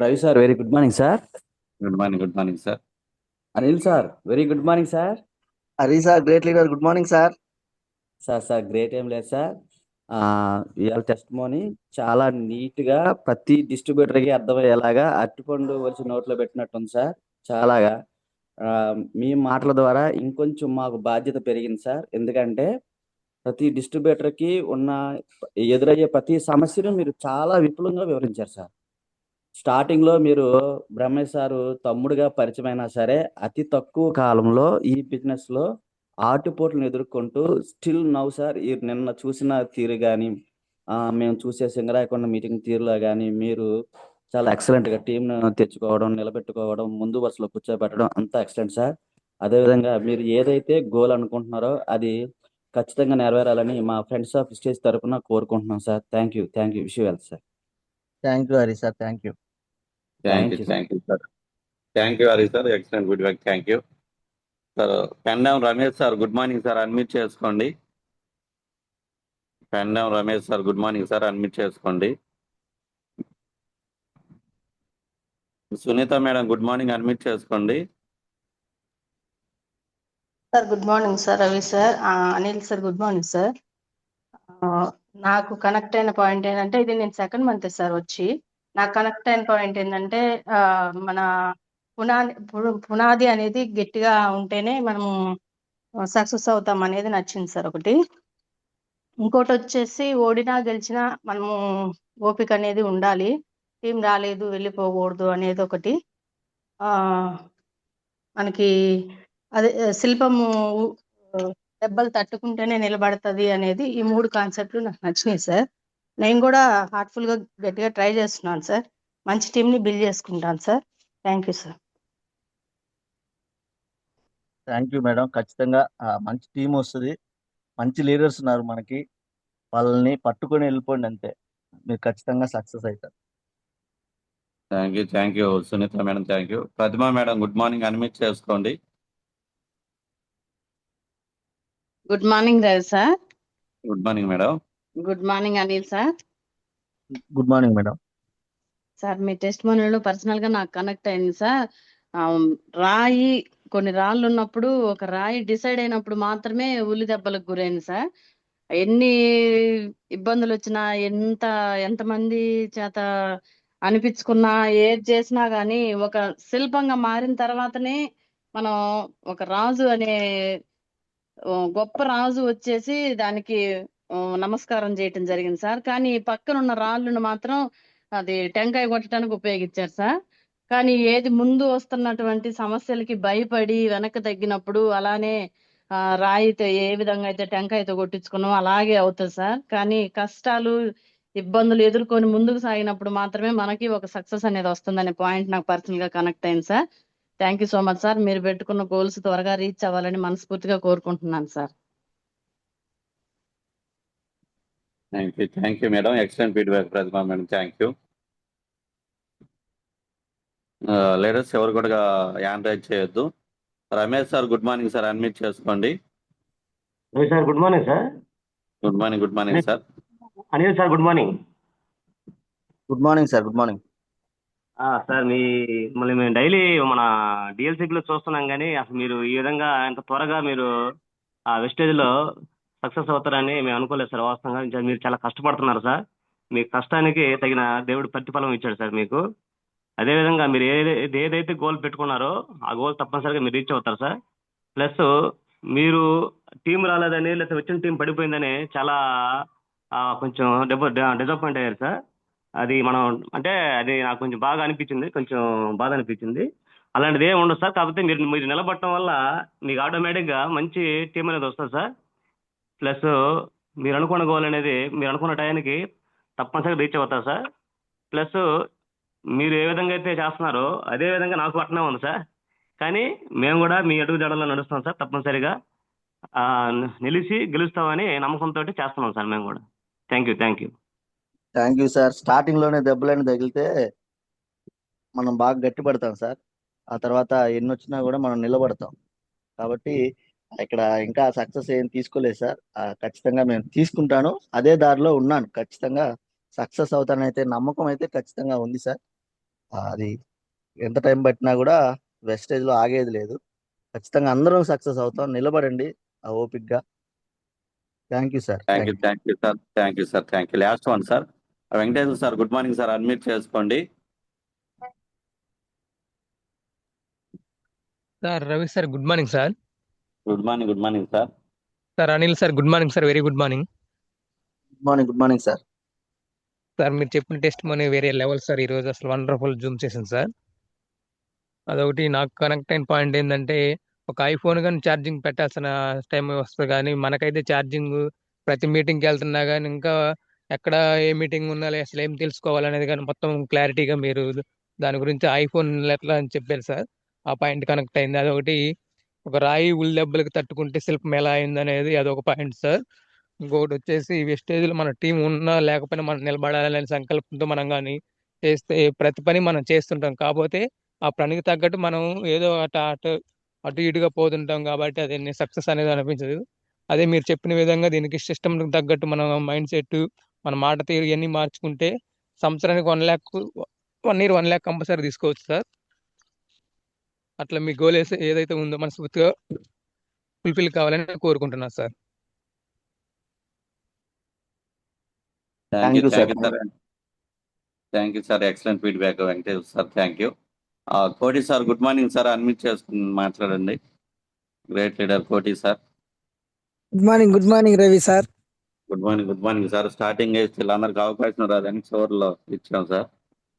[SPEAKER 11] Ravi sir very good morning sir.
[SPEAKER 4] Good morning sir.
[SPEAKER 11] Anil sir very good morning sir.
[SPEAKER 2] Hari sir great leader good morning sir.
[SPEAKER 11] Sir great ఏం లేదు సార్. ఇవాళ టెస్ట్ మోని చాలా నీట్గా ప్రతి డిస్ట్రిబ్యూటర్కి అర్థమయ్యేలాగా అరటిపండు వచ్చి నోట్లో పెట్టినట్టుంది సార్. చాలాగా మీ మాటల ద్వారా ఇంకొంచెం మాకు బాధ్యత పెరిగింది సార్. ఎందుకంటే ప్రతి డిస్ట్రిబ్యూటర్కి ఎదురయ్యే ప్రతి సమస్యను మీరు చాలా విపులంగా వివరించారు సార్. స్టార్టింగ్లో మీరు బ్రహ్మయ్య సారు తమ్ముడుగా పరిచయం అయినా సరే అతి తక్కువ కాలంలో ఈ బిజినెస్లో ఆటుపోట్లను ఎదుర్కొంటూ స్టిల్ నౌ సార్ నిన్న చూసిన తీరు కానీ మేము చూసే సింగరాయకొండ మీటింగ్ తీరులో కానీ మీరు చాలా ఎక్సలెంట్గా టీంను తెచ్చుకోవడం, నిలబెట్టుకోవడం, ముందు వరుసలో కూర్చోబెట్టడం అంతా ఎక్సలెంట్ సార్. అదేవిధంగా మీరు ఏదైతే గోల్ అనుకుంటున్నారో అది ఖచ్చితంగా నెరవేరాలని మా ఫ్రెండ్స్ ఆఫ్ స్టేజ్ తరఫున కోరుకుంటున్నాం sir. Thank you. Wish you well sir.
[SPEAKER 2] Thank you Hari sir. Thank you
[SPEAKER 4] sir. Thank you Hari sir. Excellent feedback. Thank you sir. Pendam Ramesh sir good morning sir, unmute చేసుకోండి. Pendam Ramesh sir good morning sir, unmute చేసుకోండి. Sunitha madam good morning, unmute చేసుకోండి.
[SPEAKER 12] Sir good morning sir. Ravi sir. Anil sir good morning sir. నాకు కనెక్ట్ అయిన పాయింట్ ఏంటంటే ఇది నేను సెకండ్ మంత్ సార్ వచ్చి నాకు కనెక్ట్ అయిన పాయింట్ ఏంటంటే మన పునాది అనేది గట్టిగా ఉంటేనే మనము సక్సెస్ అవుతాం అనేది నచ్చింది సార్ ఒకటి. ఇంకోటి వచ్చేసి ఓడినా గెలిచినా మనము ఓపిక అనేది ఉండాలి. టీం రాలేదు వెళ్ళిపోకూడదు అనేది ఒకటి. మనకి అదే శిల్పము దెబ్బలు తట్టుకుంటేనే నిలబడుతుంది అనేది ఈ 3 కాన్సెప్ట్లు నాకు నచ్చినాయి సార్. నేను కూడా హార్ట్ఫుల్ గా గట్టిగా ట్రై చేస్తున్నాను సార్. మంచి టీం ని బిల్డ్ చేసుకుంటాను sir. Thank you sir.
[SPEAKER 2] Thank you madam. ఖచ్చితంగా మంచి టీం వస్తుంది. మంచి లీడర్స్ ఉన్నారు మనకి. వాళ్ళని పట్టుకొని వెళ్ళిపోండి అంతే, మీరు ఖచ్చితంగా సక్సెస్ అవుతారు.
[SPEAKER 4] Thank you Sunitha madam. Thank you. Pratima madam good morning, unmute చేసుకోండి.
[SPEAKER 13] Good morning Ravi sir.
[SPEAKER 4] Good morning madam.
[SPEAKER 13] Good morning Anil sir.
[SPEAKER 2] Good morning madam.
[SPEAKER 13] Sir మీ టెస్ట్ మోనీలో పర్సనల్ గా నాకు కనెక్ట్ అయింది సార్. కొన్ని రాళ్ళు ఉన్నప్పుడు ఒక రాయి డిసైడ్ అయినప్పుడు మాత్రమే ఉల్లి దెబ్బలకు గురైంది సార్. ఎన్ని ఇబ్బందులు వచ్చినా ఎంతమంది చేత అనిపించుకున్నా ఏది చేసినా గానీ ఒక శిల్పంగా మారిన తర్వాతనే మనం ఒక రాజు అనే గొప్ప రాజు వచ్చేసి దానికి నమస్కారం చేయటం జరిగింది సార్. కానీ పక్కన ఉన్న రాళ్ళను మాత్రం అది టెంకాయ కొట్టడానికి ఉపయోగించారు సార్. కానీ ఏది ముందు వస్తున్నటువంటి సమస్యలకి భయపడి వెనక్కి తగ్గినప్పుడు అలానే రాయితో ఏ విధంగా అయితే టెంకాయతో కొట్టించుకున్నామో అలాగే అవుతుంది సార్. కానీ కష్టాలు ఇబ్బందులు ఎదుర్కొని ముందుకు సాగినప్పుడు మాత్రమే మనకి ఒక సక్సెస్ అనేది వస్తుందనే పాయింట్ నాకు పర్సనల్ గా కనెక్ట్ అయింది sir. Thank you so much sir. మీరు పెట్టుకున్న గోల్స్ త్వరగా రీచ్ అవ్వాలని మనస్ఫూర్తిగా కోరుకుంటున్నాను sir.
[SPEAKER 4] Thank you madam. Excellent feedback Prathibha madam. Thank you. Leaders ఎవరు కూడా హ్యాండ్ రైజ్ చేయొద్దు. Ramesh sir good morning sir, unmute చేసుకోండి.
[SPEAKER 14] Ravi sir good morning sir.
[SPEAKER 4] Good morning. Good morning sir.
[SPEAKER 14] Anil sir good morning.
[SPEAKER 2] Good morning sir. Good morning
[SPEAKER 14] sir మళ్ళీ మేము డైలీ మన డిఎల్సీపీలో చూస్తున్నాం, కానీ అసలు మీరు ఈ విధంగా ఎంత త్వరగా మీరు ఆ వెస్టేజ్లో సక్సెస్ అవుతారని మేము అనుకోలేదు సార్. వాస్తవంగా మీరు చాలా కష్టపడుతున్నారు సార్. మీ కష్టానికి తగిన దేవుడు ప్రతిఫలం ఇచ్చాడు సార్ మీకు. అదేవిధంగా మీరు ఏదైతే గోల్ పెట్టుకున్నారో ఆ గోల్ తప్పనిసరిగా మీరు రీచ్ అవుతారు సార్. ప్లస్ మీరు టీం రాలేదని లేకపోతే వచ్చిన టీం పడిపోయిందని చాలా కొంచెం డిసప్పాయింట్ అయ్యారు సార్. అది మనం అంటే అది నాకు కొంచెం బాగా అనిపించింది, కొంచెం బాధ అనిపించింది. అలాంటిది ఏమి ఉండదు సార్. కాకపోతే మీరు నిలబడటం వల్ల మీకు ఆటోమేటిక్గా మంచి టీం అనేది వస్తుంది సార్. ప్లస్ మీరు అనుకున్న గోల్ అనేది మీరు అనుకున్న టైంకి తప్పనిసరిగా రీచ్ అవుతారు సార్. ప్లస్ మీరు ఏ విధంగా అయితే చేస్తున్నారో అదే విధంగా నాకు అట్నే ఉంది సార్. కానీ మేము కూడా మీ అడుగుజాడల్లో నడుస్తాం సార్. తప్పనిసరిగా నిలిచి గెలుస్తామని నమ్మకంతో చేస్తున్నాం సార్ మేము కూడా. Thank you.
[SPEAKER 2] Thank you sir. Starting లోనే దెబ్బలని తగిలితే మనం బాగా గట్టిపడతాం సార్. ఆ తర్వాత ఎన్ని వచ్చినా కూడా మనం నిలబడతాం. కాబట్టి ఇక్కడ ఇంకా సక్సెస్ ఏం తీసుకోలేదు సార్. ఖచ్చితంగా మేము తీసుకుంటాను, అదే దారిలో ఉన్నాను. ఖచ్చితంగా సక్సెస్ అవుతానైతే నమ్మకం అయితే ఖచ్చితంగా ఉంది సార్. అది ఎంత టైం పట్టినా కూడా వెస్టేజ్ లో ఆగేది లేదు. ఖచ్చితంగా అందరం సక్సెస్ అవుతాం. నిలబడండి ఓపిక్గా. Thank you sir.
[SPEAKER 4] Thank you sir. Last one sir Venkateswara sir good morning sir, unmute చేసుకోండి.
[SPEAKER 15] Sir Ravi sir good morning sir.
[SPEAKER 4] Good morning sir.
[SPEAKER 15] Sir Anil sir good morning sir. Very good morning.
[SPEAKER 2] Good morning sir.
[SPEAKER 15] Sir మీరు చెప్పిన టెస్ట్ మనీ వేరే లెవెల్ సార్. ఈరోజు అసలు వండర్ఫుల్ జూమ్ చేసింది సార్. అదొకటి నాకు కనెక్ట్ అయిన పాయింట్ ఏంటంటే, ఒక ఐఫోన్ కానీ ఛార్జింగ్ పెట్టాల్సిన టైం వస్తుంది, కానీ మనకైతే ఛార్జింగ్ ప్రతి మీటింగ్కి వెళ్తున్నా కానీ ఇంకా ఎక్కడ ఏ మీటింగ్ ఉన్నా అసలు ఏం తెలుసుకోవాలనేది కానీ మొత్తం క్లారిటీగా మీరు దాని గురించి ఐఫోన్ ఎట్లా అని చెప్పారు సార్. ఆ పాయింట్ కనెక్ట్ అయింది. అదొకటి, ఒక రాయి ఉల్లి దెబ్బలకు తట్టుకుంటే శిల్పం ఎలా అయింది అనేది అదొక పాయింట్ సార్. ఇంకొకటి వచ్చేసి వెస్టేజ్లో మన టీం ఉన్నా లేకపోయినా మనం నిలబడాలనే సంకల్పంతో మనం కానీ చేస్తే ప్రతి పని మనం చేస్తుంటాం. కాకపోతే ఆ పనికి తగ్గట్టు మనం ఏదో అటు ఇటుగా పోతుంటాం కాబట్టి అది సక్సెస్ అనేది అనిపించదు. అదే మీరు చెప్పిన విధంగా దీనికి సిస్టమ్ తగ్గట్టు మన మైండ్ సెట్, మన మాట తీరు ఇవన్నీ మార్చుకుంటే సంవత్సరానికి 1 lakh 1 year 1 lakh కంపల్సరీ తీసుకోవచ్చు సార్. అట్లా మీ గోల్ ఏదైతే ఉందో మనస్ఫూర్తిగా ఫుల్ఫిల్ కావాలని కోరుకుంటున్నాను sir.
[SPEAKER 4] Thank you sir. Excellent feedback Venkateswara sir. Thank you. Koti sir good morning sir, unmute చేసుకుని మాట్లాడండి. Great leader Koti sir.
[SPEAKER 1] Good morning Ravi sir.
[SPEAKER 4] Good morning sir. Starting అందరికి అవకాశం రాదని చివరిలో ఇచ్చాం సార్.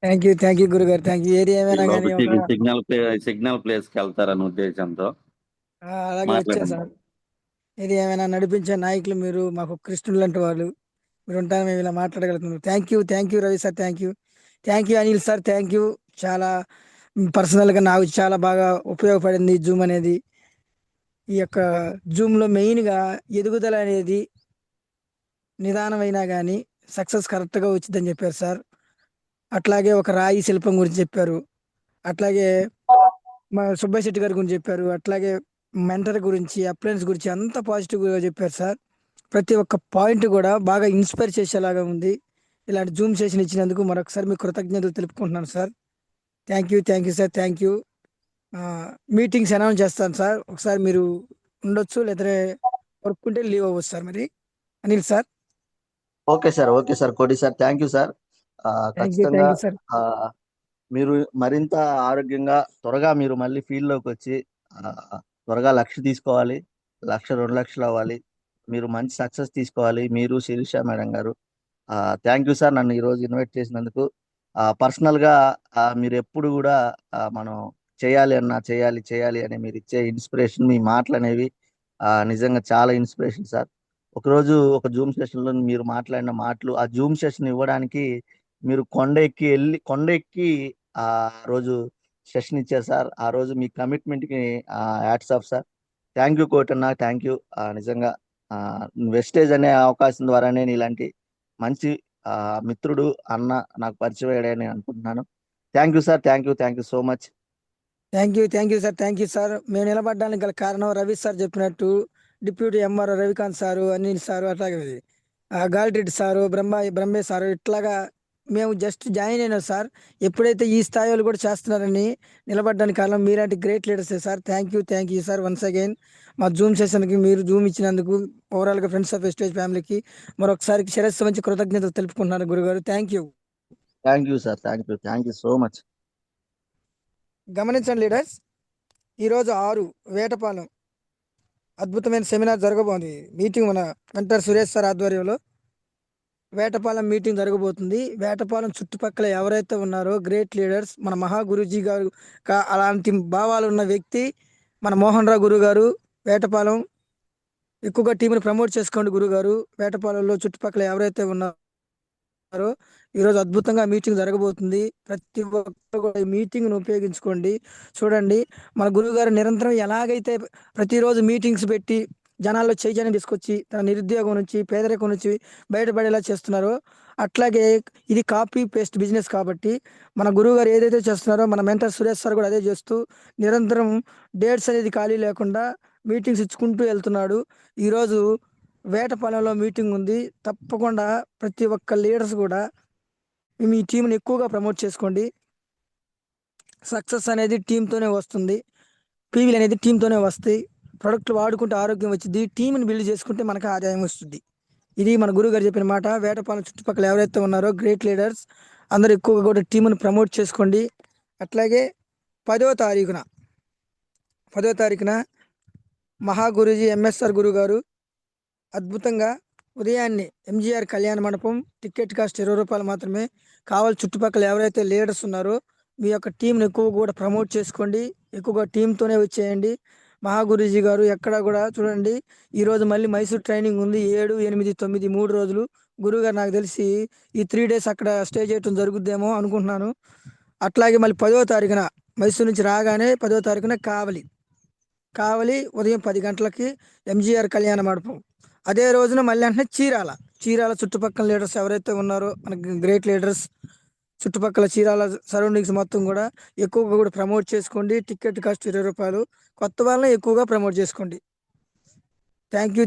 [SPEAKER 1] థ్యాంక్ యూ గురుగారు. Thank you. ఏది ఏమైనా కానీ
[SPEAKER 4] సిగ్నల్ ప్లేస్ కి వెళ్తారని ఉద్దేశంతో
[SPEAKER 1] అలాగే వచ్చా సార్. ఏది ఏమైనా నడిపించే నాయకులు మీరు, మాకు కృష్ణులు లాంటి వాళ్ళు మీరు ఉంటారు. మేము ఇలా మాట్లాడగలుగుతున్నాం. Thank you Ravi sir. Thank you Anil sir. Thank you. చాలా పర్సనల్గా నాకు చాలా బాగా ఉపయోగపడింది జూమ్ అనేది. ఈ యొక్క జూమ్లో మెయిన్గా ఎదుగుదల అనేది నిదానమైనా కానీ సక్సెస్ కరెక్ట్గా వచ్చిందని చెప్పారు సార్. అట్లాగే ఒక రాయి శిల్పం గురించి చెప్పారు. అట్లాగే మా సుబ్బయ్య శెట్టి గారి గురించి చెప్పారు. అట్లాగే మెంటర్ గురించి, అప్లయన్స్ గురించి అంత పాజిటివ్గా చెప్పారు సార్. ప్రతి ఒక్క పాయింట్ కూడా బాగా ఇన్స్పైర్ చేసేలాగా ఉంది. ఇలాంటి జూమ్ సెషన్ ఇచ్చినందుకు మరొకసారి మీకు కృతజ్ఞతలు తెలుపుకుంటున్నాను sir. Thank you sir. Thank you. Meetings announce చేస్తాను సార్. ఒకసారి మీరు ఉండొచ్చు, లేదంటే వర్క్ ఉంటే లీవ్ అవ్వచ్చు సార్. మరి అనిల్ సార్.
[SPEAKER 2] Okay sir. కోటి సార్. Thank you sir. ఖచ్చితంగా మీరు మరింత ఆరోగ్యంగా త్వరగా మీరు మళ్ళీ ఫీల్డ్ లోకి వచ్చి త్వరగా 1 లక్ష తీసుకోవాలి, 1 లక్ష 2 లక్షలు అవ్వాలి. మీరు మంచి సక్సెస్ తీసుకోవాలి, మీరు శిరీష మేడం గారు. థ్యాంక్ యూ సార్, నన్ను ఈరోజు ఇన్వైట్ చేసినందుకు. పర్సనల్ గా మీరు ఎప్పుడు కూడా మనం చేయాలి చేయాలి అని మీరు ఇచ్చే ఇన్స్పిరేషన్, మీ మాటలు అనేవి నిజంగా చాలా ఇన్స్పిరేషన్ సార్. ఒకరోజు ఒక జూమ్ సెషన్ లో మీరు మాట్లాడిన మాటలు, ఆ జూమ్ సెషన్ ఇవ్వడానికి మీరు కొండ ఎక్కి ఆ రోజు సెషన్ ఇచ్చారు సార్. ఆ రోజు మీ కమిట్మెంట్ కి hats off sir. Thank you కోటన్న, థ్యాంక్ యూ. నిజంగా వెస్టేజ్ అనే అవకాశం ద్వారానే ఇలాంటి మంచి మిత్రుడు అన్న నాకు పరిచయం అయ్యాడని అనుకుంటున్నాను. Thank you sir, thank you so much.
[SPEAKER 1] Thank you sir. మేము నిలబడడానికి గల కారణం రవి సార్ చెప్పినట్టు deputy MR Ravikanth sir, Anil sir, అట్లాగే గాలిరెడ్డి సారు, బ్రహ్మే సారు, ఇట్లాగా మేము జస్ట్ జాయిన్ అయినాం సార్. ఎప్పుడైతే ఈ స్థాయి వాళ్ళు కూడా చేస్తున్నారని నిలబడడానికి కారణం మీలాంటి గ్రేట్ లీడర్సే sir. Thank you sir once again. మా జూమ్ సెషన్కి మీరు జూమ్ ఇచ్చినందుకు ఓవరాల్గా ఫ్రెండ్స్ ఆఫ్ వెస్టేజ్ ఫ్యామిలీకి మరొకసారి శిరస్సు మంచి కృతజ్ఞతలు తెలుపుకుంటున్నాను గురుగారు. Thank you
[SPEAKER 2] sir, thank you so much.
[SPEAKER 1] గమనించండి లీడర్స్, ఈరోజు 6 వేటపాలెం అద్భుతమైన సెమినార్ జరగబోతుంది. మీటింగ్ మన మెంటర్ సురేష్ సార్ ఆధ్వర్యంలో వేటపాలెం మీటింగ్ జరగబోతుంది. వేటపాలెం చుట్టుపక్కల ఎవరైతే ఉన్నారో గ్రేట్ లీడర్స్, మన మహా గురూజీ గారు అలాంటి భావాలు ఉన్న వ్యక్తి మన మోహన్ రావు గురువు గారు. వేటపాలెం ఎక్కువగా టీంని ప్రమోట్ చేసుకోండి గురుగారు. వేటపాలెంలో చుట్టుపక్కల ఎవరైతే ఉన్నారో ఈరోజు అద్భుతంగా మీటింగ్ జరగబోతుంది. ప్రతి ఒక్కరు కూడా ఈ మీటింగ్ను ఉపయోగించుకోండి. చూడండి, మన గురువు గారు నిరంతరం ఎలాగైతే ప్రతిరోజు మీటింగ్స్ పెట్టి జనాల్లో చైతన్యం తీసుకొచ్చి తన నిరుద్యోగం నుంచి, పేదరికం నుంచి బయటపడేలా చేస్తున్నారో, అట్లాగే ఇది కాపీ పేస్ట్ బిజినెస్ కాబట్టి మన గురువు గారు ఏదైతే చేస్తున్నారో మన మెంటర్ సురేష్ సార్ కూడా అదే చేస్తూ నిరంతరం డేట్స్ అనేది ఖాళీ లేకుండా మీటింగ్స్ ఇచ్చుకుంటూ వెళ్తున్నాడు. ఈరోజు వేటపాలెంలో మీటింగ్ ఉంది. తప్పకుండా ప్రతి ఒక్క లీడర్స్ కూడా మీ టీంని ఎక్కువగా ప్రమోట్ చేసుకోండి. సక్సెస్ అనేది టీంతోనే వస్తుంది. పీవీలు అనేది టీంతోనే వస్తాయి. ప్రొడక్ట్లు వాడుకుంటే ఆరోగ్యం వచ్చింది. టీంని బిల్డ్ చేసుకుంటే మనకు ఆదాయం వస్తుంది. ఇది మన గురువు గారు చెప్పిన మాట. వేటపాలెం చుట్టుపక్కల ఎవరైతే ఉన్నారో గ్రేట్ లీడర్స్ అందరూ ఎక్కువగా కూడా టీంని ప్రమోట్ చేసుకోండి. అట్లాగే 10వ తారీఖున మహా గురూజీ ఎంఎస్ఆర్ గురువు గారు అద్భుతంగా ఉదయాన్నే ఎంజీఆర్ కళ్యాణ మండపం, టికెట్ కాస్ట్ 20 రూపాయలు మాత్రమే. కావాలి చుట్టుపక్కల ఎవరైతే లీడర్స్ ఉన్నారో మీ యొక్క టీంని ఎక్కువ కూడా ప్రమోట్ చేసుకోండి. ఎక్కువగా టీంతోనే వచ్చేయండి. మహా గురూజీ గారు ఎక్కడ కూడా చూడండి, ఈరోజు మళ్ళీ మైసూర్ ట్రైనింగ్ ఉంది. 7, 8, 9 3 రోజులు. గురువుగారు నాకు తెలిసి ఈ 3 days అక్కడ స్టే చేయటం జరుగుద్దేమో అనుకుంటున్నాను. అట్లాగే మళ్ళీ 10వ తారీఖున మైసూర్ నుంచి రాగానే 10వ తారీఖున కావలి ఉదయం 10 గంటలకి ఎంజీఆర్ కళ్యాణ మండపం. అదే రోజున మళ్ళీ అంటే చీరాల చుట్టుపక్కల లీడర్స్ ఎవరైతే ఉన్నారో మనకి గ్రేట్ లీడర్స్ చుట్టుపక్కల చీరాల సరౌండింగ్స్ మొత్తం కూడా ఎక్కువగా కూడా ప్రమోట్ చేసుకోండి. టికెట్ కాస్ట్ 20 రూపాయలు. కొత్త వాళ్ళని ఎక్కువగా ప్రమోట్ చేసుకోండి. థ్యాంక్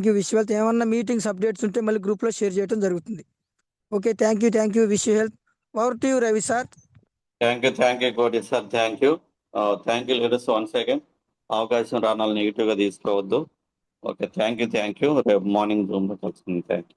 [SPEAKER 1] యూ విశ్వల్. ఏమన్నా మీటింగ్స్ అప్డేట్స్ ఉంటే మళ్ళీ గ్రూప్లో షేర్ చేయడం జరుగుతుంది. Okay, thank you wish you health. Over to you Ravi sir.
[SPEAKER 4] Thank you Koti sir. Thank you leaders. One second, అవకాశం రానాలు నెగిటివ్ గా తీసుకోవద్దు. Okay, thank you. రేపు మార్నింగ్ జూమ్ లో కలుసుకుంది. Thank you.